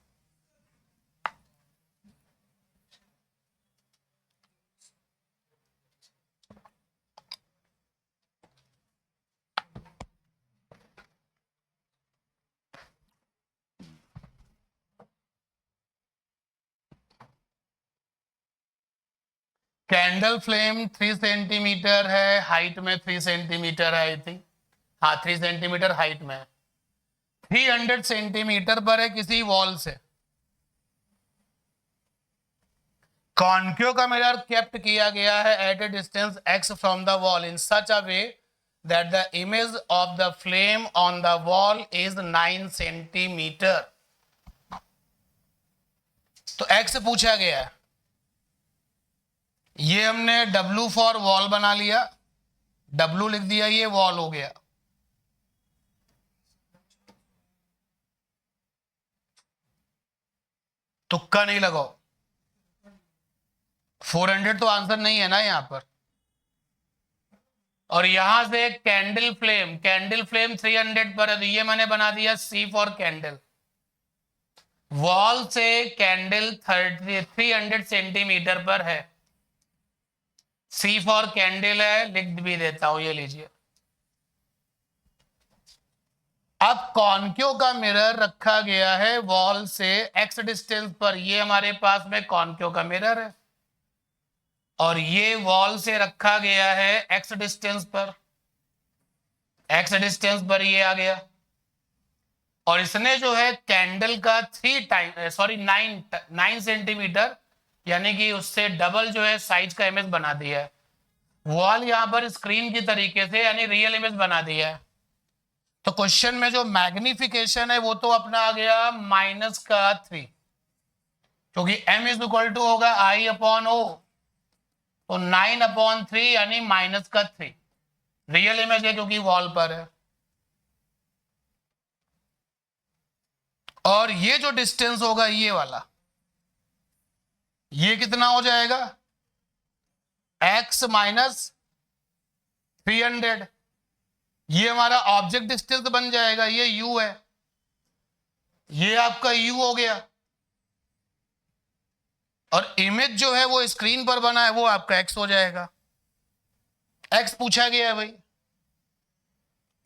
कैंडल फ्लेम 3 सेंटीमीटर है, हाइट में 3 सेंटीमीटर है, आई थिंक, हाँ 3 सेंटीमीटर हाइट में है, 300 सेंटीमीटर पर है किसी वॉल से। कॉन्केव का मिरर केप्ट किया गया है at a distance x from the wall in such a way that the image of the flame on the wall is 9 centimetre. तो x पूछा गया है, ये हमने W फॉर वॉल बना लिया, W लिख दिया, ये वॉल हो गया। तुक्का नहीं लगाओ, 400 तो आंसर नहीं है ना यहां पर। और यहां से कैंडल फ्लेम 300 पर है, तो ये मैंने बना दिया C फॉर कैंडल। वॉल से कैंडल 300 सेंटीमीटर पर है, C फॉर कैंडल है, लिख भी देता हूं, ये लीजिए। अब कॉन्केव का मिरर रखा गया है वॉल से x डिस्टेंस पर, ये हमारे पास में कॉन्केव का मिरर है, और ये वॉल से रखा गया है x डिस्टेंस पर, x डिस्टेंस पर ये आ गया। और इसने जो है कैंडल का 9 सेंटीमीटर यानी कि उससे डबल जो है साइज का इमेज बना दिया है। वॉल यहां पर स्क्रीन की तरीके से यानी रियल इमेज बना दिया है। तो क्वेश्चन में जो मैग्निफिकेशन है वो तो अपना आ गया -3, क्योंकि m इज इक्वल टू होगा I अपॉन O, तो 9/3 यानी -3 रियल इमेज है क्योंकि वॉल पर है। और ये जो डिस्टेंस होगा ये वाला, ये कितना हो जाएगा x माइनस 300, ये हमारा ऑब्जेक्ट डिस्टेंस बन जाएगा, ये u है, ये आपका u हो गया। और इमेज जो है वो स्क्रीन पर बना है, वो आपका x हो जाएगा। x पूछा गया है भाई,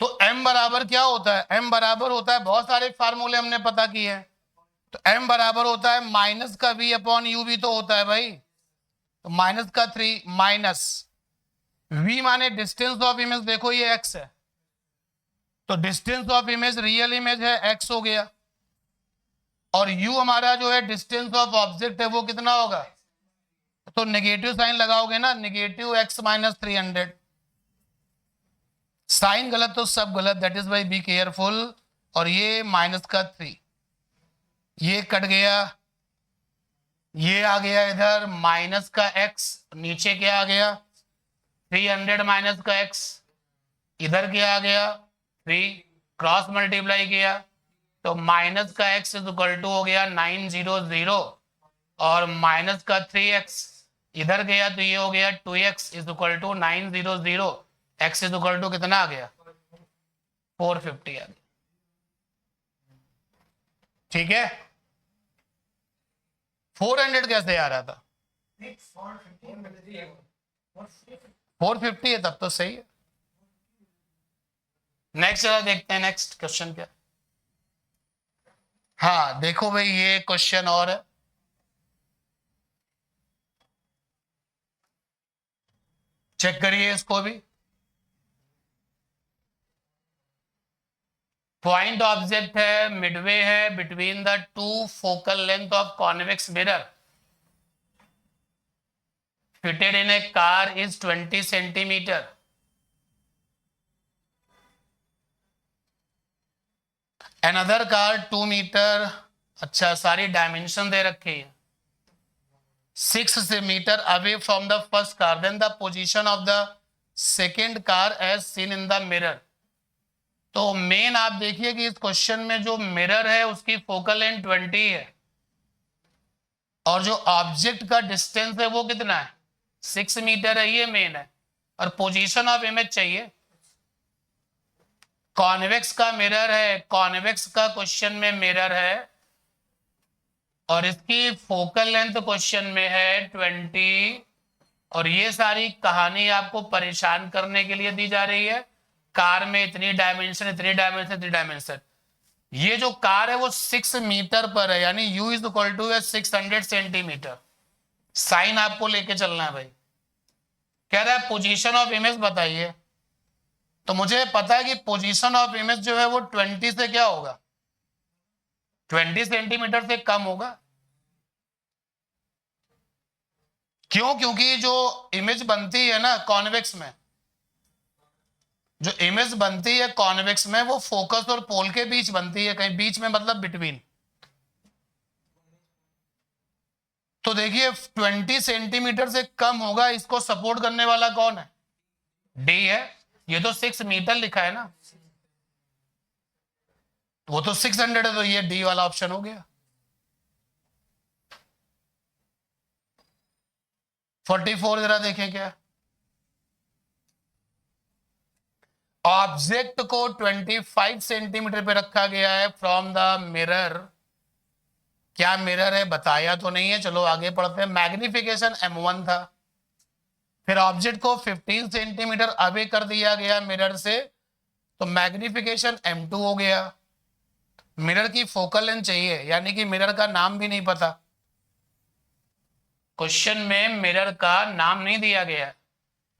तो m बराबर क्या होता है, m बराबर होता है, बहुत सारे फार्मूले हमने पता किए हैं, तो m बराबर होता है माइनस का v अपॉन यू भी तो होता है भाई, तो -3 माइनस v माने डिस्टेंस ऑफ इमेज, देखो ये x है, तो distance of image real image है x हो गया, और u हमारा जो है डिस्टेंस ऑफ ऑब्जेक्ट है वो कितना होगा, तो नेगेटिव साइन लगाओगे ना, नेगेटिव x माइनस 300, साइन गलत तो सब गलत, that is why be careful. और ये -3, ये कट गया, ये आ गया इधर -x, नीचे क्या आ गया 300 माइनस का x, इधर क्या आ गया 3, क्रॉस मल्टीप्लाई किया तो माइनस का x इज इक्वल टू हो गया 900 और माइनस का 3x इधर गया तो ये हो गया 2x is equal to 900, x is equal to कितना आ गया 450 आ गया। ठीक है, 400 कैसे आ रहा था, 450 है तब तो सही है। नेक्स्ट जरा देखते हैं, नेक्स्ट क्वेश्चन क्या। हाँ देखो भाई ये क्वेश्चन और है, चेक करिए इसको भी। पॉइंट ऑब्जेक्ट है, मिडवे है between the two focal length of convex mirror fitted in a car is 20 centimetre. Another car 2 metre, अच्छा सारी डायमेंशन दे रखी है, 6 metre away from the first car, then the position of the second car as seen in the mirror. तो main आप देखिए कि इस क्वेश्चन में जो मिरर है उसकी फोकल लेंथ 20 है और जो ऑब्जेक्ट का डिस्टेंस है वो कितना है 6 मीटर है, ये मेन है। और पोजीशन ऑफ इमेज चाहिए, कॉन्वेक्स का मिरर है, कॉन्वेक्स का क्वेश्चन में मिरर है और इसकी फोकल लेंथ क्वेश्चन में है 20 और ये सारी कहानी आपको परेशान करने के लिए दी जा रही है। कार में इतनी डायमेंशन, इतनी डायमेंशन, इतनी डायमेंशन, ये जो कार है वो 6 मीटर पर है, यानी u is equal to 600 centimetre. Sign आपको लेके चलना है भाई। कह रहा है पोजीशन ऑफ इमेज बताइए, तो मुझे पता है कि पोजीशन ऑफ इमेज जो है वो 20 से क्या होगा 20 सेंटीमीटर से कम होगा। क्यों, क्योंकि जो इमेज बनती है ना कॉन्वेक्स में, जो इमेज बनती है कॉन्वेक्स में वो फोकस और पोल के बीच बनती है, कहीं बीच में मतलब बिटवीन। तो देखिए 20 सेंटीमीटर से कम होगा, इसको सपोर्ट करने वाला कौन है डी है, ये तो 6 मीटर लिखा है ना, वो तो 600 है, तो ये डी वाला ऑप्शन हो गया। 44 जरा देखें क्या, ऑब्जेक्ट को 25 सेंटीमीटर पे रखा गया है फ्रॉम द मिरर। क्या मिरर है बताया तो नहीं है, चलो आगे पढ़ते हैं। मैग्निफिकेशन M1 था, फिर ऑब्जेक्ट को 15 सेंटीमीटर अवे कर दिया गया मिरर से, तो मैग्निफिकेशन M2 हो गया। मिरर की फोकल लेंथ चाहिए, यानी कि मिरर का नाम भी नहीं पता, क्वेश्चन में मिरर का नाम नहीं दिया गया,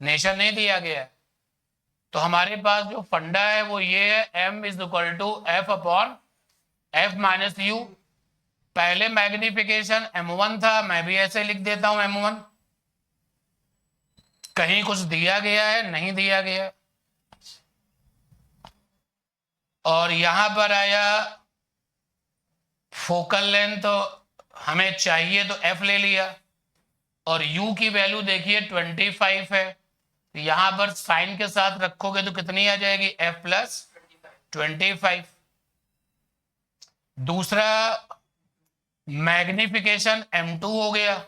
नेचर नहीं दिया गया है। तो हमारे पास जो फंडा है वो ये है, m is equal to f upon f minus u. पहले मैग्निफिकेशन M1 था, मैं भी ऐसे लिख देता हूं M1, कहीं कुछ दिया गया है नहीं दिया गया है। और यहां पर आया फोकल लेंथ तो हमें चाहिए तो f ले लिया और u की वैल्यू देखिए 25 है, तो यहां पर साइन के साथ रखोगे तो कितनी आ जाएगी f प्लस 25। दूसरा मैग्निफिकेशन M2 हो गया,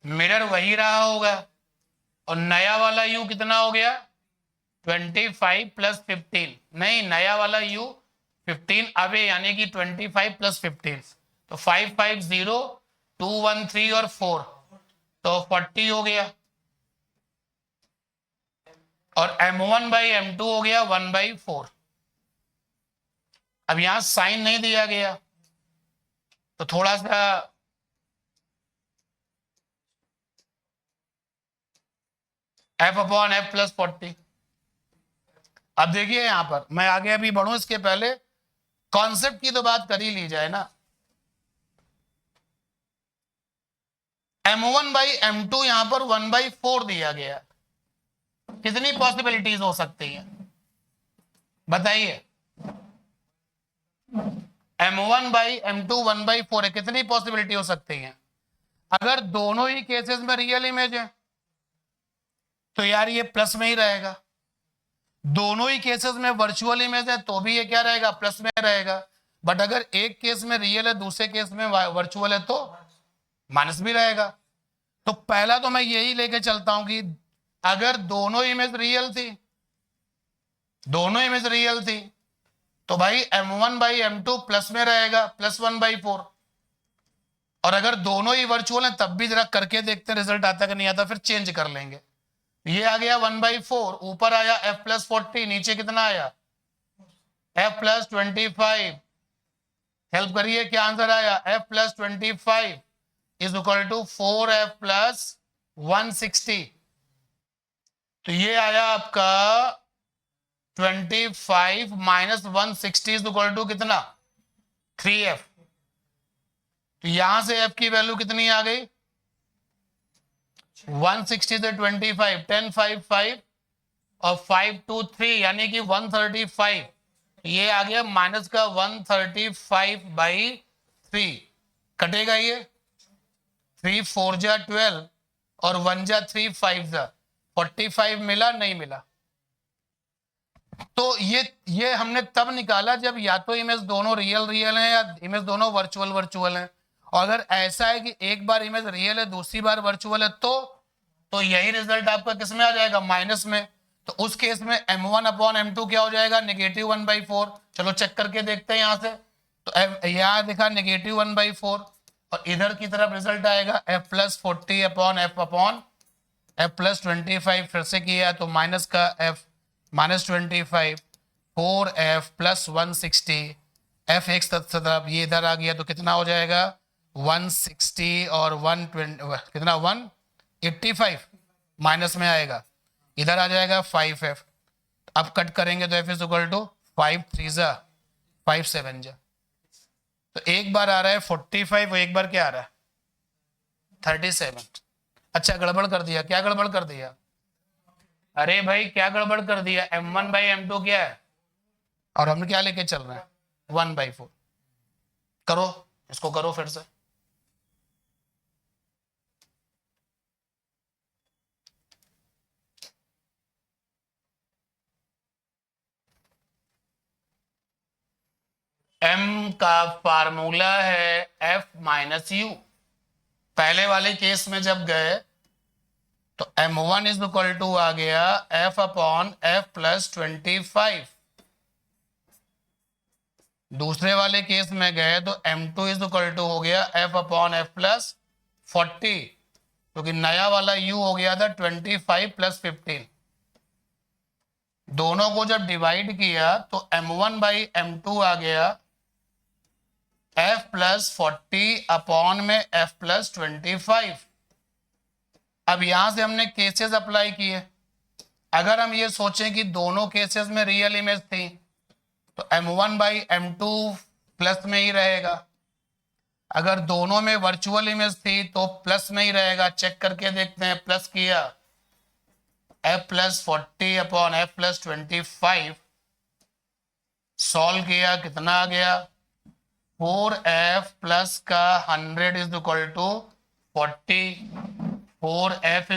मिरर वही रहा होगा और नया वाला u कितना हो गया 25 प्लस 15, नहीं नया वाला u 15 अवे यानी कि 25 प्लस 15, तो 550 213 और 4 तो 40 हो गया और M1 बाई M2 हो गया 1/4। अब यहां साइन नहीं दिया गया तो थोड़ा सा f अपॉन एफ प्लस 40। अब देखिए यहां पर मैं आगे अभी बढ़ूं इसके पहले कॉन्सेप्ट की तो बात कर ही ली जाए ना। M1 बाई M2 यहां पर 1/4 दिया गया, कितनी पॉसिबिलिटीज हो सकती है बताइए। M1 बाई M2 1/4 है, कितनी पॉसिबिलिटी हो सकती है। अगर दोनों ही केसेस में रियल इमेज है तो यार ये प्लस में ही रहेगा। दोनों ही केसेस में वर्चुअल इमेज है तो भी ये क्या रहेगा, प्लस में रहेगा। बट अगर एक केस में रियल है दूसरे केस में वर्चुअल है तो माइनस भी रहेगा। तो पहला तो मैं यही लेके चलता हूं कि अगर दोनों इमेज रियल थी, दोनों इमेज रियल थी, तो भाई m1/m2 प्लस में रहेगा, +1/4। और अगर दोनों ही वर्चुअल हैं तब भी जरा करके देखते हैं रिजल्ट आता कि नहीं आता, फिर चेंज कर लेंगे। ये आ गया 1/4, ऊपर आया f+40, नीचे कितना आया f+25। हेल्प करिए, क्या आंसर आया, f+25 = 4f+160। तो ये आया आपका 25 - 160 = कितना, 3f। तो यहां से f की वैल्यू कितनी आ गई, 160 से 25, 10 5 5 और 5 2 3 यानी कि 135। ये आ गया माइनस का 135/3। कटेगा ये, 3 4 जा 12 और 1 जा 3 5 जा 45 मिला, नहीं मिला। तो ये हमने तब निकाला जब या तो इमेज दोनों रियल है या इमेज दोनों वर्चुअल है। और अगर ऐसा है कि एक बार इमेज रियल है दूसरी बार वर्चुअल है तो यही रिजल्ट आपका किस में आ जाएगा, माइनस में। तो उस केस में m1/m2 क्या हो जाएगा, -1/4। चलो चेक करके देखते हैं यहां से। तो यहां देखा -1/4 और इधर की तरफ रिजल्ट आएगा f+40/f+25। फिर से किया तो माइनस का f -25 4f+160। f एक तरफ ये इधर आ गया तो कितना हो जाएगा 160 और 120 कितना 185 माइनस में आएगा, इधर आ जाएगा 5f। अब कट करेंगे तो f = 5 3 जा 5 7 जा। तो एक बार आ रहा है 45 और एक बार क्या आ रहा है 37। अच्छा गड़बड़ कर दिया, क्या गड़बड़ कर दिया, अरे भाई क्या गड़बड़ कर दिया, m1/m2 क्या है और हम क्या लेके चल रहे हैं 1/4। करो इसको, करो फिर से। m का फार्मूला है f-u। पहले वाले केस में जब गए तो m1 = आ गया f/f+25। दूसरे वाले केस में गए तो m2 = हो गया f/f+40, क्योंकि नया वाला u हो गया था 25 + 15। दोनों को जब डिवाइड किया तो m1/m2 आ गया f+40 में f+25। अब यहां से हमने केसेस अप्लाई किए। अगर हम ये सोचें कि दोनों केसेस में रियल इमेज थी तो m1/m2 प्लस में ही रहेगा। अगर दोनों में वर्चुअल इमेज थी तो प्लस में ही रहेगा। चेक करके देखते हैं, प्लस किया f+40/f+25 सॉल्व किया, कितना आ गया 4f प्लस का 100 = 40, 4f =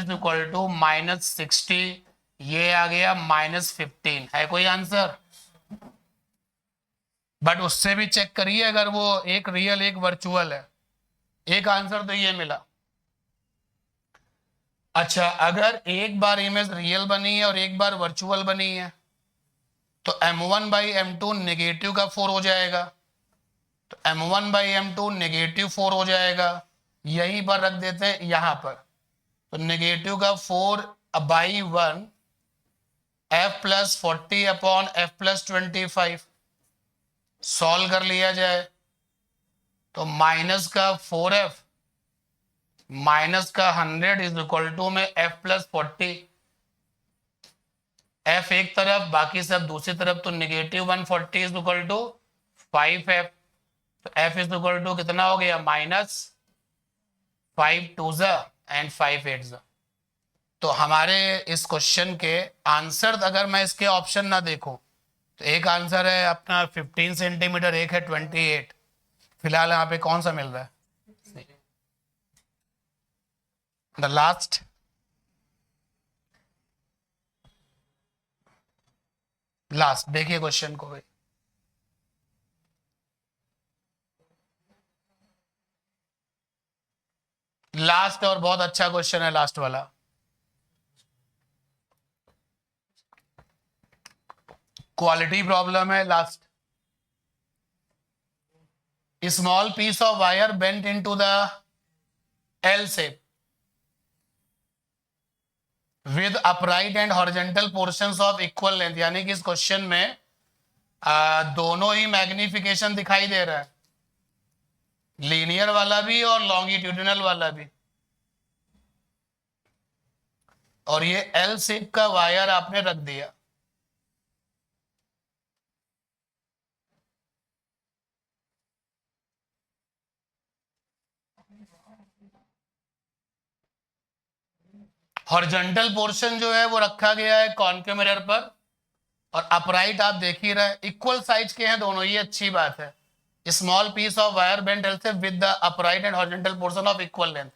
-60, ये आ गया -15। है कोई आंसर? बट उससे भी चेक करिए, अगर वो एक रियल एक वर्चुअल है। एक आंसर तो ये मिला। अच्छा अगर एक बार इमेज रियल बनी है और एक बार वर्चुअल बनी है तो m1/m2 नेगेटिव का 4 हो जाएगा। तो m1/m2 -4 हो जाएगा। यहीं पर रख देते हैं यहां पर। तो नेगेटिव का 4/1 f+40/f+25 सॉल्व कर लिया जाए तो माइनस का 4f माइनस का 100 = में f+40। f एक तरफ बाकी सब दूसरी तरफ, तो -140 = 5f। तो f = कितना हो गया -5 2 एंड 5 8। तो हमारे इस क्वेश्चन के आंसर अगर मैं इसके ऑप्शन ना देखूं तो एक आंसर है अपना 15 सेंटीमीटर, एक है 28। फिलहाल यहाँ पे कौन सा मिल रहा है, द लास्ट लास्ट देखिए क्वेश्चन को भाई, लास्ट और बहुत अच्छा क्वेश्चन है लास्ट वाला। क्वालिटी प्रॉब्लम है last. Small piece of wire bent into the L shape with upright and horizontal portions of equal length, यानी कि इस क्वेश्चन में दोनों ही मैग्निफिकेशन दिखाई दे रहा है, लीनियर वाला भी और लॉन्गिट्यूडिनल वाला भी। और ये एल शेप का वायर आपने रख दिया। हॉरिजॉन्टल पोर्शन जो है वो रखा गया है कॉन्केव मिरर पर, और अपराइट आप देख ही रहे, इक्वल साइज के हैं दोनों, ये अच्छी बात है। Small piece of wire bent L shape with the upright and horizontal portion of equal length.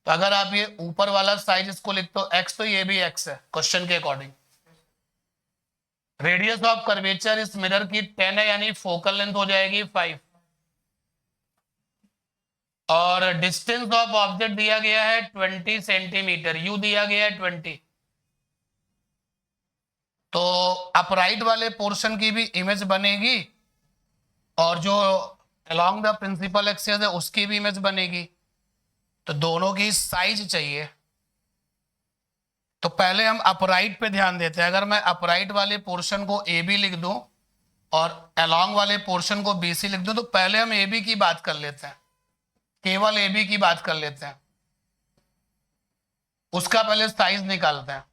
तो अगर आप ये ऊपर वाला साइज इसको लिखते हो x, तो ये भी x है क्वेश्चन के अकॉर्डिंग। रेडियस ऑफ कर्वेचर इस मिरर की 10 है, यानी फोकल लेंथ हो जाएगी 5। और डिस्टेंस ऑफ ऑब्जेक्ट दिया गया है 20 सेंटीमीटर, यू दिया गया है 20। तो अपराइट वाले पोर्शन की भी इमेज बनेगी और जो अलोंग द प्रिंसिपल एक्सिस है उसकी भी इमेज बनेगी। तो दोनों की साइज चाहिए। तो पहले हम अपराइट पे ध्यान देते हैं। अगर मैं अपराइट वाले पोर्शन को ए बी लिख दूं और अलोंग वाले पोर्शन को बी सी लिख दूं, तो पहले हम ए बी की बात कर लेते हैं, केवल ए बी की बात कर लेते हैं, उसका पहले साइज निकालते हैं।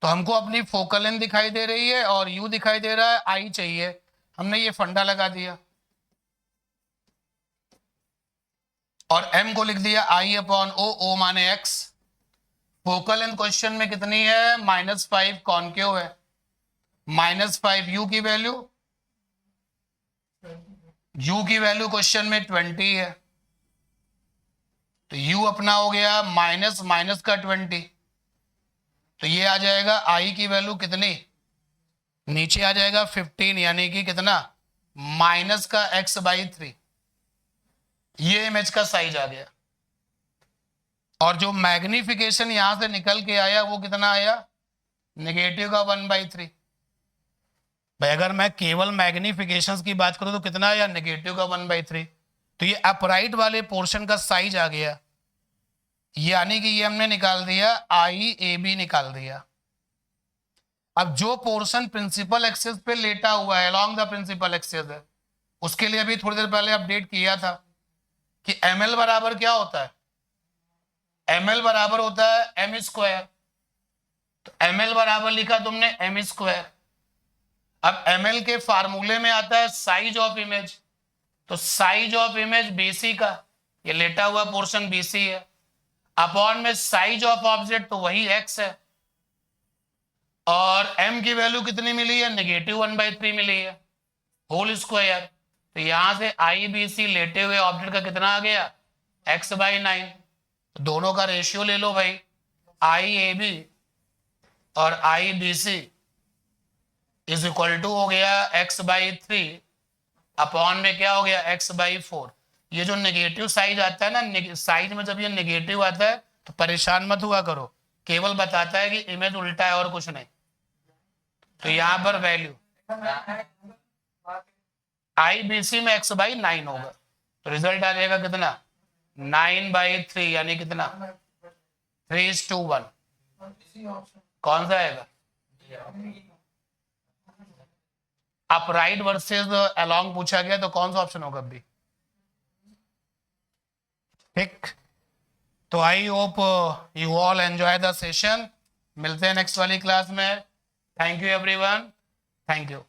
तो हमको अपनी फोकल लेंथ दिखाई दे रही है और यू दिखाई दे रहा है, आई चाहिए, हमने ये फंडा लगा दिया और m को लिख दिया i अपॉन ओ, ओ माने x। फोकल लेंथ क्वेश्चन में कितनी है, -5 कॉन्केव है, -5 u की वैल्यू, u की वैल्यू क्वेश्चन में 20 है, तो u अपना हो गया माइनस माइनस का 20, तो ये आ जाएगा i की वैल्यू कितनी, नीचे आ जाएगा 15, यानी कि कितना, माइनस का x/3। ये इमेज का साइज आ गया। और जो मैग्निफिकेशन यहां से निकल के आया वो कितना आया, नेगेटिव का 1/3। भाई अगर मैं केवल मैग्निफिकेशंस की बात करूं तो कितना आया, नेगेटिव का 1/3। तो ये अपराइट वाले पोर्शन का साइज आ गया, यानी कि ये हमने निकाल दिया, आई ए बी निकाल दिया। अब जो पोर्शन प्रिंसिपल एक्सिस पे लेटा हुआ है, अलोंग द प्रिंसिपल एक्सिस है, उसके लिए अभी थोड़ी देर पहले अपडेट किया था कि ml बराबर क्या होता है, ml बराबर होता है m स्क्वायर। तो ml बराबर लिखा तुमने m स्क्वायर। अब ml के फार्मूले में आता है साइज ऑफ इमेज, तो साइज ऑफ इमेज BC का, ये लेटा हुआ पोर्शन BC है, अपॉन में साइज ऑफ ऑब्जेक्ट, तो वही x है, और m की वैल्यू कितनी मिली है, नेगेटिव 1/3 मिली है, होल स्क्वायर। तो यहां से IBC लेटे हुए ऑब्जेक्ट का कितना आ गया, x/9। तो दोनों का रेशियो ले लो भाई, IAB और IBC इज इक्वल टू हो गया x/3 अपॉन में क्या हो गया, x/4। ये जो नेगेटिव साइज आता है ना, साइज में जब ये नेगेटिव आता है तो परेशान मत हुआ करो, केवल बताता है कि इमेज उल्टा है और कुछ नहीं। तो यहां पर वैल्यू IBC में x/9 होगा, तो रिजल्ट आ जाएगा कितना, 9/3, यानी कितना, 3:1। कौन सा आएगा, अपराइट वर्सेस अलोंग पूछा गया, तो कौन सा ऑप्शन होगा अभी, ठीक। तो I hope you all enjoy the session. मिलते हैं नेक्स्ट वाली क्लास में। Thank you everyone, thank you.